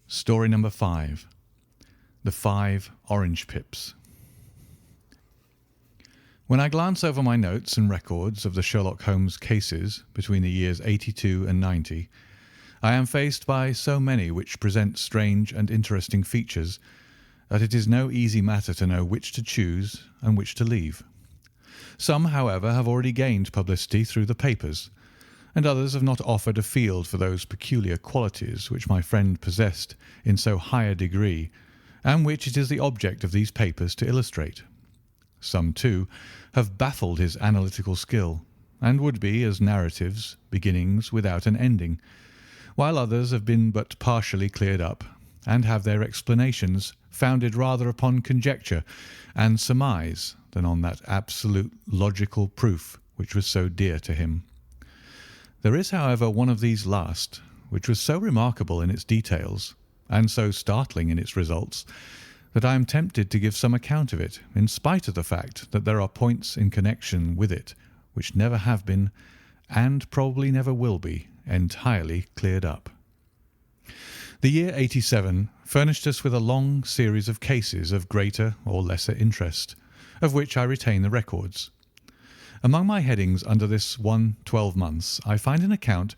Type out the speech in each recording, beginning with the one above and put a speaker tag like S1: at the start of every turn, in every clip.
S1: Story number 5. The 5 Orange Pips. When I glance over my notes and records of the Sherlock Holmes cases between the years 82 and 90, I am faced by so many which present strange and interesting features that it is no easy matter to know which to choose and which to leave. Some, however, have already gained publicity through the papers, and others have not offered a field for those peculiar qualities which my friend possessed in so high a degree, and which it is the object of these papers to illustrate. Some, too, have baffled his analytical skill, and would be as narratives, beginnings without an ending, while others have been but partially cleared up, and have their explanations founded rather upon conjecture and surmise than on that absolute logical proof which was so dear to him. There is, however, one of these last, which was so remarkable in its details, and so startling in its results, that I am tempted to give some account of it, in spite of the fact that there are points in connection with it which never have been, and probably never will be, entirely cleared up. The year 87 furnished us with a long series of cases of greater or lesser interest, of which I retain the records. Among my headings under this one 12 months, I find an account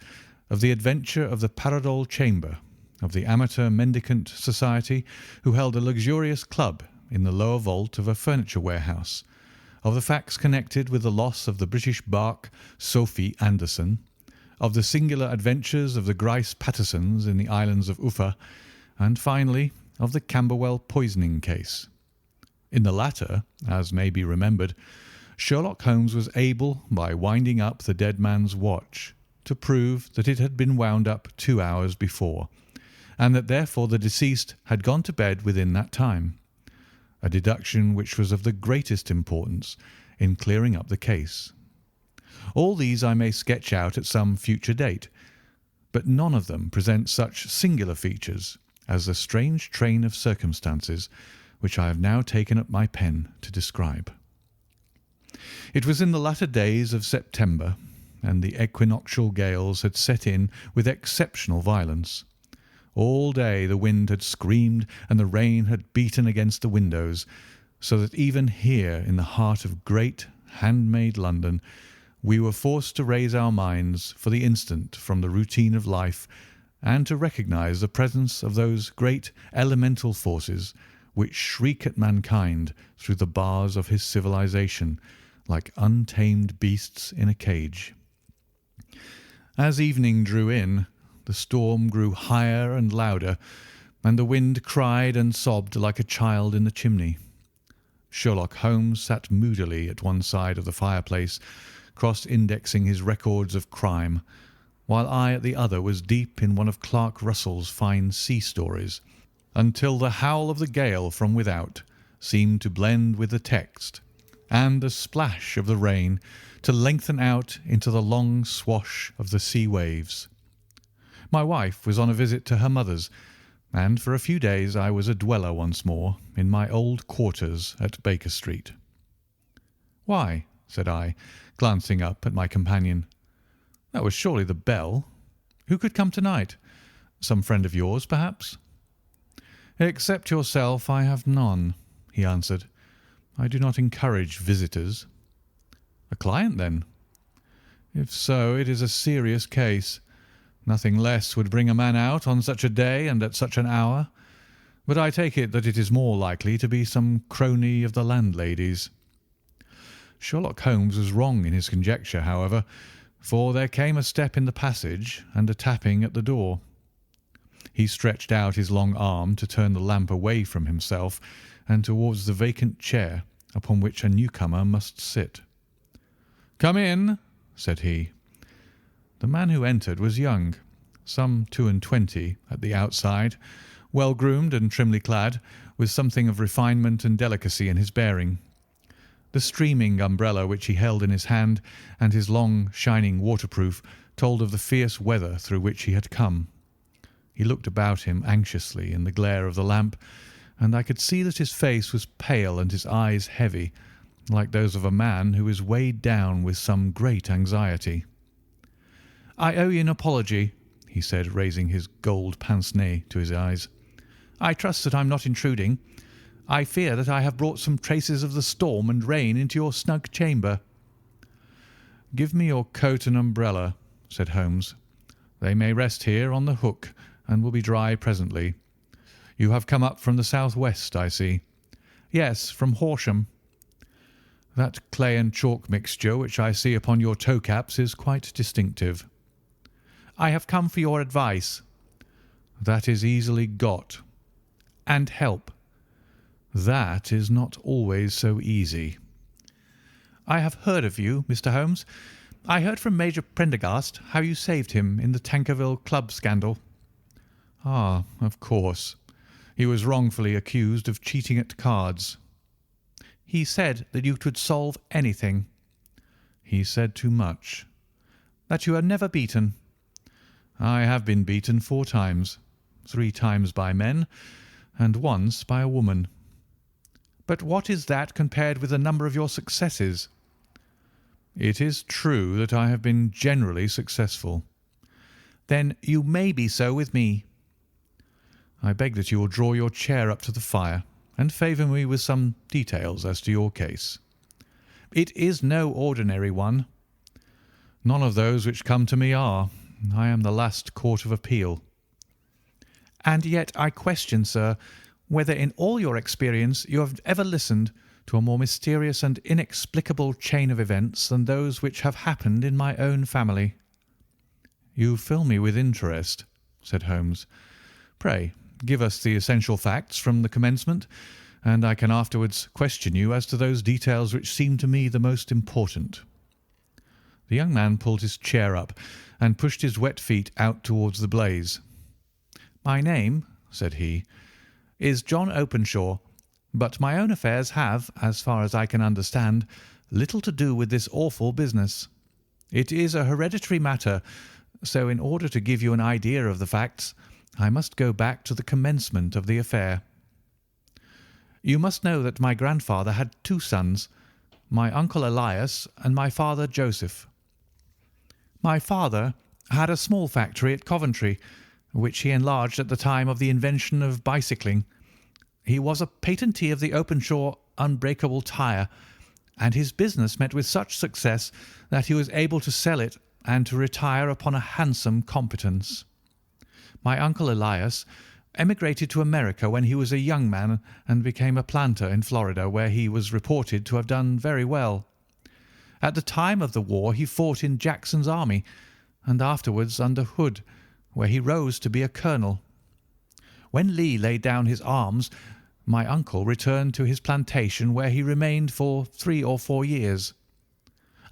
S1: of the adventure of the Paradol Chamber, of the Amateur Mendicant Society who held a luxurious club in the lower vault of a furniture warehouse, of the facts connected with the loss of the British barque Sophie Anderson, of the singular adventures of the Grice Pattersons in the islands of Uffa, and finally of the Camberwell poisoning case. In the latter, as may be remembered, Sherlock Holmes was able, by winding up the dead man's watch, to prove that it had been wound up 2 hours before, and that therefore the deceased had gone to bed within that time, a deduction which was of the greatest importance in clearing up the case. All these I may sketch out at some future date, but none of them present such singular features as the strange train of circumstances which I have now taken up my pen to describe. It was in the latter days of September, and the equinoctial gales had set in with exceptional violence. All day the wind had screamed and the rain had beaten against the windows, so that even here in the heart of great, handmade London, we were forced to raise our minds for the instant from the routine of life and to recognise the presence of those great elemental forces which shriek at mankind through the bars of his civilization, like untamed beasts in a cage. As evening drew in, the storm grew higher and louder, and the wind cried and sobbed like a child in the chimney. Sherlock Holmes sat moodily at one side of the fireplace, cross-indexing his records of crime, while I at the other was deep in one of Clark Russell's fine sea stories, until the howl of the gale from without seemed to blend with the text, and the splash of the rain to lengthen out into the long swash of the sea waves. My wife was on a visit to her mother's, and for a few days I was a dweller once more in my old quarters at Baker Street. "Why?" said I, glancing up at my companion. "That was surely the bell. Who could come tonight? Some friend of yours, perhaps?" "Except yourself, I have none," he answered. "I do not encourage visitors." "A client, then?" "If so, it is a serious case. Nothing less would bring a man out on such a day and at such an hour. But I take it that it is more likely to be some crony of the landlady's." Sherlock Holmes was wrong in his conjecture, however, for there came a step in the passage and a tapping at the door. He stretched out his long arm to turn the lamp away from himself and towards the vacant chair upon which a newcomer must sit. "Come in," said he. The man who entered was young, some 22 at the outside, well groomed and trimly clad, with something of refinement and delicacy in his bearing. The streaming umbrella which he held in his hand and his long, shining waterproof told of the fierce weather through which he had come. He looked about him anxiously in the glare of the lamp, and I could see that his face was pale and his eyes heavy, like those of a man who is weighed down with some great anxiety. "I owe you an apology," he said, raising his gold pince-nez to his eyes. I trust that I'm not intruding. I fear that I have brought some traces of the storm and rain into your snug chamber." "Give me your coat and umbrella," said Holmes. "They may rest here on the hook and will be dry presently. You have come up from the south-west, I see." "Yes, from Horsham." "That clay and chalk mixture which I see upon your toe-caps is quite distinctive." "I have come for your advice." "That is easily got." "And help." "That is not always so easy." "I have heard of you, Mr. Holmes. I heard from Major Prendergast how you saved him in the Tankerville Club scandal." "Ah, of course. He was wrongfully accused of cheating at cards." "He said that you could solve anything." "He said too much." "That you are never beaten." "I have been beaten 4 times, 3 times by men, and once by a woman." "But what is that compared with the number of your successes?" "It is true that I have been generally successful." "Then you may be so with me." "I beg that you will draw your chair up to the fire and favour me with some details as to your case." "It is no ordinary one." "None of those which come to me are. I am the last court of appeal." "And yet I question, sir, whether in all your experience you have ever listened to a more mysterious and inexplicable chain of events than those which have happened in my own family." "You fill me with interest," said Holmes. "Pray give us the essential facts from the commencement, and I can afterwards question you as to those details which seem to me the most important." The young man pulled his chair up and pushed his wet feet out towards the blaze. "My name," said he, "is John Openshaw, but my own affairs have, as far as I can understand, little to do with this awful business. It is a hereditary matter, so in order to give you an idea of the facts, I must go back to the commencement of the affair. You must know that my grandfather had 2 sons, my uncle Elias and my father Joseph. My father had a small factory at Coventry, which he enlarged at the time of the invention of bicycling. He was a patentee of the Openshaw unbreakable tyre, and his business met with such success that he was able to sell it and to retire upon a handsome competence. My uncle Elias emigrated to America when he was a young man and became a planter in Florida, where he was reported to have done very well. At the time of the war he fought in Jackson's army, and afterwards under Hood, where he rose to be a colonel. When Lee laid down his arms, my uncle returned to his plantation, where he remained for 3 or 4 years.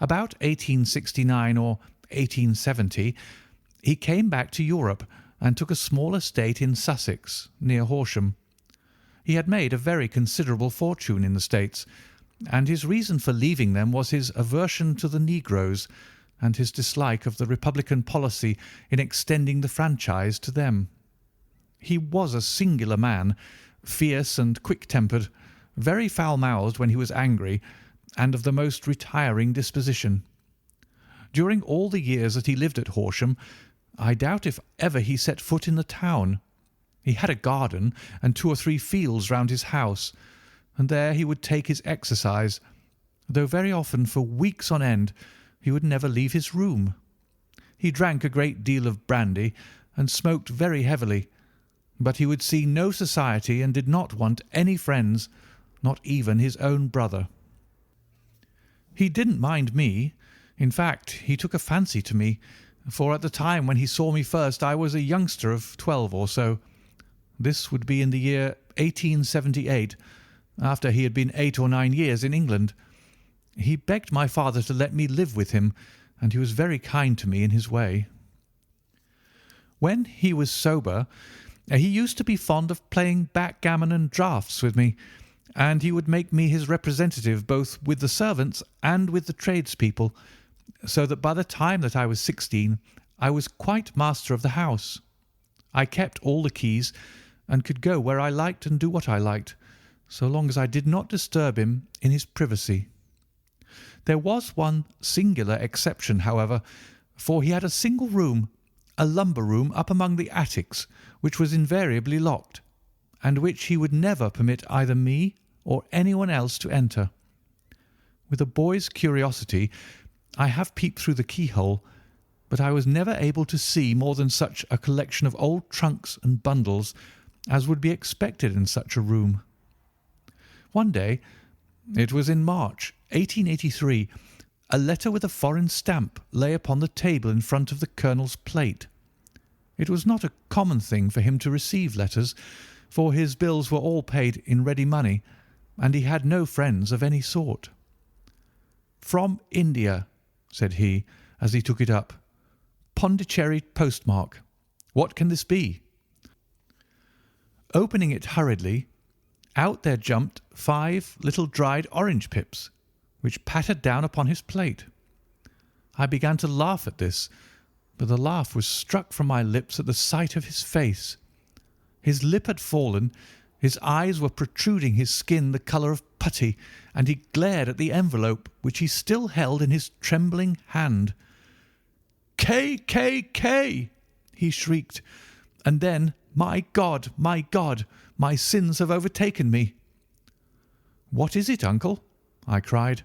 S1: About 1869 or 1870 he came back to Europe and took a small estate in Sussex, near Horsham. He had made a very considerable fortune in the States, and his reason for leaving them was his aversion to the negroes and his dislike of the Republican policy in extending the franchise to them. He was a singular man, fierce and quick-tempered, very foul-mouthed when he was angry, and of the most retiring disposition. During all the years that he lived at Horsham, I doubt if ever he set foot in the town. He had a garden and 2 or 3 fields round his house, and there he would take his exercise, though very often for weeks on end he would never leave his room. He drank a great deal of brandy and smoked very heavily, but he would see no society and did not want any friends, not even his own brother. He didn't mind me. In fact, he took a fancy to me, for at the time when he saw me first I was a youngster of 12 or so. This would be in the year 1878, after he had been 8 or 9 years in England. He begged my father to let me live with him, and he was very kind to me in his way. When he was sober, he used to be fond of playing backgammon and draughts with me, and he would make me his representative both with the servants and with the tradespeople, so that by the time that I was 16 I was quite master of the house. I kept all the keys, and could go where I liked and do what I liked, so long as I did not disturb him in his privacy. There was one singular exception, however, for he had a single room, a lumber room up among the attics, which was invariably locked, and which he would never permit either me or anyone else to enter. With a boy's curiosity, I have peeped through the keyhole, but I was never able to see more than such a collection of old trunks and bundles as would be expected in such a room. One day, it was in March 1883, a letter with a foreign stamp lay upon the table in front of the colonel's plate. It was not a common thing for him to receive letters, for his bills were all paid in ready money, and he had no friends of any sort. "From India," said he, as he took it up. "Pondicherry postmark. What can this be?" Opening it hurriedly, out there jumped 5 little dried orange pips, which pattered down upon his plate. I began to laugh at this, but the laugh was struck from my lips at the sight of his face. His lip had fallen, his eyes were protruding, his skin the colour of putty, and he glared at the envelope which he still held in his trembling hand. "K, K, K!" he shrieked, and then, my God, my sins have overtaken me." "What is it, uncle?" I cried.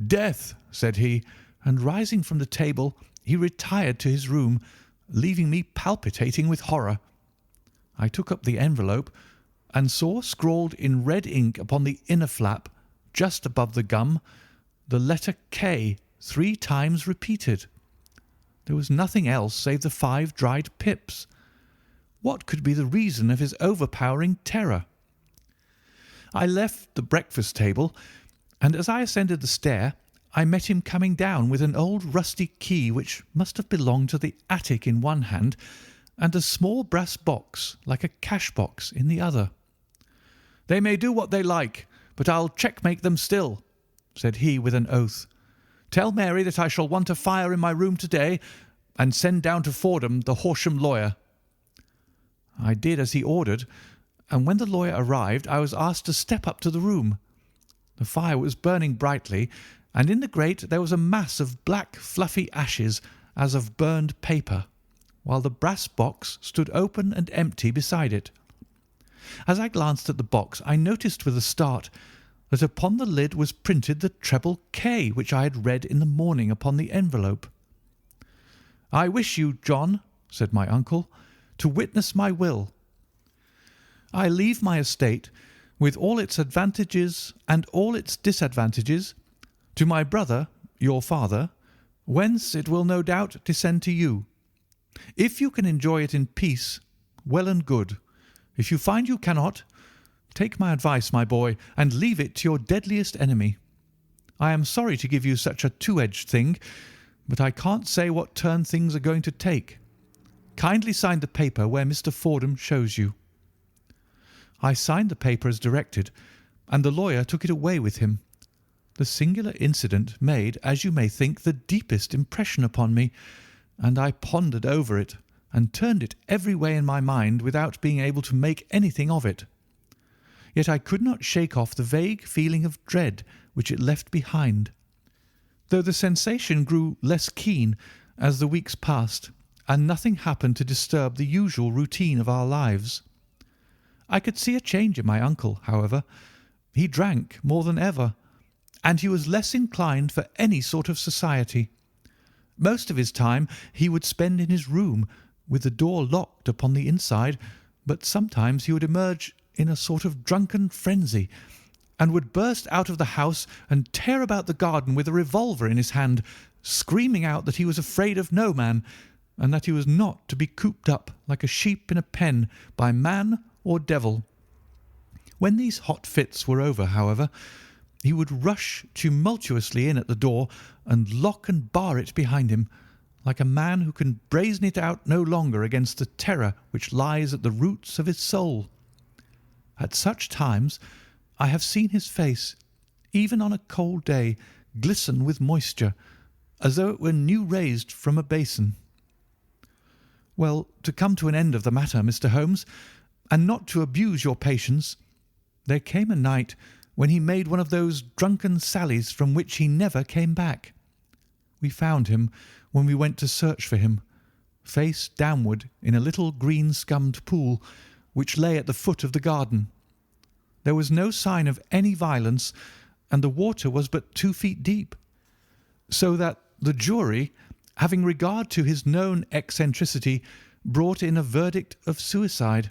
S1: "Death," said he, and rising from the table, he retired to his room, leaving me palpitating with horror. I took up the envelope and saw scrawled in red ink upon the inner flap, just above the gum, the letter K 3 times repeated. There was nothing else save the 5 dried pips. What could be the reason of his overpowering terror? I left the breakfast table, and as I ascended the stair, I met him coming down with an old rusty key which must have belonged to the attic in one hand, and a small brass box, like a cash box, in the other. "They may do what they like, but I'll checkmate them still," said he with an oath. "Tell Mary that I shall want a fire in my room to-day, and send down to Fordham the Horsham lawyer." I did as he ordered, and when the lawyer arrived I was asked to step up to the room. The fire was burning brightly, and in the grate there was a mass of black fluffy ashes as of burned paper, while the brass box stood open and empty beside it. As I glanced at the box I noticed with a start that upon the lid was printed the treble K which I had read in the morning upon the envelope. "I wish you, John," said my uncle, "to witness my will. I leave my estate, with all its advantages and all its disadvantages, to my brother, your father, whence it will no doubt descend to you. If you can enjoy it in peace, well and good. If you find you cannot, take my advice, my boy, and leave it to your deadliest enemy. I am sorry to give you such a two-edged thing, but I can't say what turn things are going to take. Kindly sign the paper where Mr. Fordham shows you." I signed the paper as directed, and the lawyer took it away with him. The singular incident made, as you may think, the deepest impression upon me, and I pondered over it and turned it every way in my mind without being able to make anything of it. Yet I could not shake off the vague feeling of dread which it left behind, though the sensation grew less keen as the weeks passed, and nothing happened to disturb the usual routine of our lives. I could see a change in my uncle, however. He drank more than ever, and he was less inclined for any sort of society. Most of his time he would spend in his room, with the door locked upon the inside, but sometimes he would emerge in a sort of drunken frenzy, and would burst out of the house and tear about the garden with a revolver in his hand, screaming out that he was afraid of no man, and that he was not to be cooped up like a sheep in a pen by man or devil. When these hot fits were over, however, he would rush tumultuously in at the door and lock and bar it behind him, like a man who can brazen it out no longer against the terror which lies at the roots of his soul. At such times I have seen his face, even on a cold day, glisten with moisture, as though it were new raised from a basin. Well, to come to an end of the matter, Mr. Holmes, and not to abuse your patience, there came a night when he made one of those drunken sallies from which he never came back. We found him, when we went to search for him, face downward in a little green-scummed pool, which lay at the foot of the garden. There was no sign of any violence, and the water was but 2 feet deep, so that the jury, having regard to his known eccentricity, brought in a verdict of suicide.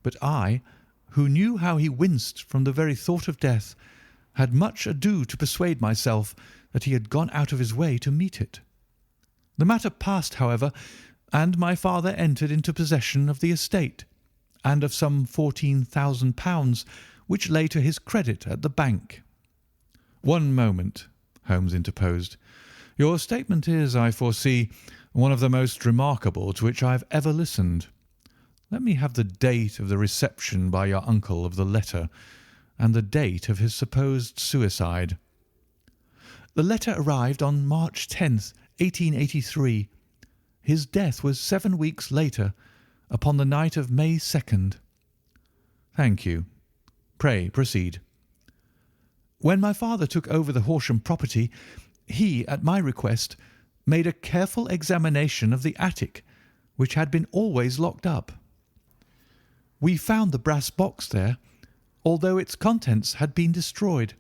S1: But I, who knew how he winced from the very thought of death, had much ado to persuade myself that he had gone out of his way to meet it. The matter passed, however, and my father entered into possession of the estate, and of some £14,000, which lay to his credit at the bank. "One moment," Holmes interposed. "Your statement is, I foresee, one of the most remarkable to which I have ever listened. Let me have the date of the reception by your uncle of the letter, and the date of his supposed suicide." "The letter arrived on March 10th, 1883. His death was 7 weeks later, upon the night of May 2nd. "Thank you. Pray proceed." "When my father took over the Horsham property, he, at my request, made a careful examination of the attic, which had been always locked up. We found the brass box there, although its contents had been destroyed.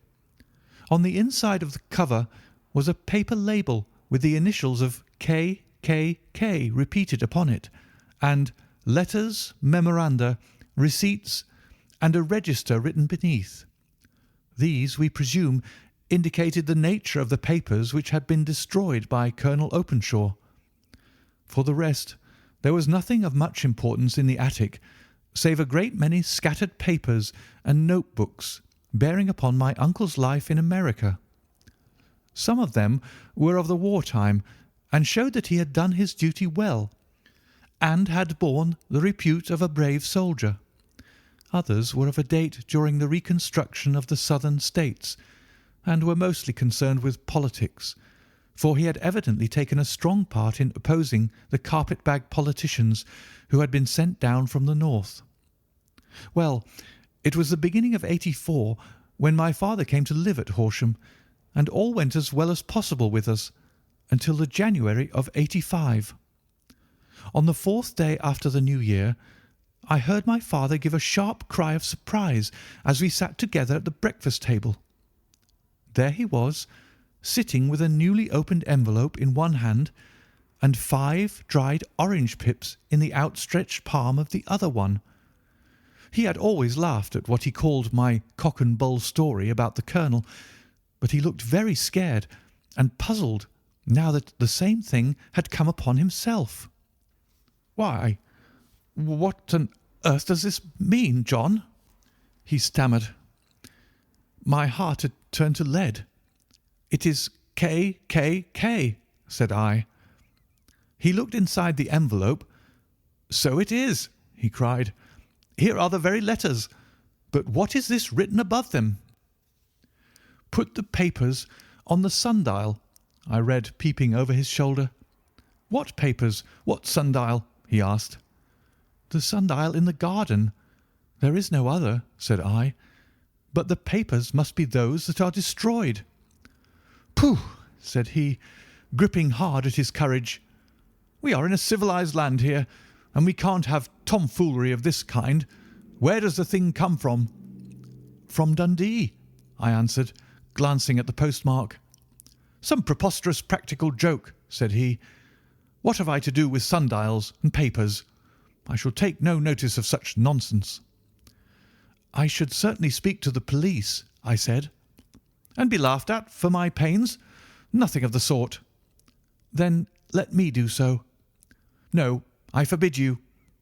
S1: On the inside of the cover was a paper label with the initials of K.K.K. repeated upon it, and letters, memoranda, receipts, and a register written beneath. These, we presume, indicated the nature of the papers which had been destroyed by Colonel Openshaw. For the rest, there was nothing of much importance in the attic, save a great many scattered papers and notebooks bearing upon my uncle's life in America. Some of them were of the war time, and showed that he had done his duty well, and had borne the repute of a brave soldier. Others were of a date during the reconstruction of the Southern States, and were mostly concerned with politics, for he had evidently taken a strong part in opposing the carpet-bag politicians who had been sent down from the north. Well, it was the beginning of '84 when my father came to live at Horsham, and all went as well as possible with us until the January of '85. On the 4th day after the New Year, I heard my father give a sharp cry of surprise as we sat together at the breakfast table. There he was, sitting with a newly opened envelope in one hand and 5 dried orange pips in the outstretched palm of the other one. He had always laughed at what he called my cock and bull story about the colonel, but he looked very scared and puzzled now that the same thing had come upon himself. "Why, what on earth does this mean, John?" he stammered. My heart had turned to lead. "It is K.K.K.," said I. He looked inside the envelope. "So it is," he cried. "Here are the very letters. But what is this written above them?" "Put the papers on the sundial," I read, peeping over his shoulder. "What papers? What sundial?" he asked. "The sundial in the garden. There is no other," said I. "But the papers must be those that are destroyed." "Pooh!" said he, gripping hard at his courage. "We are in a civilized land here, and we can't have tomfoolery of this kind. Where does the thing come from?" "From Dundee," I answered, glancing at the postmark. "Some preposterous practical joke," said he. "What have I to do with sundials and papers? I shall take no notice of such nonsense." "I should certainly speak to the police," I said. "And be laughed at for my pains? Nothing of the sort." "Then let me do so." "No, I forbid you.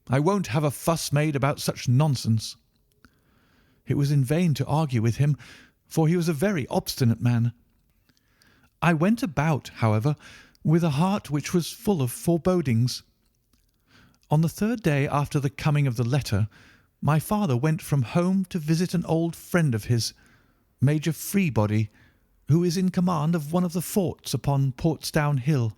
S1: I won't have a fuss made about such nonsense." It was in vain to argue with him, for he was a very obstinate man. I went about, however, with a heart which was full of forebodings. On the 3rd day after the coming of the letter, my father went from home to visit an old friend of his, Major Freebody, who is in command of one of the forts upon Portsdown Hill.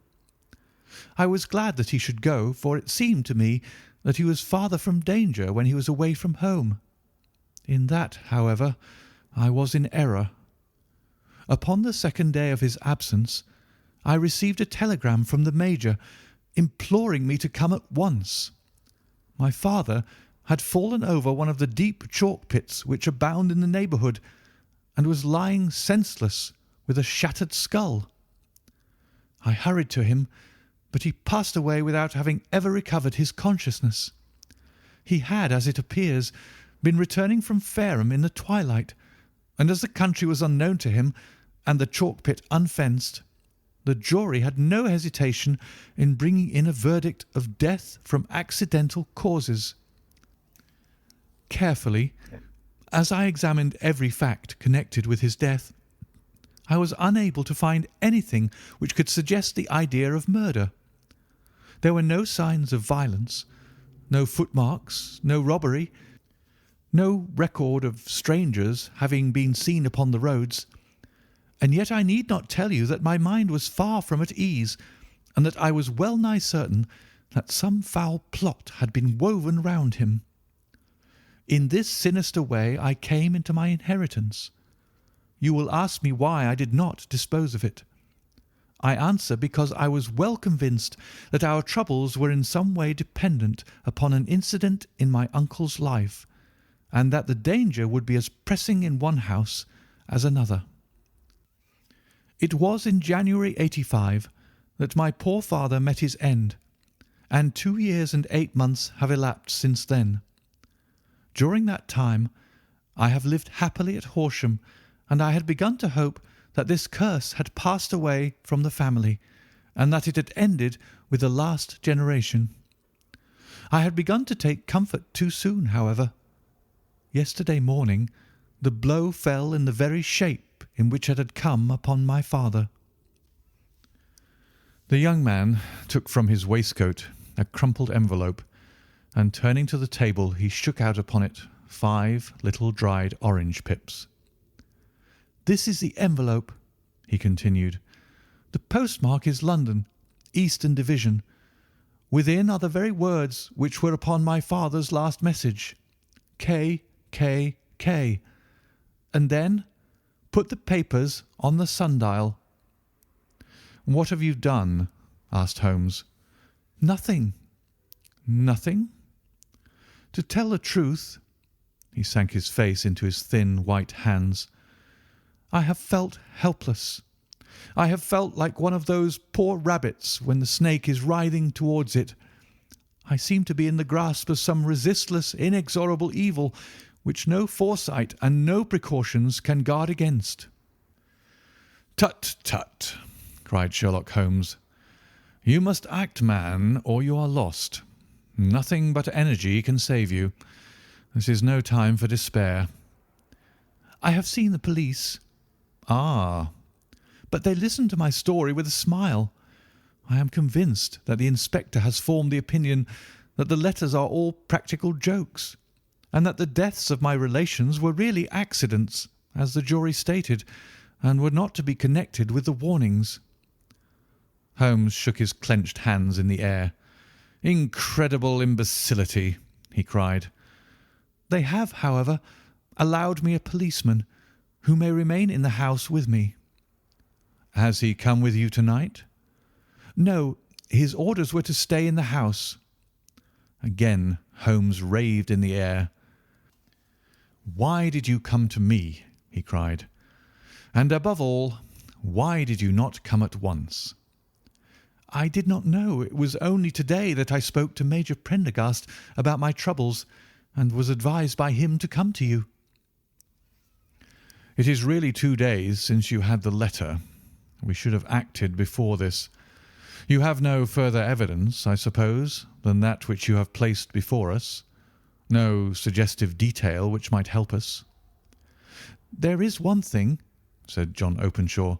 S1: I was glad that he should go, for it seemed to me that he was farther from danger when he was away from home. In that, however, I was in error. Upon the 2nd day of his absence, I received a telegram from the Major imploring me to come at once. My father, had fallen over one of the deep chalk pits which abound in the neighbourhood, and was lying senseless with a shattered skull. I hurried to him, but he passed away without having ever recovered his consciousness. He had, as it appears, been returning from Fareham in the twilight, and as the country was unknown to him and the chalk pit unfenced, the jury had no hesitation in bringing in a verdict of death from accidental causes. Carefully, as I examined every fact connected with his death, I was unable to find anything which could suggest the idea of murder. There were no signs of violence, no footmarks, no robbery, no record of strangers having been seen upon the roads, and yet I need not tell you that my mind was far from at ease, and that I was well nigh certain that some foul plot had been woven round him. In this sinister way I came into my inheritance. You will ask me why I did not dispose of it. I answer because I was well convinced that our troubles were in some way dependent upon an incident in my uncle's life, and that the danger would be as pressing in one house as another. It was in January 85 that my poor father met his end, and 2 years and 8 months have elapsed since then. During that time I have lived happily at Horsham, and I had begun to hope that this curse had passed away from the family, and that it had ended with the last generation. I had begun to take comfort too soon, however. Yesterday morning the blow fell in the very shape in which it had come upon my father. The young man took from his waistcoat a crumpled envelope, and turning to the table he shook out upon it 5 little dried orange pips. "This is the envelope," he continued. "The postmark is London, Eastern Division. Within are the very words which were upon my father's last message, K, K, K. And then put the papers on the sundial." "What have you done?" asked Holmes. "Nothing." "Nothing?" "To tell the truth," he sank his face into his thin white hands, "I have felt helpless. I have felt like one of those poor rabbits when the snake is writhing towards it. I seem to be in the grasp of some resistless, inexorable evil which no foresight and no precautions can guard against." "Tut, tut!" cried Sherlock Holmes. "You must act, man, or you are lost. Nothing but energy can save you. This is no time for despair." "I have seen the police." "Ah!" "But they listened to my story with a smile. I am convinced that the inspector has formed the opinion that the letters are all practical jokes, and that the deaths of my relations were really accidents, as the jury stated, and were not to be connected with the warnings." Holmes shook his clenched hands in the air. "Incredible imbecility!" he cried. "They have, however, allowed me a policeman, who may remain in the house with me." "Has he come with you tonight?" "No, his orders were to stay in the house." Again Holmes raved in the air. "Why did you come to me?" he cried. "And above all, why did you not come at once?" "I did not know. It was only to-day that I spoke to Major Prendergast about my troubles, and was advised by him to come to you." "It is really 2 days since you had the letter. We should have acted before this. You have no further evidence, I suppose, than that which you have placed before us? No suggestive detail which might help us?" "There is one thing," said John Openshaw.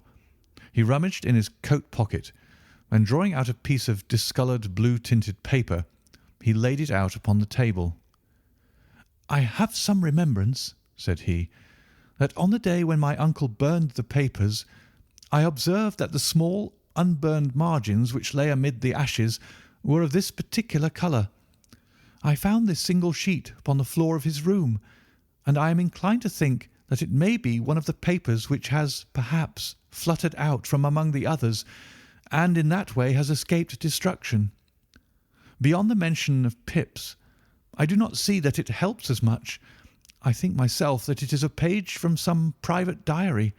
S1: He rummaged in his coat pocket, and drawing out a piece of discoloured blue-tinted paper, he laid it out upon the table. "I have some remembrance," said he, "that on the day when my uncle burned the papers, I observed that the small unburned margins which lay amid the ashes were of this particular colour. I found this single sheet upon the floor of his room, and I am inclined to think that it may be one of the papers which has, perhaps, fluttered out from among the others, and in that way has escaped destruction. Beyond the mention of pips, I do not see that it helps us much. I think myself that it is a page from some private diary.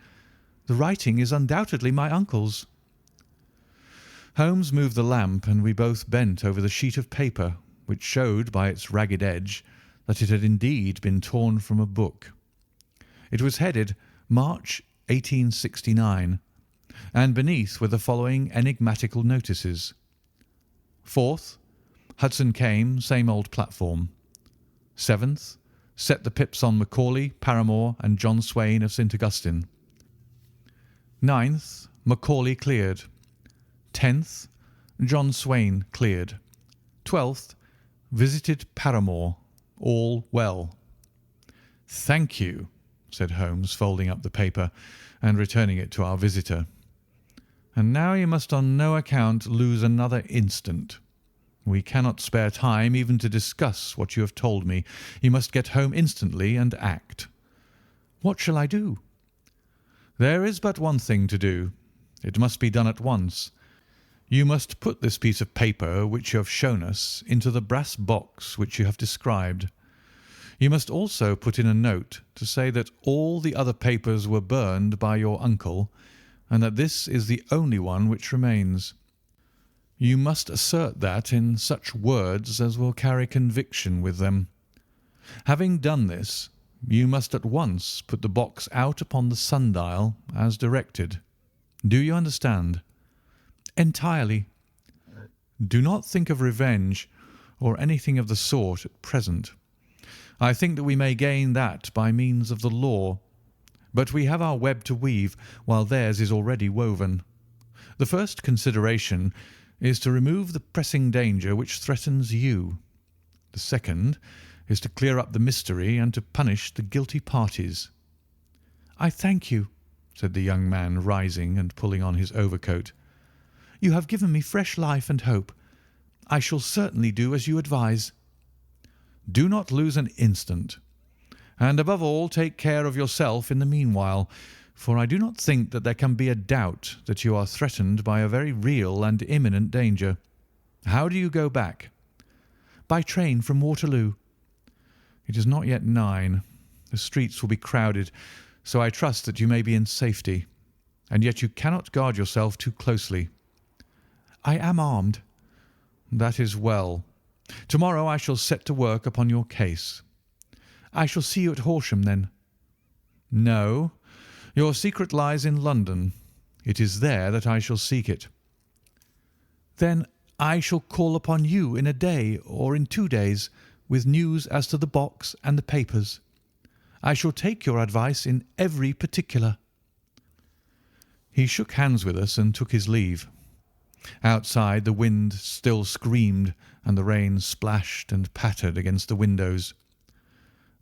S1: The writing is undoubtedly my uncle's." Holmes moved the lamp, and we both bent over the sheet of paper, which showed by its ragged edge that it had indeed been torn from a book. It was headed March 1869, and beneath were the following enigmatical notices: 4th, Hudson came, same old platform. 7th, set the pips on Macaulay, Paramore, and John Swain of St. Augustine. 9th, Macaulay cleared. 10th, John Swain cleared. 12th, visited Paramore, all well. "Thank you," said Holmes, folding up the paper and returning it to our visitor. "And now you must on no account lose another instant. We cannot spare time even to discuss what you have told me. You must get home instantly and act." "What shall I do?" "There is but one thing to do. It must be done at once. You must put this piece of paper which you have shown us into the brass box which you have described. You must also put in a note to say that all the other papers were burned by your uncle, and that this is the only one which remains. You must assert that in such words as will carry conviction with them. Having done this, you must at once put the box out upon the sundial as directed. Do you understand?" "Entirely." "Do not think of revenge or anything of the sort at present. I think that we may gain that by means of the law, but we have our web to weave, while theirs is already woven. The first consideration is to remove the pressing danger which threatens you. The second is to clear up the mystery and to punish the guilty parties." "I thank you," said the young man, rising and pulling on his overcoat. "You have given me fresh life and hope. I shall certainly do as you advise." "Do not lose an instant. And above all, take care of yourself in the meanwhile, for I do not think that there can be a doubt that you are threatened by a very real and imminent danger. How do you go back?" "By train from Waterloo." "It is not yet 9. The streets will be crowded, so I trust that you may be in safety. And yet you cannot guard yourself too closely." "I am armed." "That is well. Tomorrow I shall set to work upon your case." "I shall see you at Horsham, then?" "No. Your secret lies in London. It is there that I shall seek it." "Then I shall call upon you in a day or in 2 days with news as to the box and the papers. I shall take your advice in every particular." He shook hands with us and took his leave. Outside the wind still screamed and the rain splashed and pattered against the windows.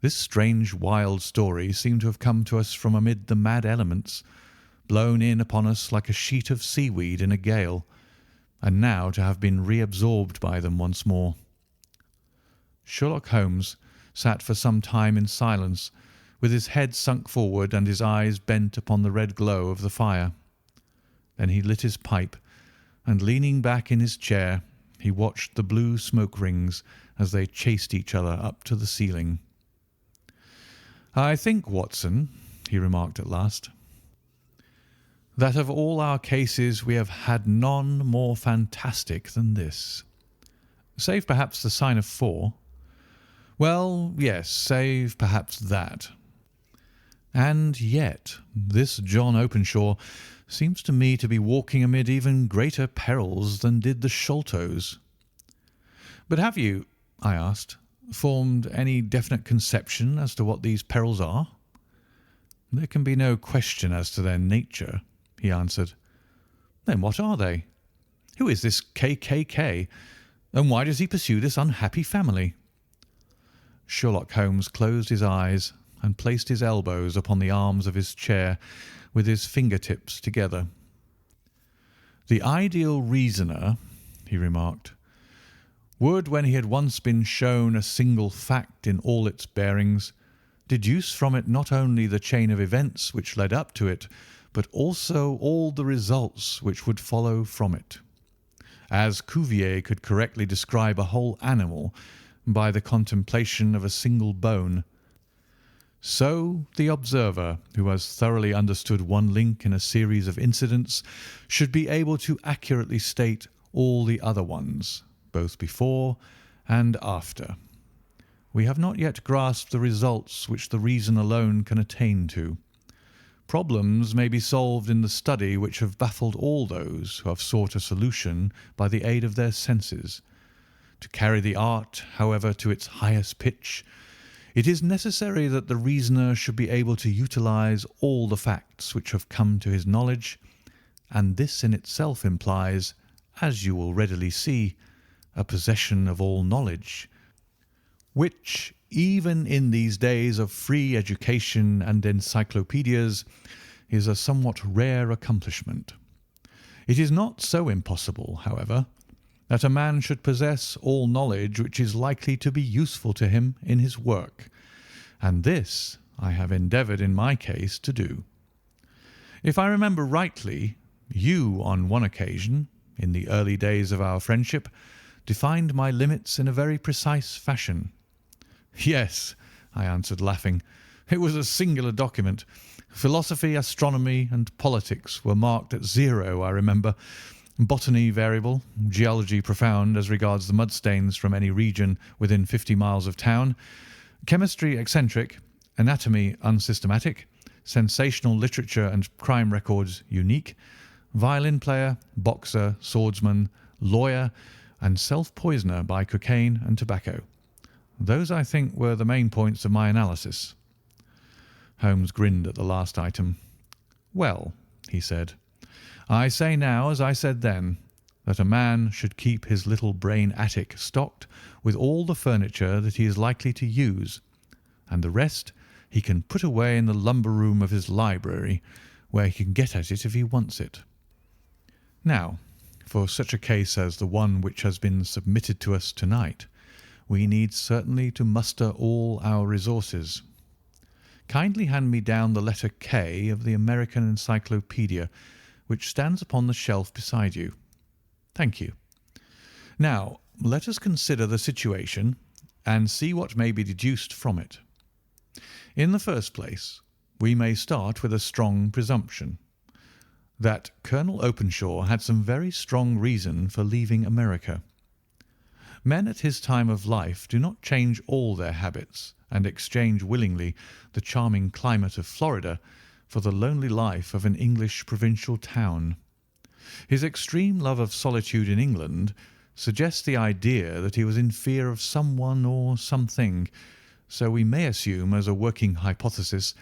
S1: This strange wild story seemed to have come to us from amid the mad elements, blown in upon us like a sheet of seaweed in a gale, and now to have been reabsorbed by them once more. Sherlock Holmes sat for some time in silence, with his head sunk forward and his eyes bent upon the red glow of the fire. Then he lit his pipe, and leaning back in his chair, he watched the blue smoke rings as they chased each other up to the ceiling. "I think, Watson," he remarked at last, "that of all our cases we have had none more fantastic than this. Save perhaps the sign of 4. Well, yes, save perhaps that. And yet this John Openshaw seems to me to be walking amid even greater perils than did the Sholtos." "But have you," I asked, "formed any definite conception as to what these perils are?" "There can be no question as to their nature," he answered. "Then what are they? Who is this K., and why does he pursue this unhappy family?" Sherlock Holmes closed his eyes and placed his elbows upon the arms of his chair with his finger-tips together. "The ideal reasoner," he remarked, "would, when he had once been shown a single fact in all its bearings, deduce from it not only the chain of events which led up to it, but also all the results which would follow from it. As Cuvier could correctly describe a whole animal by the contemplation of a single bone. So the observer, who has thoroughly understood one link in a series of incidents, should be able to accurately state all the other ones, both before and after. We have not yet grasped the results which the reason alone can attain to. Problems may be solved in the study which have baffled all those who have sought a solution by the aid of their senses. To carry the art, however, to its highest pitch, it is necessary that the reasoner should be able to utilize all the facts which have come to his knowledge, and this in itself implies, as you will readily see, a possession of all knowledge, which, even in these days of free education and encyclopedias, is a somewhat rare accomplishment. It is not so impossible, however, that a man should possess all knowledge which is likely to be useful to him in his work, and this I have endeavoured in my case to do. If I remember rightly, you on one occasion, in the early days of our friendship, defined my limits in a very precise fashion. Yes, I answered, laughing. It was a singular document. Philosophy, astronomy, and politics were marked at 0, I remember. Botany variable, geology profound as regards the mud stains from any region within 50 miles of town, chemistry eccentric, anatomy unsystematic, sensational literature and crime records unique, violin player, boxer, swordsman, lawyer, and self-poisoner by cocaine and tobacco. Those, I think, were the main points of my analysis. Holmes grinned at the last item. Well, he said, I say now, as I said then, that a man should keep his little brain attic stocked with all the furniture that he is likely to use, and the rest he can put away in the lumber room of his library, where he can get at it if he wants it. Now, for such a case as the one which has been submitted to us tonight, we need certainly to muster all our resources. Kindly hand me down the letter K of the American Encyclopedia, which stands upon the shelf beside you. Thank you. Now, let us consider the situation and see what may be deduced from it. In the first place, we may start with a strong presumption that Colonel Openshaw had some very strong reason for leaving America. Men at his time of life do not change all their habits and exchange willingly the charming climate of Florida for the lonely life of an English provincial town. His extreme love of solitude in England suggests the idea that he was in fear of someone or something, so we may assume as a working hypothesis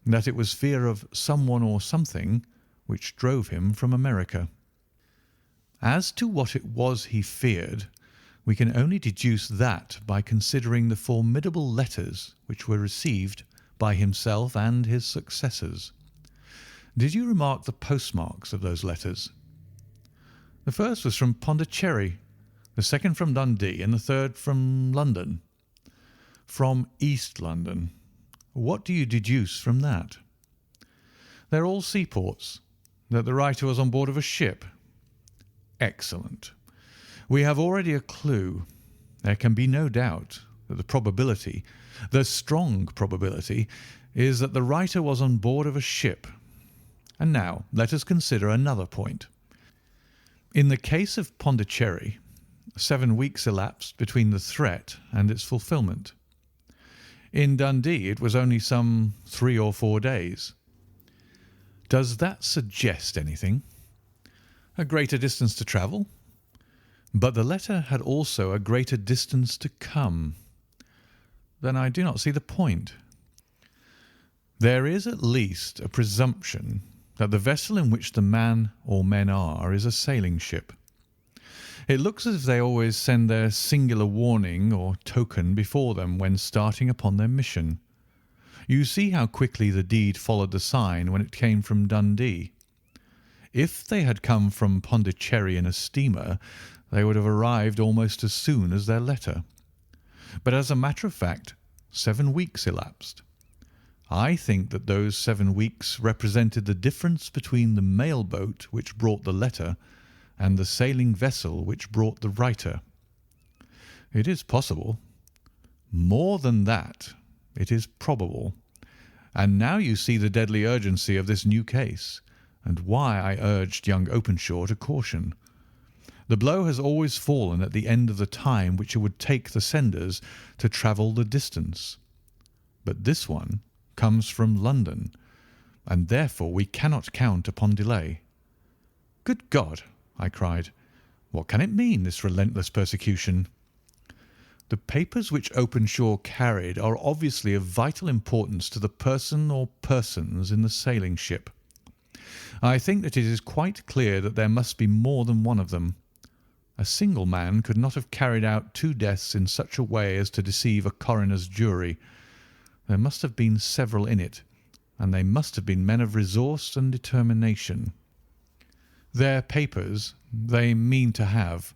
S1: that it was fear of someone or something which drove him from America. As to what it was he feared, we can only deduce that by considering the formidable letters which were received by himself and his successors. Did you remark the postmarks of those letters? The first was from Pondicherry, the second from Dundee, and the third from London. From East London. What do you deduce from that? They're all seaports. That the writer was on board of a ship. Excellent. We have already a clue. There can be no doubt that the strong probability, is that the writer was on board of a ship. And now let us consider another point. In the case of Pondicherry, 7 weeks elapsed between the threat and its fulfilment. In Dundee it was only some 3 or 4 days. Does that suggest anything? A greater distance to travel? But the letter had also a greater distance to come. Then I do not see the point. There is at least a presumption that the vessel in which the man or men are is a sailing ship. It looks as if they always send their singular warning or token before them when starting upon their mission. You see how quickly the deed followed the sign when it came from Dundee. If they had come from Pondicherry in a steamer, they would have arrived almost as soon as their letter. But as a matter of fact, 7 weeks elapsed. I think that those 7 weeks represented the difference between the mail boat which brought the letter and the sailing vessel which brought the writer. It is possible, More than that, it is probable. And now you see the deadly urgency of this new case, and why I urged young Openshaw to caution. The blow has always fallen at the end of the time which it would take the senders to travel the distance. But this one comes from London, and therefore we cannot count upon delay." "Good God!" I cried. "What can it mean, this relentless persecution?" "The papers which Openshaw carried are obviously of vital importance to the person or persons in the sailing ship. I think that it is quite clear that there must be more than one of them. A single man could not have carried out 2 deaths in such a way as to deceive a coroner's jury. There must have been several in it, and they must have been men of resource and determination. Their papers they mean to have,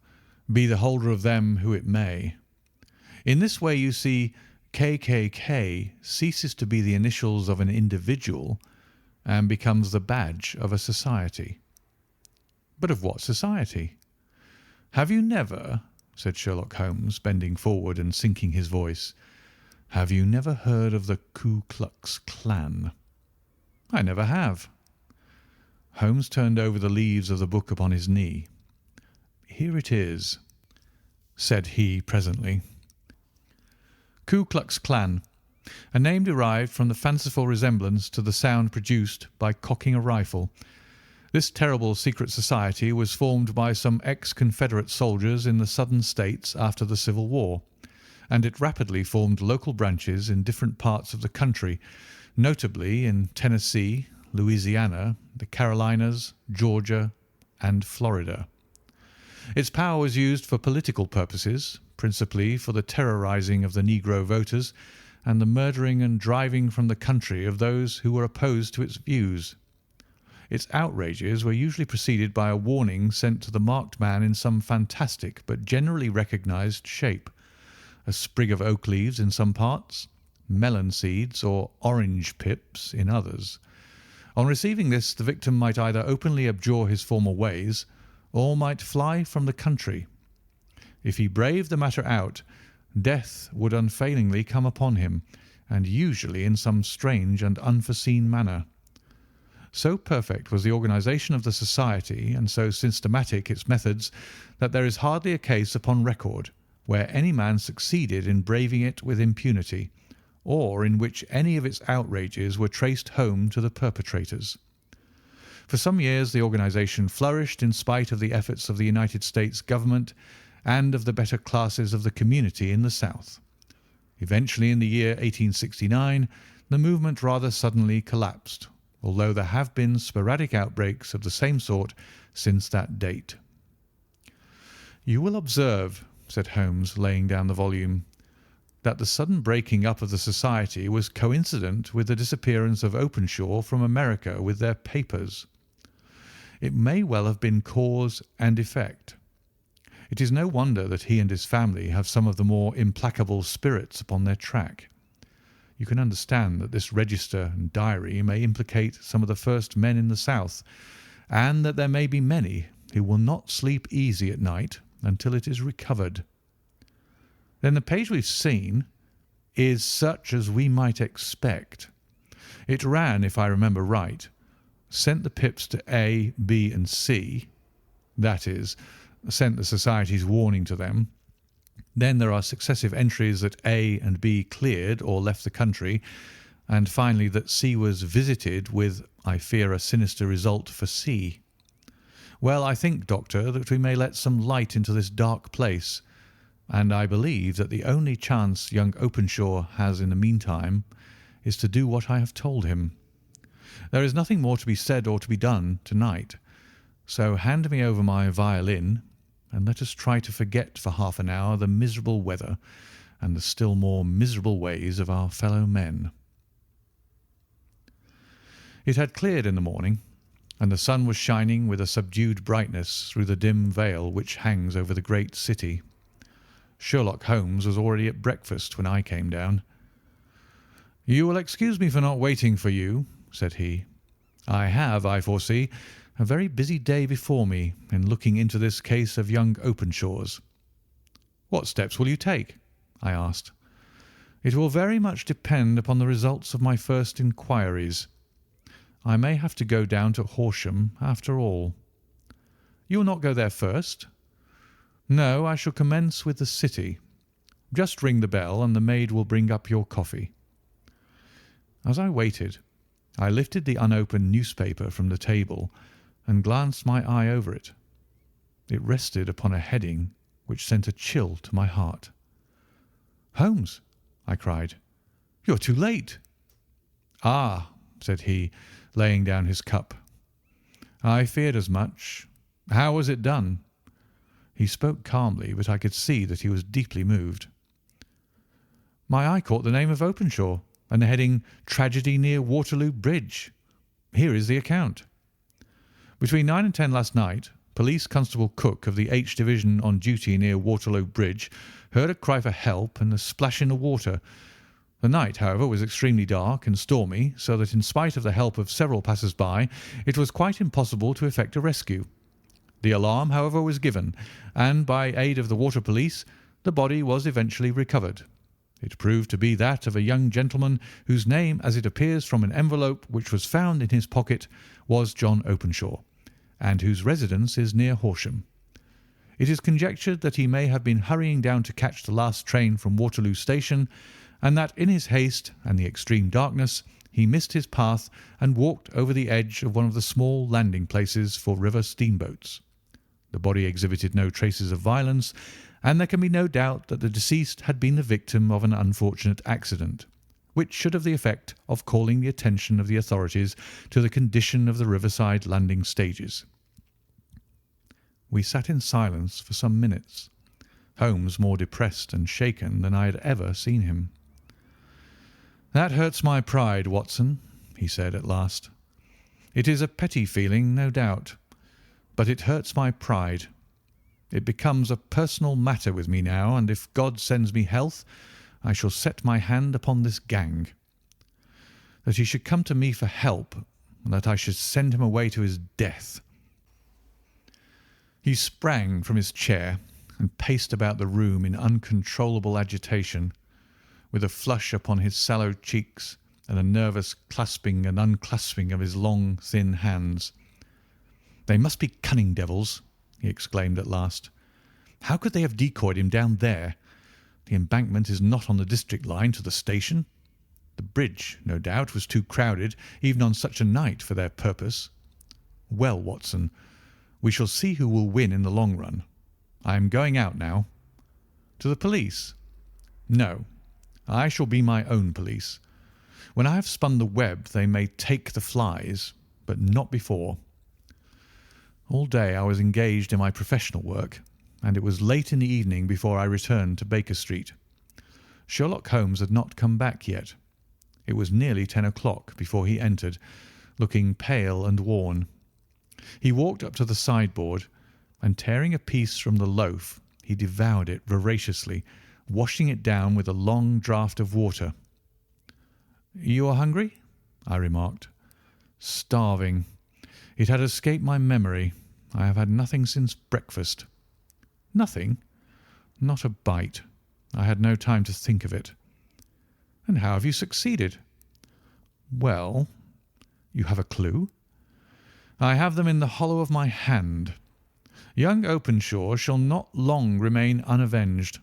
S1: be the holder of them who it may. In this way, you see, KKK ceases to be the initials of an individual and becomes the badge of a society." "But of what society?" "Have you never," said Sherlock Holmes, bending forward and sinking his voice, "have you never heard of the Ku Klux Klan?" "I never have." Holmes turned over the leaves of the book upon his knee. "Here it is," said he presently. "Ku Klux Klan, a name derived from the fanciful resemblance to the sound produced by cocking a rifle. This terrible secret society was formed by some ex-Confederate soldiers in the Southern States after the Civil War, and it rapidly formed local branches in different parts of the country, notably in Tennessee, Louisiana, the Carolinas, Georgia, and Florida. Its power was used for political purposes, principally for the terrorizing of the Negro voters and the murdering and driving from the country of those who were opposed to its views. Its outrages were usually preceded by a warning sent to the marked man in some fantastic but generally recognized shape: a sprig of oak leaves in some parts, melon seeds or orange pips in others. On receiving this, the victim might either openly abjure his former ways, or might fly from the country. If he braved the matter out, death would unfailingly come upon him, and usually in some strange and unforeseen manner. So perfect was the organization of the society, and so systematic its methods, that there is hardly a case upon record where any man succeeded in braving it with impunity, or in which any of its outrages were traced home to the perpetrators. For some years the organization flourished in spite of the efforts of the United States government and of the better classes of the community in the South. Eventually, in the year 1869, the movement rather suddenly collapsed, although there have been sporadic outbreaks of the same sort since that date. "You will observe," said Holmes, laying down the volume, "that the sudden breaking up of the society was coincident with the disappearance of Openshaw from America with their papers. It may well have been cause and effect. It is no wonder that he and his family have some of the more implacable spirits upon their track. You can understand that this register and diary may implicate some of the first men in the South, and that there may be many who will not sleep easy at night until it is recovered." "Then the page we've seen is such as we might expect. It ran, if I remember right, sent the pips to A, B, and C, that is, sent the society's warning to them. Then there are successive entries that A and B cleared or left the country, and finally that C was visited with, I fear, a sinister result for C. Well, I think, Doctor, that we may let some light into this dark place, and I believe that the only chance young Openshaw has in the meantime is to do what I have told him. There is nothing more to be said or to be done to-night, so hand me over my violin, and let us try to forget for half an hour the miserable weather and the still more miserable ways of our fellow men." It had cleared in the morning, and the sun was shining with a subdued brightness through the dim veil which hangs over the great city. Sherlock Holmes was already at breakfast when I came down. "You will excuse me for not waiting for you," said he. "I have, I foresee, a very busy day before me in looking into this case of young Openshaw's." "What steps will you take?" I asked. It will very much depend upon the results of my first inquiries. I may have to go down to Horsham after all." "You will not go there first?" "No, I shall commence with the city. Just ring the bell, and the maid will bring up your coffee." As I waited, I lifted the unopened newspaper from the table and glanced my eye over it. It rested upon a heading which sent a chill to my heart. "Holmes," I cried, "you are too late." "Ah," said he, laying down his cup. "I feared as much. How was it done?" He spoke calmly, but I could see that he was deeply moved. "My eye caught the name of Openshaw and the heading 'Tragedy near Waterloo Bridge.' Here is the account. Between 9 and 10 last night, Police Constable Cook of the H Division on duty near Waterloo Bridge heard a cry for help and a splash in the water. The night, however, was extremely dark and stormy, so that in spite of the help of several passers-by, it was quite impossible to effect a rescue. The alarm, however, was given, and by aid of the water police, the body was eventually recovered. It proved to be that of a young gentleman whose name, as it appears from an envelope which was found in his pocket, was John Openshaw, and whose residence is near Horsham. It is conjectured that he may have been hurrying down to catch the last train from Waterloo Station, and that in his haste and the extreme darkness he missed his path and walked over the edge of one of the small landing places for river steamboats. The body exhibited no traces of violence, and there can be no doubt that the deceased had been the victim of an unfortunate accident, which should have the effect of calling the attention of the authorities to the condition of the riverside landing stages." We sat in silence for some minutes, Holmes more depressed and shaken than I had ever seen him. "That hurts my pride, Watson," he said at last. "It is a petty feeling, no doubt, but it hurts my pride. It becomes a personal matter with me now, and if God sends me health, I shall set my hand upon this gang. That he should come to me for help, and that I should send him away to his death." He sprang from his chair and paced about the room in uncontrollable agitation, with a flush upon his sallow cheeks and a nervous clasping and unclasping of his long, thin hands. "They must be cunning devils," he exclaimed at last. "How could they have decoyed him down there? The embankment is not on the district line to the station. The bridge, no doubt, was too crowded, even on such a night, for their purpose. Well, Watson, we shall see who will win in the long run. I am going out now." "To the police?" "No, I shall be my own police. When I have spun the web they may take the flies, but not before." All day I was engaged in my professional work, and it was late in the evening before I returned to Baker Street. Sherlock Holmes had not come back yet. It was nearly 10 o'clock before he entered, looking pale and worn. He walked up to the sideboard, and tearing a piece from the loaf, he devoured it voraciously, washing it down with a long draught of water. "You are hungry?" I remarked. "Starving. It had escaped my memory. I have had nothing since breakfast." "Nothing?" "Not a bite. I had no time to think of it." "And how have you succeeded?" "Well, you have a clue?" "I have them in the hollow of my hand. Young Openshaw shall not long remain unavenged.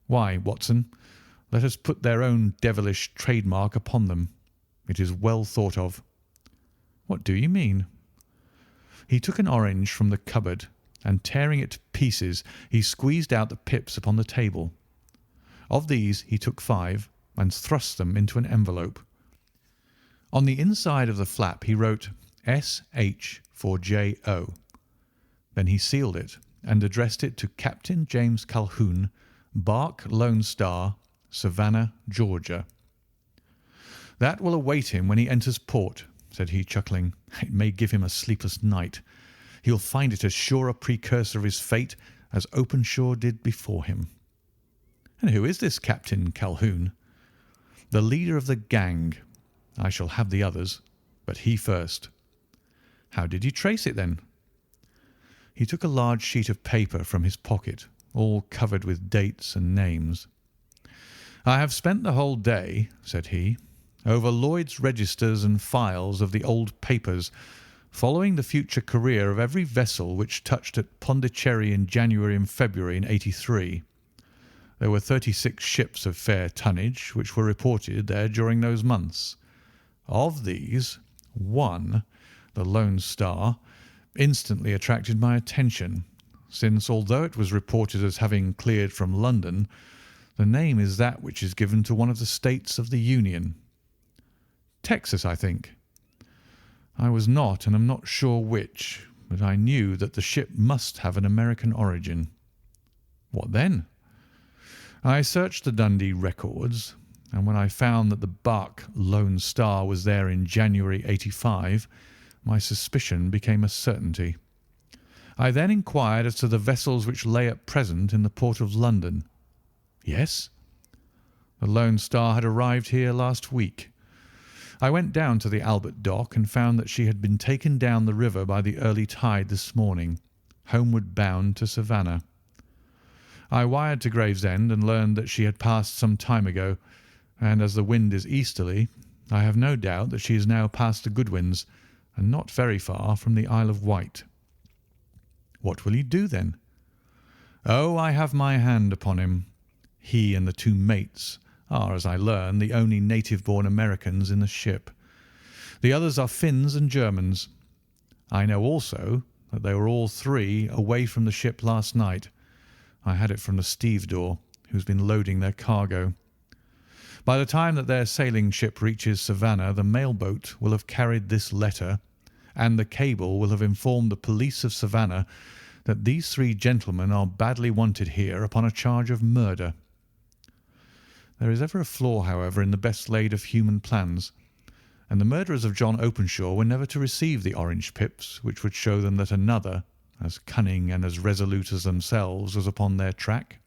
S1: Why, Watson, let us put their own devilish trademark upon them. It is well thought of." "What do you mean?" He took an orange from the cupboard, and tearing it to pieces, he squeezed out the pips upon the table. Of these he took 5 and thrust them into an envelope. On the inside of the flap he wrote S.H. for J.O. Then he sealed it and addressed it to Captain James Calhoun, Bark Lone Star, Savannah, Georgia. "That will await him when he enters port," said he, chuckling. "It may give him a sleepless night. He'll find it as sure a precursor of his fate as Openshaw did before him." "And who is this Captain Calhoun?" "The leader of the gang. I shall have the others, but he first." "How did you trace it, then?" He took a large sheet of paper from his pocket, all covered with dates and names. "I have spent the whole day," said he, "over Lloyd's registers and files of the old papers, following the future career of every vessel which touched at Pondicherry in January and February in '83. There were 36 ships of fair tonnage which were reported there during those months. Of these, one, the Lone Star, instantly attracted my attention, since although it was reported as having cleared from London, the name is that which is given to one of the states of the Union. Texas, I think. I was not and am not sure which, but I knew that the ship must have an American origin. What then? I searched the Dundee records, and when I found that the barque Lone Star was there in January '85, my suspicion became a certainty. I then inquired as to the vessels which lay at present in the port of London. Yes, the Lone Star had arrived here last week. I went down to the Albert Dock and found that she had been taken down the river by the early tide this morning, homeward bound to Savannah. I wired to Gravesend and learned that she had passed some time ago, and as the wind is easterly, I have no doubt that she is now past the Goodwins and not very far from the Isle of Wight." "What will you do then?" "Oh, I have my hand upon him. He and the two mates are, as I learn, the only native-born Americans in the ship. The others are Finns and Germans. I know also that they were all three away from the ship last night. I had it from the stevedore, who's been loading their cargo. By the time that their sailing ship reaches Savannah, the mailboat will have carried this letter, and the cable will have informed the police of Savannah that these three gentlemen are badly wanted here upon a charge of murder. There is ever a flaw, however, in the best laid of human plans, and the murderers of John Openshaw were never to receive the orange pips which would show them that another, as cunning and as resolute as themselves, was upon their track.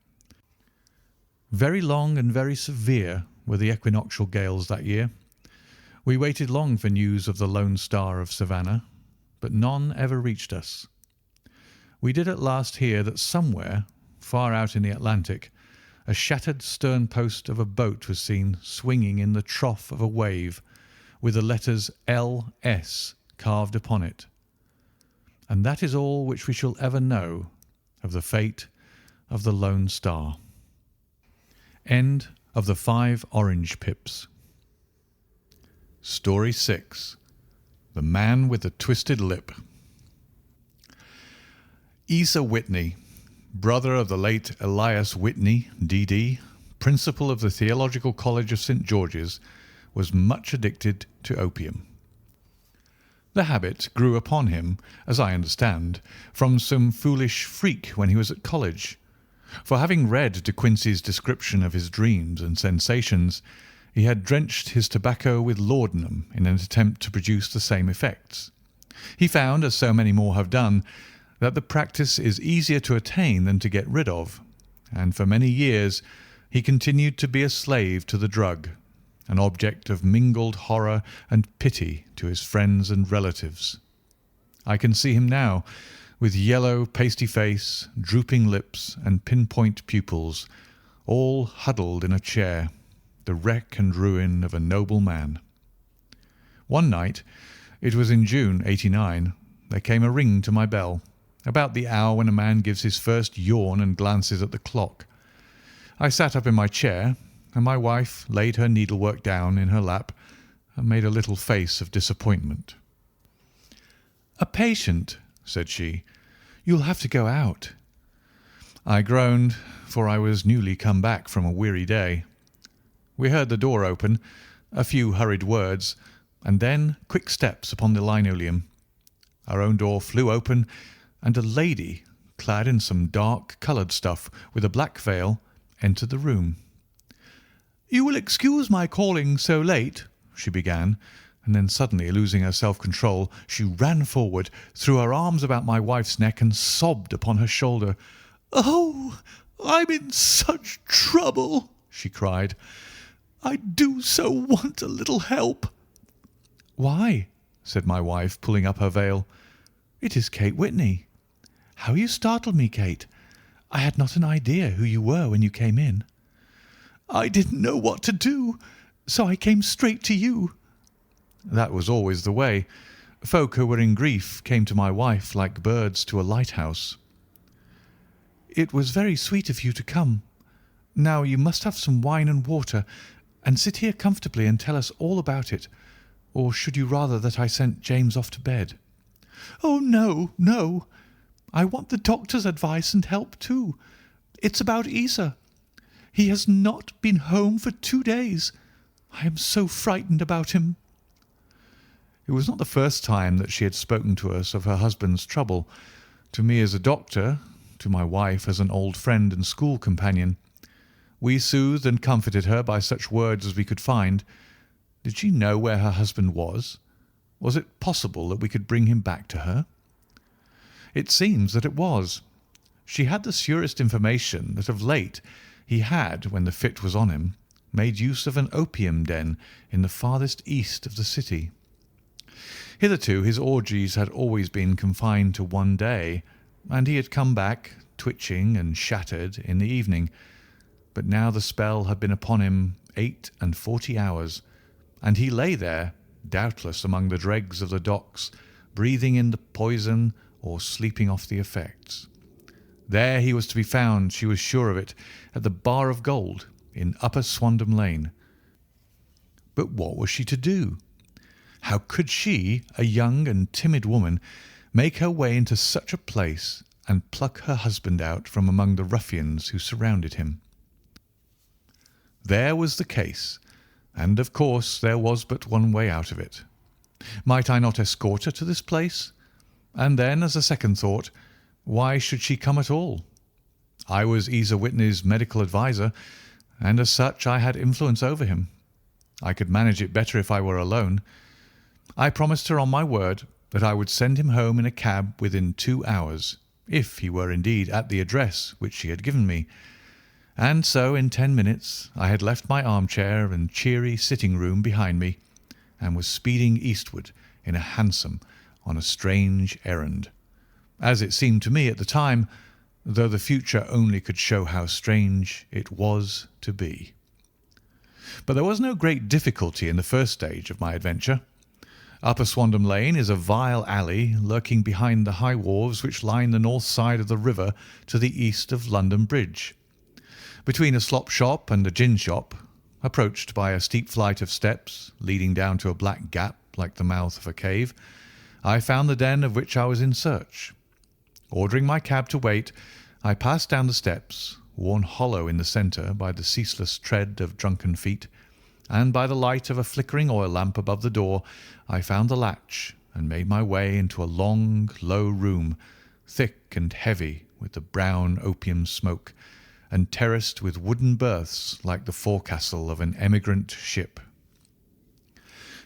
S1: Very long and very severe were the equinoctial gales that year. We waited long for news of the Lone Star of Savannah, but none ever reached us. We did at last hear that somewhere, far out in the Atlantic, a shattered stern post of a boat was seen swinging in the trough of a wave, with the letters L.S. carved upon it. And that is all which we shall ever know of the fate of the Lone Star. End of the 5 Orange Pips. Story 6. The Man with the Twisted Lip. Asa Whitney, brother of the late Elias Whitney, D.D., principal of the Theological College of St. George's, was much addicted to opium. The habit grew upon him, as I understand, from some foolish freak when he was at college. For having read De Quincey's description of his dreams and sensations, he had drenched his tobacco with laudanum in an attempt to produce the same effects. He found, as so many more have done, that the practice is easier to attain than to get rid of, and for many years he continued to be a slave to the drug, an object of mingled horror and pity to his friends and relatives. I can see him now, with yellow, pasty face, drooping lips, and pinpoint pupils, all huddled in a chair, the wreck and ruin of a noble man. One night, it was in June '89, there came a ring to my bell, about the hour when a man gives his first yawn and glances at the clock. I sat up in my chair, and my wife laid her needlework down in her lap and made a little face of disappointment. "A patient," said she. "You'll have to go out." I groaned, for I was newly come back from a weary day. We heard the door open, a few hurried words, and then quick steps upon the linoleum. Our own door flew open, and a lady, clad in some dark-coloured stuff with a black veil, entered the room. "You will excuse my calling so late," she began, and then suddenly losing her self-control, she ran forward, threw her arms about my wife's neck, and sobbed upon her shoulder. "Oh, I'm in such trouble," she cried. "I do so want a little help." "Why?" said my wife, pulling up her veil. "It is Kate Whitney. How you startled me, Kate! I had not an idea who you were when you came in." I didn't know what to do, so I came straight to you." That was always the way. Folk who were in grief came to my wife like birds to a lighthouse. "It was very sweet of you to come. Now you must have some wine and water, and sit here comfortably and tell us all about it. Or should you rather that I sent James off to bed?" "Oh, no, no. I want the doctor's advice and help too. It's about Isa. He has not been home for 2 days. I am so frightened about him." It was not the first time that she had spoken to us of her husband's trouble, to me as a doctor, to my wife as an old friend and school companion. We soothed and comforted her by such words as we could find. Did she know where her husband was? Was it possible that we could bring him back to her? It seems that it was. She had the surest information that of late he had, when the fit was on him, made use of an opium den in the farthest east of the city. Hitherto his orgies had always been confined to one day, and he had come back, twitching and shattered, in the evening. But now the spell had been upon him 48 hours, and he lay there, doubtless among the dregs of the docks, breathing in the poison or sleeping off the effects. There he was to be found, she was sure of it, at the Bar of Gold in Upper Swandam Lane. But what was she to do? How could she, a young and timid woman, make her way into such a place and pluck her husband out from among the ruffians who surrounded him? There was the case, and of course there was but one way out of it. Might I not escort her to this place? And then, as a second thought, why should she come at all? I was Isa Whitney's medical adviser, and as such I had influence over him. I could manage it better if I were alone. I promised her on my word that I would send him home in a cab within 2 hours, if he were indeed at the address which she had given me. And so in 10 minutes I had left my armchair and cheery sitting-room behind me, and was speeding eastward in a hansom on a strange errand, as it seemed to me at the time, though the future only could show how strange it was to be. But there was no great difficulty in the first stage of my adventure. Upper Swandam Lane is a vile alley lurking behind the high wharves which line the north side of the river to the east of London Bridge. Between a slop shop and a gin shop, approached by a steep flight of steps leading down to a black gap like the mouth of a cave, I found the den of which I was in search. Ordering my cab to wait, I passed down the steps, worn hollow in the centre by the ceaseless tread of drunken feet, and by the light of a flickering oil lamp above the door I found the latch and made my way into a long, low room, thick and heavy with the brown opium smoke, and terraced with wooden berths like the forecastle of an emigrant ship.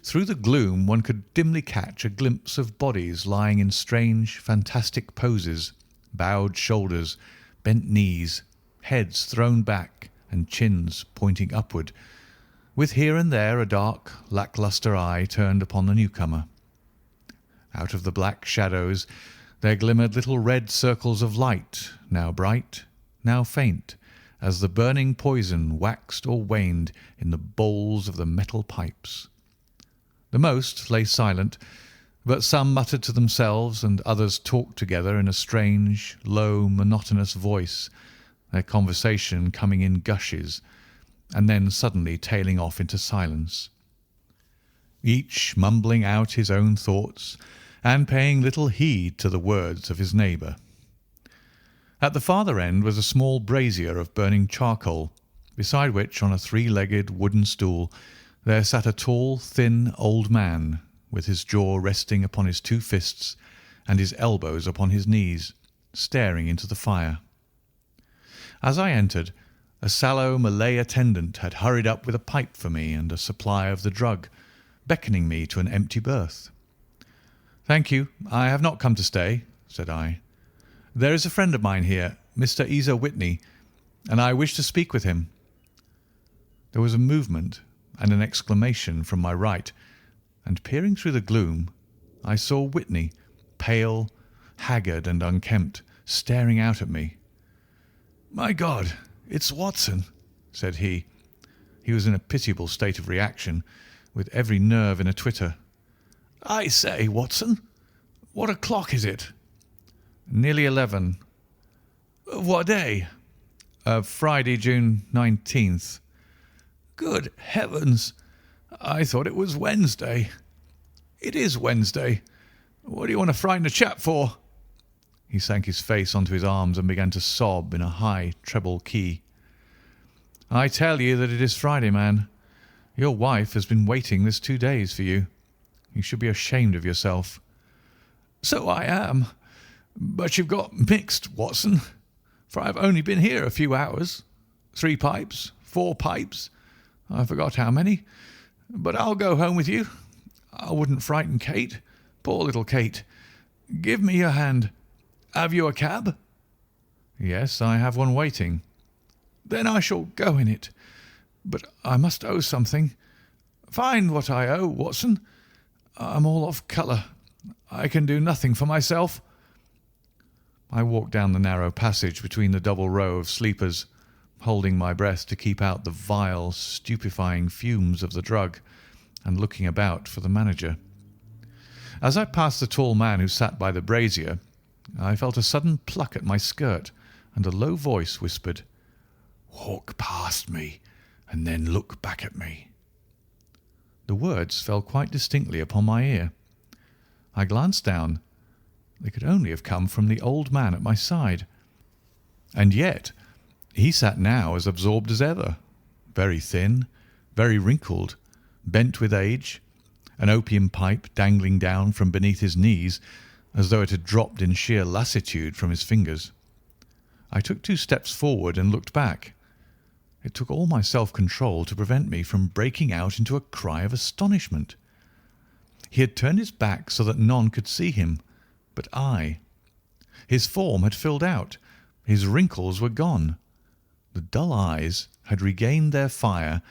S1: Through the gloom one could dimly catch a glimpse of bodies lying in strange, fantastic poses, bowed shoulders, bent knees, heads thrown back and chins pointing upward, with here and there a dark, lack-lustre eye turned upon the newcomer. Out of the black shadows there glimmered little red circles of light, now bright, now faint, as the burning poison waxed or waned in the bowls of the metal pipes. The most lay silent, but some muttered to themselves and others talked together in a strange, low, monotonous voice, their conversation coming in gushes, and then suddenly tailing off into silence, each mumbling out his own thoughts and paying little heed to the words of his neighbour. At the farther end was a small brazier of burning charcoal, beside which, on a three-legged wooden stool, there sat a tall, thin old man, with his jaw resting upon his two fists and his elbows upon his knees, staring into the fire. As I entered, a sallow Malay attendant had hurried up with a pipe for me and a supply of the drug, beckoning me to an empty berth. "Thank you, I have not come to stay," said I. "There is a friend of mine here, Mr. Isa Whitney, and I wish to speak with him." There was a movement and an exclamation from my right, and peering through the gloom, I saw Whitney, pale, haggard, and unkempt, staring out at me. "My God, it's Watson," said he, He was in a pitiable state of reaction, with every nerve in a twitter. "I say, Watson, what o'clock is it?" "Nearly 11.
S2: "Of what day?"
S1: Friday, June 19th.
S2: "Good heavens! I thought it was Wednesday." "It is Wednesday. What do you want to frighten a chap for?"
S1: He sank his face onto his arms and began to sob in a high treble key. "I tell you that it is Friday, man. Your wife has been waiting this 2 days for you. You should be ashamed of yourself."
S2: "So I am. But you've got mixed, Watson, for I've only been here a few hours. 3 pipes, 4 pipes, I forgot how many. But I'll go home with you. I wouldn't frighten Kate. Poor little Kate. Give me your hand. Have you a cab?"
S1: "Yes, I have one waiting."
S2: "Then I shall go in it. But I must owe something. Find what I owe, Watson. I'm all off colour. I can do nothing for myself."
S1: I walked down the narrow passage between the double row of sleepers, holding my breath to keep out the vile, stupefying fumes of the drug, and looking about for the manager. As I passed the tall man who sat by the brazier, I felt a sudden pluck at my skirt, and a low voice whispered, "Walk past me, and then look back at me." The words fell quite distinctly upon my ear. I glanced down. They could only have come from the old man at my side. And yet he sat now as absorbed as ever, very thin, very wrinkled, bent with age, an opium pipe dangling down from beneath his knees as though it had dropped in sheer lassitude from his fingers. I took 2 steps forward and looked back. It took all my self-control to prevent me from breaking out into a cry of astonishment. He had turned his back so that none could see him but I. His form had filled out. His wrinkles were gone. The dull eyes had regained their fire,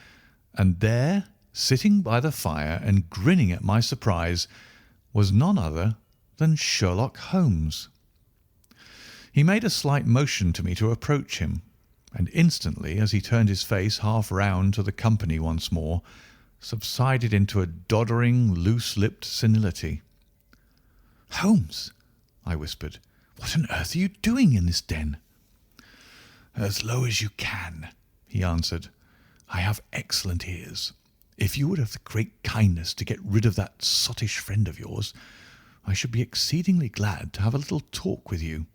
S1: and there, sitting by the fire and grinning at my surprise, was none other than Sherlock Holmes. He made a slight motion to me to approach him, and instantly, as he turned his face half round to the company once more, subsided into a doddering, loose-lipped senility. "Holmes," I whispered, "what on earth are you doing in this den?" "As low as you can," he answered. "I have excellent ears. If you would have the great kindness to get rid of that sottish friend of yours, I should be exceedingly glad to have a little talk with you."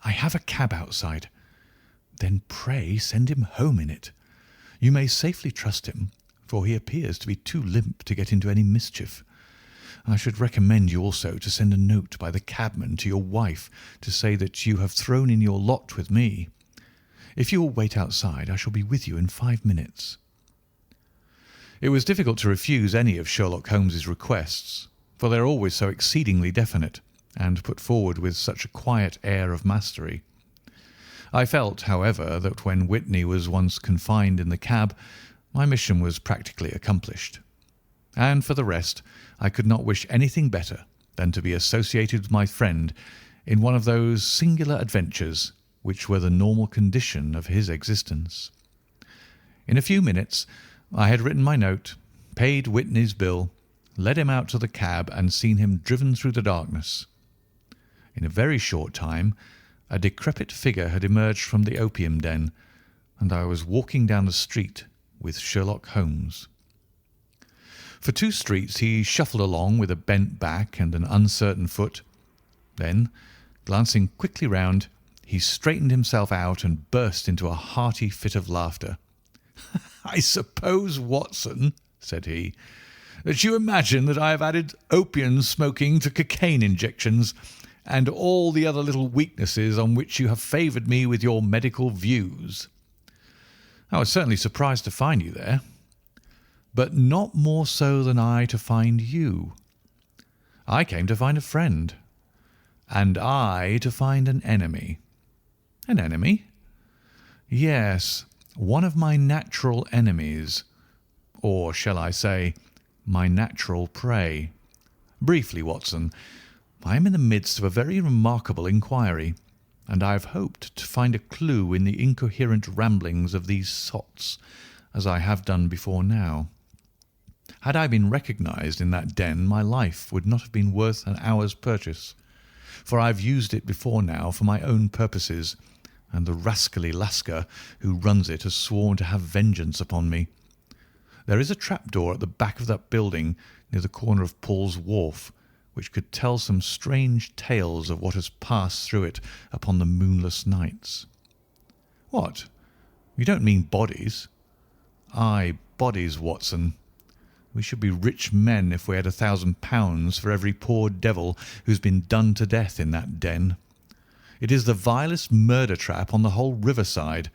S1: "I have a cab outside." "Then pray send him home in it. You may safely trust him, for he appears to be too limp to get into any mischief. I should recommend you also to send a note by the cabman to your wife to say that you have thrown in your lot with me. If you will wait outside, I shall be with you in 5 minutes." It was difficult to refuse any of Sherlock Holmes's requests, for they are always so exceedingly definite, and put forward with such a quiet air of mastery. I felt, however, that when Whitney was once confined in the cab, my mission was practically accomplished. And for the rest, I could not wish anything better than to be associated with my friend in one of those singular adventures which were the normal condition of his existence. In a few minutes I had written my note, paid Whitney's bill, led him out to the cab, and seen him driven through the darkness. In a very short time a decrepit figure had emerged from the opium den, and I was walking down the street with Sherlock Holmes. For 2 streets he shuffled along with a bent back and an uncertain foot. Then, glancing quickly round, he straightened himself out and burst into a hearty fit of laughter. "I suppose, Watson," said he, "that you imagine that I have added opium smoking to cocaine injections and all the other little weaknesses on which you have favoured me with your medical views." "I was certainly surprised to find you there." "But not more so than I to find you. I came to find a friend, and I to find an enemy." "An enemy?" "Yes, one of my natural enemies, or shall I say, my natural prey. Briefly, Watson, I am in the midst of a very remarkable inquiry, and I have hoped to find a clue in the incoherent ramblings of these sots, as I have done before now. Had I been recognised in that den, my life would not have been worth an hour's purchase, for I have used it before now for my own purposes, and the rascally Lascar who runs it has sworn to have vengeance upon me. There is a trapdoor at the back of that building near the corner of Paul's Wharf, which could tell some strange tales of what has passed through it upon the moonless nights. What? You don't mean bodies? Aye, bodies, Watson. We should be rich men if we had £1,000 for every poor devil who's been done to death in that den. It is the vilest murder trap on the whole riverside,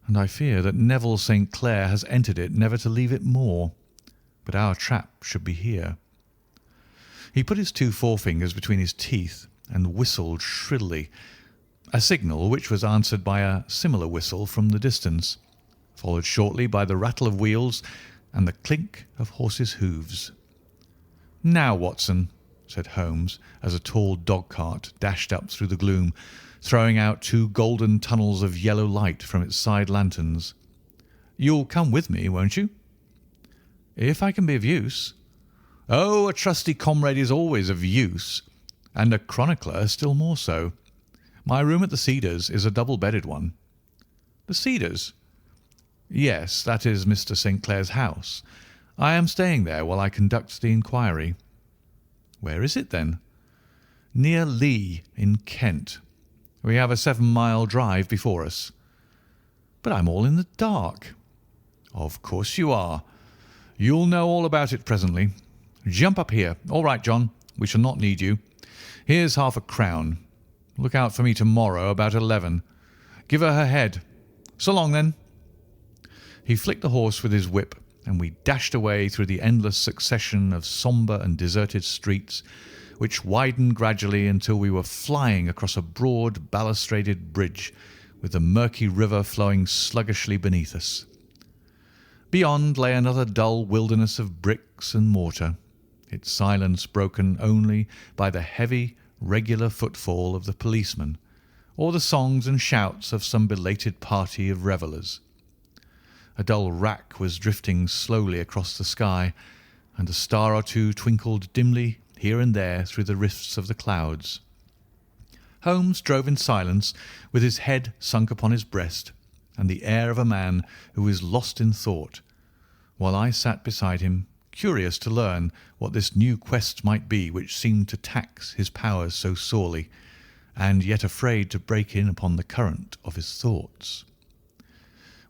S1: and I fear that Neville St. Clair has entered it never to leave it more. But our trap should be here. He put his 2 forefingers between his teeth and whistled shrilly, a signal which was answered by a similar whistle from the distance, followed shortly by the rattle of wheels and the clink of horses' hoofs. "Now, Watson," said Holmes, as a tall dog-cart dashed up through the gloom, throwing out 2 golden tunnels of yellow light from its side lanterns. "You'll come with me, won't you?" "If I can be of use." "Oh, a trusty comrade is always of use, and a chronicler still more so. My room at the Cedars is a double-bedded one." "The Cedars?" "Yes, that is Mr. St. Clair's house. I am staying there while I conduct the inquiry." "Where is it, then?" "Near Lee, in Kent. We have a 7-mile drive before us." "But I'm all in the dark." "Of course you are. You'll know all about it presently. Jump up here. All right, John, we shall not need you. Here's £half-a-crown. Look out for me tomorrow about 11. Give her her head. So long, then." He flicked the horse with his whip, and we dashed away through the endless succession of sombre and deserted streets, which widened gradually until we were flying across a broad balustraded bridge, with the murky river flowing sluggishly beneath us. Beyond lay another dull wilderness of bricks and mortar, its silence broken only by the heavy, regular footfall of the policeman, or the songs and shouts of some belated party of revellers. A dull wrack was drifting slowly across the sky, and a star or two twinkled dimly here and there through the rifts of the clouds. Holmes drove in silence, with his head sunk upon his breast, and the air of a man who is lost in thought, while I sat beside him, curious to learn what this new quest might be which seemed to tax his powers so sorely, and yet afraid to break in upon the current of his thoughts.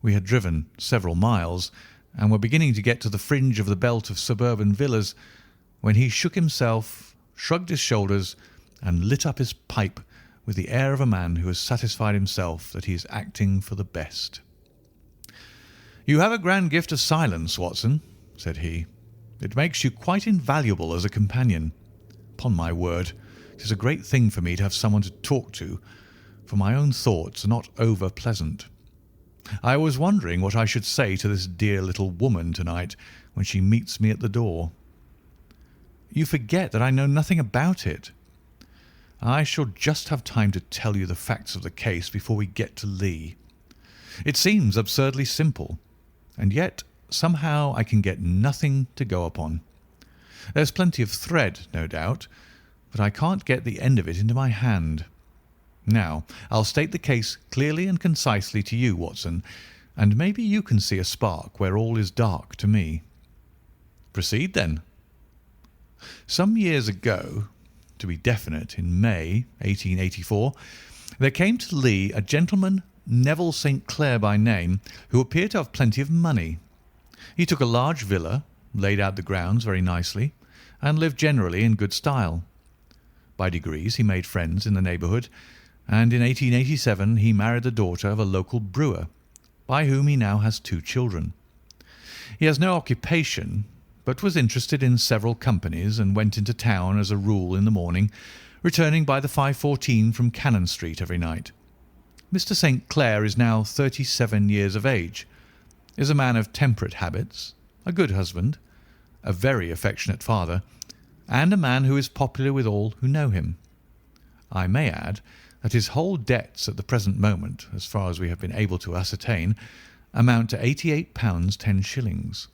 S1: We had driven several miles, and were beginning to get to the fringe of the belt of suburban villas, when he shook himself, shrugged his shoulders, and lit up his pipe with the air of a man who has satisfied himself that he is acting for the best. "You have a grand gift of silence, Watson," said he. "It makes you quite invaluable as a companion. Upon my word, it is a great thing for me to have someone to talk to, for my own thoughts are not over pleasant. I was wondering what I should say to this dear little woman to-night when she meets me at the door." "You forget that I know nothing about it." "I shall just have time to tell you the facts of the case before we get to Lee. It seems absurdly simple, and yet somehow I can get nothing to go upon. There's plenty of thread, no doubt, but I can't get the end of it into my hand. Now, I'll state the case clearly and concisely to you, Watson, and maybe you can see a spark where all is dark to me." "Proceed, then." Some years ago, to be definite, in May 1884, there came to Lee a gentleman, Neville St. Clair by name, who appeared to have plenty of money. He took a large villa, laid out the grounds very nicely, and lived generally in good style. By degrees he made friends in the neighbourhood, and in 1887 he married the daughter of a local brewer, by whom he now has 2 children. He has no occupation, but was interested in several companies, and went into town as a rule in the morning, returning by the 5:14 from Cannon Street every night. Mr. St. Clair is now 37 years of age, is a man of temperate habits, a good husband, a very affectionate father, and a man who is popular with all who know him. I may add that his whole debts at the present moment, as far as we have been able to ascertain,
S2: amount to £88 10 shillings,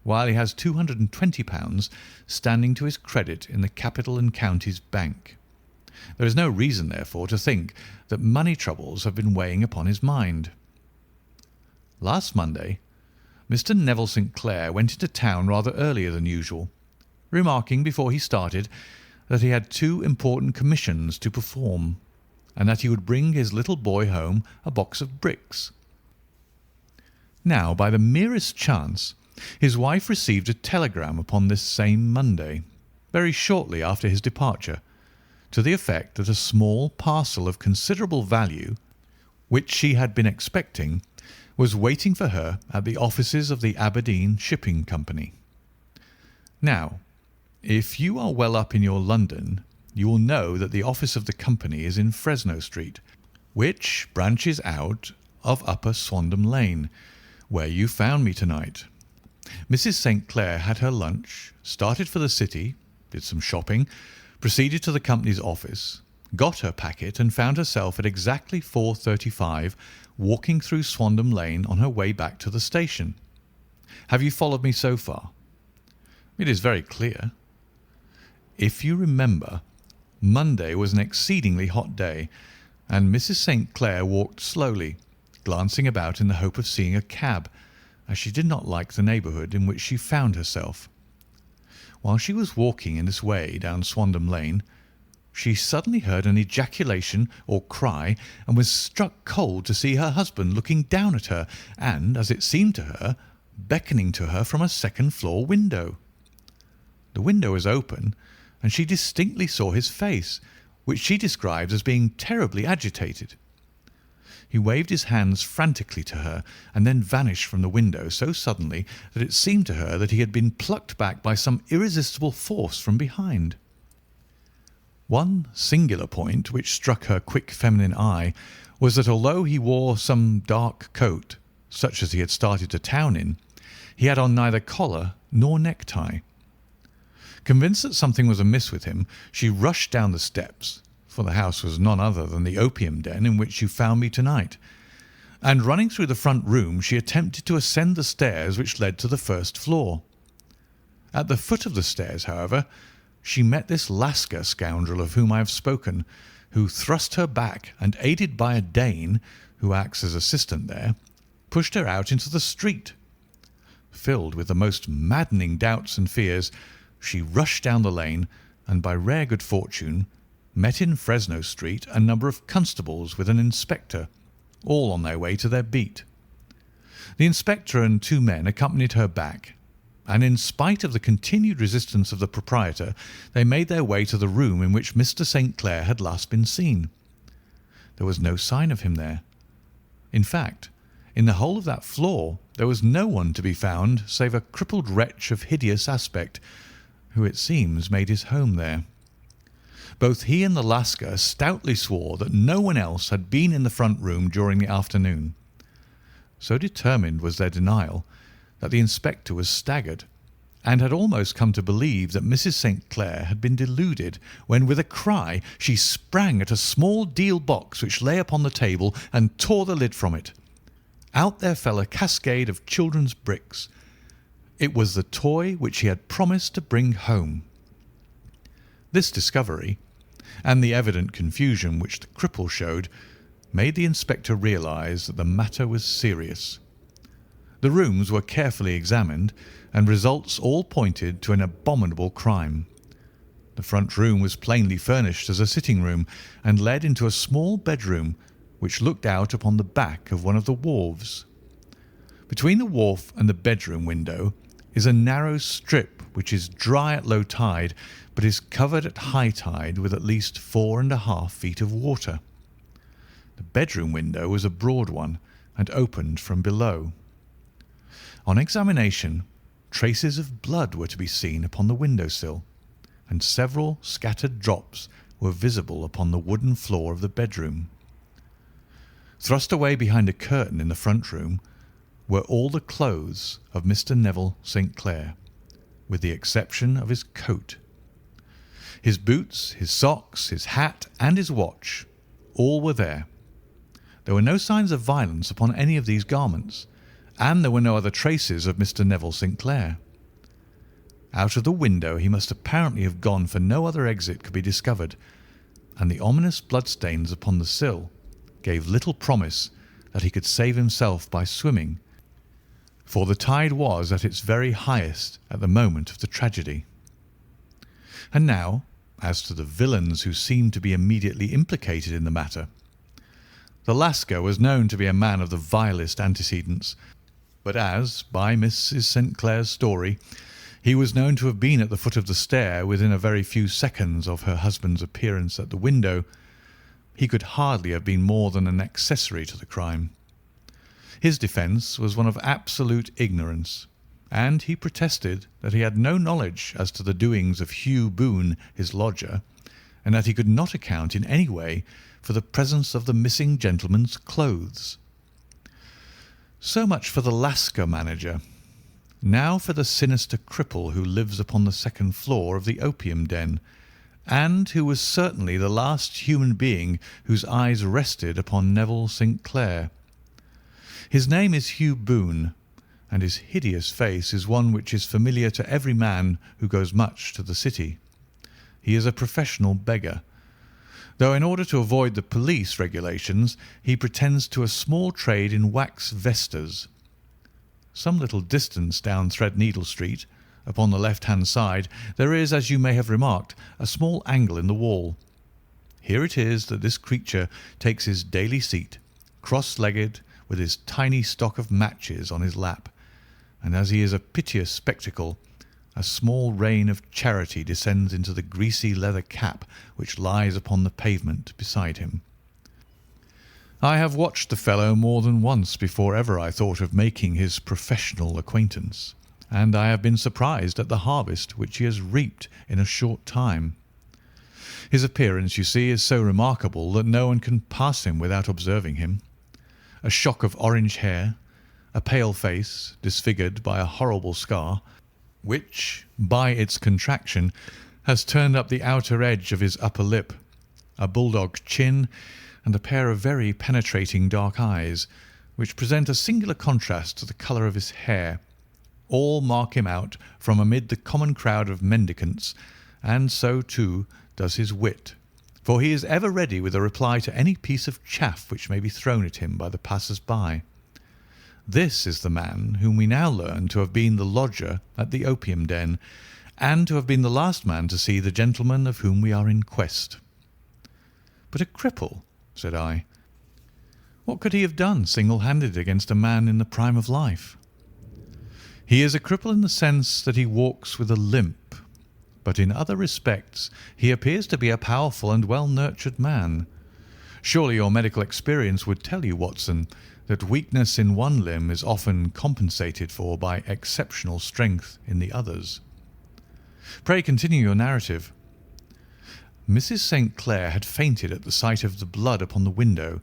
S2: while he has £220 standing to his credit in the Capital and Counties Bank. There is no reason, therefore, to think that money troubles have been weighing upon his mind. Last Monday, Mr. Neville St. Clair went into town rather earlier than usual, remarking before he started that he had 2 important commissions to perform, and that he would bring his little boy home a box of bricks. Now, by the merest chance, his wife received a telegram upon this same Monday, very shortly after his departure, to the effect that a small parcel of considerable value, which she had been expecting, was waiting for her at the offices of the Aberdeen Shipping Company. Now, if you are well up in your London, you will know that the office of the company is in Fresno Street, which branches out of Upper Swandam Lane, where you found me tonight. Mrs. St. Clair had her lunch, started for the city, did some shopping, proceeded to the company's office, got her packet, and found herself at exactly 4:35 walking through Swandam Lane on her way back to the station. Have you followed me so far? It is very clear. If you remember, Monday was an exceedingly hot day, and Mrs. St. Clair walked slowly, glancing about in the hope of seeing a cab, as she did not like the neighbourhood in which she found herself. While she was walking in this way down Swandam Lane, she suddenly heard an ejaculation or cry, and was struck cold to see her husband looking down at her and, as it seemed to her, beckoning to her from a second-floor window. The window was open, and she distinctly saw his face, which she described as being terribly agitated. He waved his hands frantically to her, and then vanished from the window so suddenly that it seemed to her that he had been plucked back by some irresistible force from behind. One singular point which struck her quick feminine eye was that although he wore some dark coat, such as he had started to town in, he had on neither collar nor necktie. Convinced that something was amiss with him, she rushed down the steps, for the house was none other than the opium den in which you found me tonight, and running through the front room, she attempted to ascend the stairs which led to the first floor. At the foot of the stairs, however, she met this Lascar scoundrel of whom I have spoken, who thrust her back and, aided by a Dane, who acts as assistant there, pushed her out into the street. Filled with the most maddening doubts and fears, she rushed down the lane, and by rare good fortune met in Fresno Street a number of constables with an inspector, all on their way to their beat. The inspector and 2 men accompanied her back, and in spite of the continued resistance of the proprietor, they made their way to the room in which Mr. St. Clair had last been seen. There was no sign of him there. In fact, in the whole of that floor there was no one to be found save a crippled wretch of hideous aspect, who it seems made his home there. Both he and the Lascar stoutly swore that no one else had been in the front room during the afternoon. So determined was their denial that the inspector was staggered, and had almost come to believe that Mrs. St. Clair had been deluded, when with a cry she sprang at a small deal box which lay upon the table and tore the lid from it. Out there fell a cascade of children's bricks. It was the toy which he had promised to bring home. This discovery, and the evident confusion which the cripple showed, made the inspector realize that the matter was serious. The rooms were carefully examined, and results all pointed to an abominable crime. The front room was plainly furnished as a sitting room, and led into a small bedroom which looked out upon the back of one of the wharves. Between the wharf and the bedroom window is a narrow strip which is dry at low tide, but is covered at high tide with at least 4½ feet of water. The bedroom window was a broad one, and opened from below. On examination, traces of blood were to be seen upon the window-sill, and several scattered drops were visible upon the wooden floor of the bedroom. Thrust away behind a curtain in the front room were all the clothes of Mr. Neville St. Clair, with the exception of his coat. His boots, his socks, his hat, and his watch, all were there. There were no signs of violence upon any of these garments,
S1: and there were no other traces of Mr. Neville St. Clair. Out of the window he must apparently have gone, for no other exit could be discovered, and the ominous bloodstains upon the sill gave little promise that he could save himself by swimming, for the tide was at its very highest at the moment of the tragedy. And now, as to the villains who seemed to be immediately implicated in the matter. The Lascar was known to be a man of the vilest antecedents, but as, by Mrs. St. Clair's story, he was known to have been at the foot of the stair within a very few seconds of her husband's appearance at the window, he could hardly have been more than an accessory to the crime. His defence was one of absolute ignorance, and he protested that he had no knowledge as to the doings of Hugh Boone, his lodger, and that he could not account in any way for the presence of the missing gentleman's clothes. So much for the Lascar manager. Now for the sinister cripple who lives upon the second floor of the opium den, and who was certainly the last human being whose eyes rested upon Neville St. Clair. His name is Hugh Boone, and his hideous face is one which is familiar to every man who goes much to the city. He is a professional beggar, though in order to avoid the police regulations he pretends to a small trade in wax vestas. Some little distance down Threadneedle Street, upon the left-hand side, there is, as you may have remarked, a small angle in the wall. Here it is that this creature takes his daily seat, cross-legged, with his tiny stock of matches on his lap, and as he is a piteous spectacle, a small rain of charity descends into the greasy leather cap which lies upon the pavement beside him. I have watched the fellow more than once before ever I thought of making his professional acquaintance, and I have been surprised at the harvest which he has reaped in a short time. His appearance, you see, is so remarkable that no one can pass him without observing him. A shock of orange hair, a pale face disfigured by a horrible scar, which, by its contraction, has turned up the outer edge of his upper lip, a bulldog chin, and a pair of very penetrating dark eyes, which present a singular contrast to the colour of his hair, all mark him out from amid the common crowd of mendicants, and so, too, does his wit, for he is ever ready with a reply to any piece of chaff which may be thrown at him by the passers-by. This is the man whom we now learn to have been the lodger at the opium den, and to have been the last man to see the gentleman of whom we are in quest. But a cripple, said I. What could he have done single-handed against a man in the prime of life? He is a cripple in the sense that he walks with a limp, but in other respects he appears to be a powerful and well-nurtured man. Surely your medical experience would tell you, Watson, that weakness in one limb is often compensated for by exceptional strength in the others. Pray continue your narrative. Mrs. St. Clair had fainted at the sight of the blood upon the window,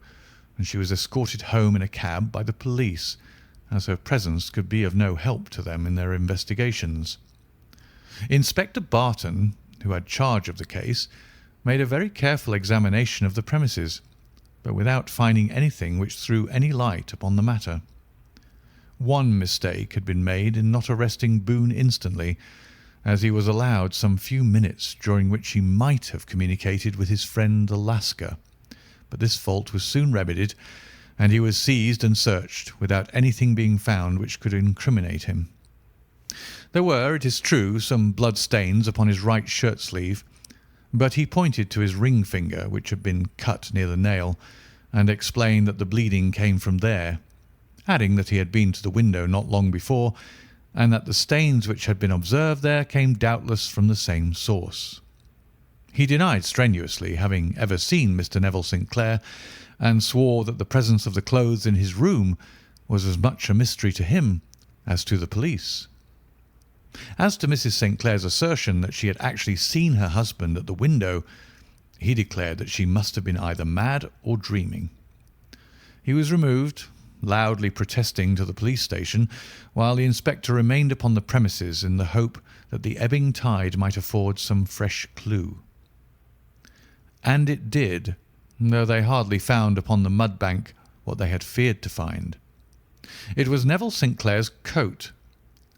S1: and she was escorted home in a cab by the police, as her presence could be of no help to them in their investigations. Inspector Barton, who had charge of the case, made a very careful examination of the premises, but without finding anything which threw any light upon the matter. One mistake had been made in not arresting Boone instantly, as he was allowed some few minutes during which he might have communicated with his friend the Lascar, but this fault was soon remedied, and he was seized and searched without anything being found which could incriminate him. There were, it is true, some blood stains upon his right shirt sleeve, but he pointed to his ring finger, which had been cut near the nail, and explained that the bleeding came from there, adding that he had been to the window not long before, and that the stains which had been observed there came doubtless from the same source. He denied strenuously having ever seen Mr. Neville St. Clair, and swore that the presence of the clothes in his room was as much a mystery to him as to the police. As to Mrs. St. Clair's assertion that she had actually seen her husband at the window, he declared that she must have been either mad or dreaming. He was removed, loudly protesting, to the police station, while the inspector remained upon the premises in the hope that the ebbing tide might afford some fresh clue. And it did, though they hardly found upon the mud bank what they had feared to find. It was Neville St. Clair's coat,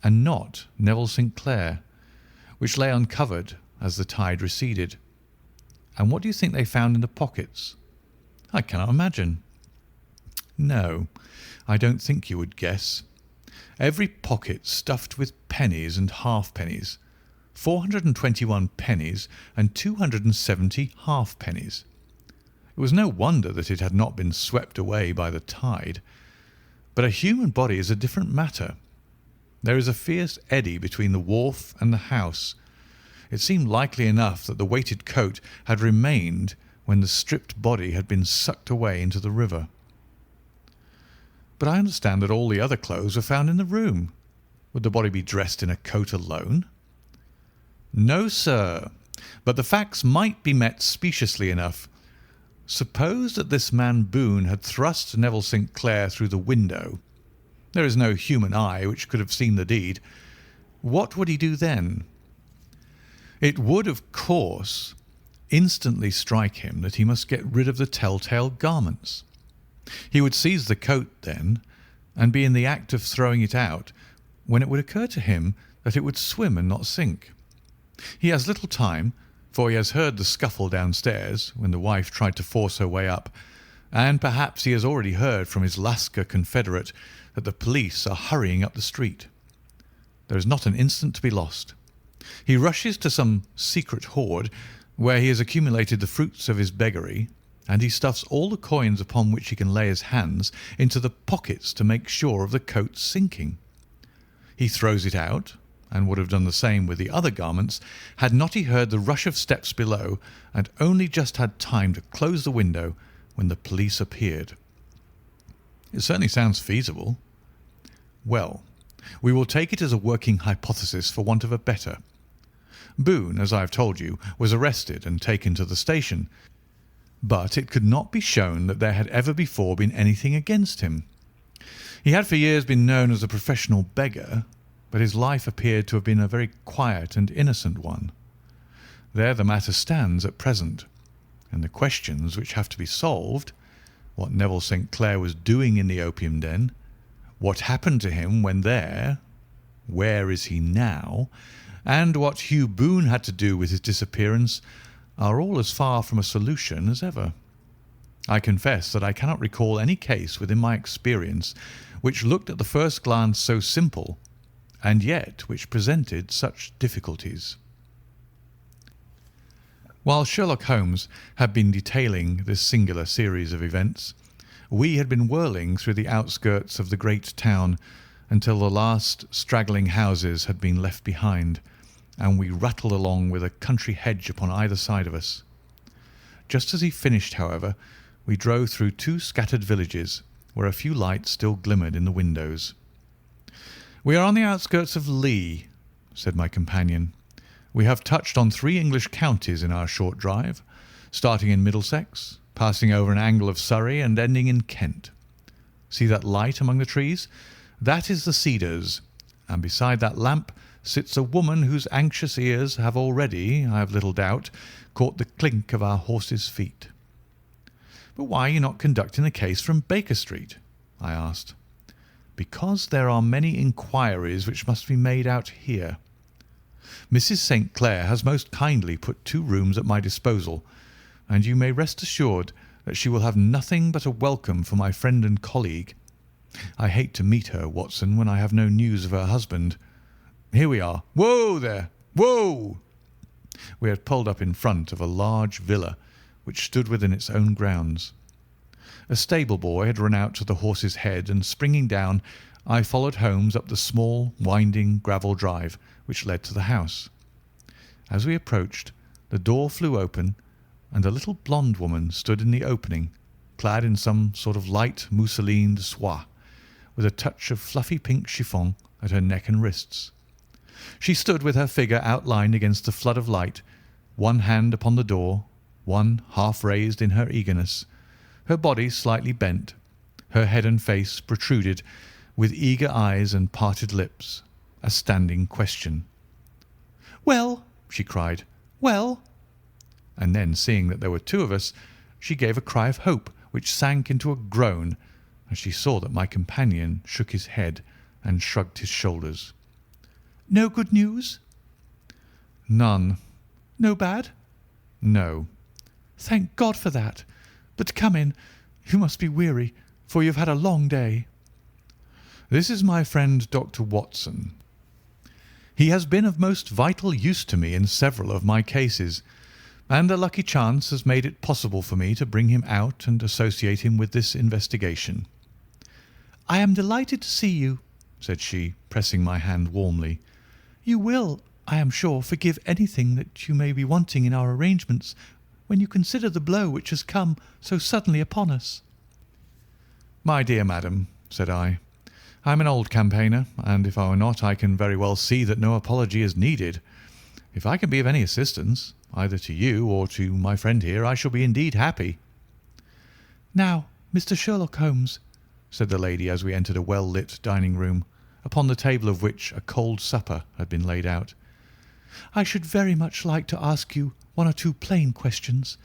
S1: and not Neville St. Clair, which lay uncovered as the tide receded. And what do you think they found in the pockets? I cannot imagine. No, I don't think you would guess. Every pocket stuffed with pennies and halfpennies, 421 pennies and 270 halfpennies. It was no wonder that it had not been swept away by the tide. But a human body is a different matter. There is a fierce eddy between the wharf and the house. It seemed likely enough that the weighted coat had remained when the stripped body had been sucked away into the river. But I understand that all the other clothes were found in the room. Would the body be dressed in a coat alone? No, sir, but the facts might be met speciously enough. Suppose that this man Boone had thrust Neville St. Clair through the window. There is no human eye which could have seen the deed. What would he do then? It would, of course, instantly strike him that he must get rid of the telltale garments. He would seize the coat then, and be in the act of throwing it out, when it would occur to him that it would swim and not sink. He has little time, for he has heard the scuffle downstairs when the wife tried to force her way up, and perhaps he has already heard from his Lascar confederate that the police are hurrying up the street. There is not an instant to be lost. He rushes to some secret hoard where he has accumulated the fruits of his beggary, and he stuffs all the coins upon which he can lay his hands into the pockets to make sure of the coat's sinking. He throws it out, and would have done the same with the other garments, had not he heard the rush of steps below, and only just had time to close the window when the police appeared. It certainly sounds feasible. Well, we will take it as a working hypothesis for want of a better. Boone, as I have told you, was arrested and taken to the station, but it could not be shown that there had ever before been anything against him. He had for years been known as a professional beggar, but his life appeared to have been a very quiet and innocent one. There the matter stands at present, and the questions which have to be solved, what Neville St. Clair was doing in the opium den, what happened to him when there, where is he now, and what Hugh Boone had to do with his disappearance, are all as far from a solution as ever. I confess that I cannot recall any case within my experience which looked at the first glance so simple, and yet which presented such difficulties. While Sherlock Holmes had been detailing this singular series of events, we had been whirling through the outskirts of the great town until the last straggling houses had been left behind, and we rattled along with a country hedge upon either side of us. Just as he finished, however, we drove through two scattered villages, where a few lights still glimmered in the windows. "We are on the outskirts of Lee," said my companion. "We have touched on 3 English counties in our short drive, starting in Middlesex, passing over an angle of Surrey, and ending in Kent. See that light among the trees? That is the Cedars, and beside that lamp sits a woman whose anxious ears have already, I have little doubt, caught the clink of our horses' feet." "But why are you not conducting the case from Baker Street?" I asked. "Because there are many inquiries which must be made out here. Mrs. St. Clair has most kindly put 2 rooms at my disposal, and you may rest assured that she will have nothing but a welcome for my friend and colleague. I hate to meet her, Watson, when I have no news of her husband. Here we are. Whoa there! Whoa!" We had pulled up in front of a large villa which stood within its own grounds. A stable boy had run out to the horse's head, and springing down, I followed Holmes up the small, winding gravel drive which led to the house. As we approached, the door flew open, and a little blonde woman stood in the opening, clad in some sort of light mousseline de soie, with a touch of fluffy pink chiffon at her neck and wrists. She stood with her figure outlined against the flood of light, one hand upon the door, one half raised in her eagerness, her body slightly bent, her head and face protruded, with eager eyes and parted lips, a standing question. "Well," she cried, "well?" And then, seeing that there were 2 of us, she gave a cry of hope which sank into a groan, as she saw that my companion shook his head and shrugged his shoulders.
S2: No good news?
S1: None.
S2: No bad?
S1: No.
S2: Thank God for that. But come in. You must be weary, for you have had a long day.
S1: This is my friend Dr. Watson. He has been of most vital use to me in several of my cases, and a lucky chance has made it possible for me to bring him out and associate him with this investigation.
S2: I am delighted to see you,
S1: said she, pressing my hand warmly.
S2: You will, I am sure, forgive anything that you may be wanting in our arrangements when you consider the blow which has come so suddenly upon us.
S1: My dear madam, said I am an old campaigner, and if I were not, I can very well see that no apology is needed. If I can be of any assistance, either to you or to my friend here, I shall be indeed happy.
S2: Now, Mr. Sherlock Holmes, said the lady as we entered a well-lit dining room, upon the table of which a cold supper had been laid out, I should very much like to ask you one or two plain questions,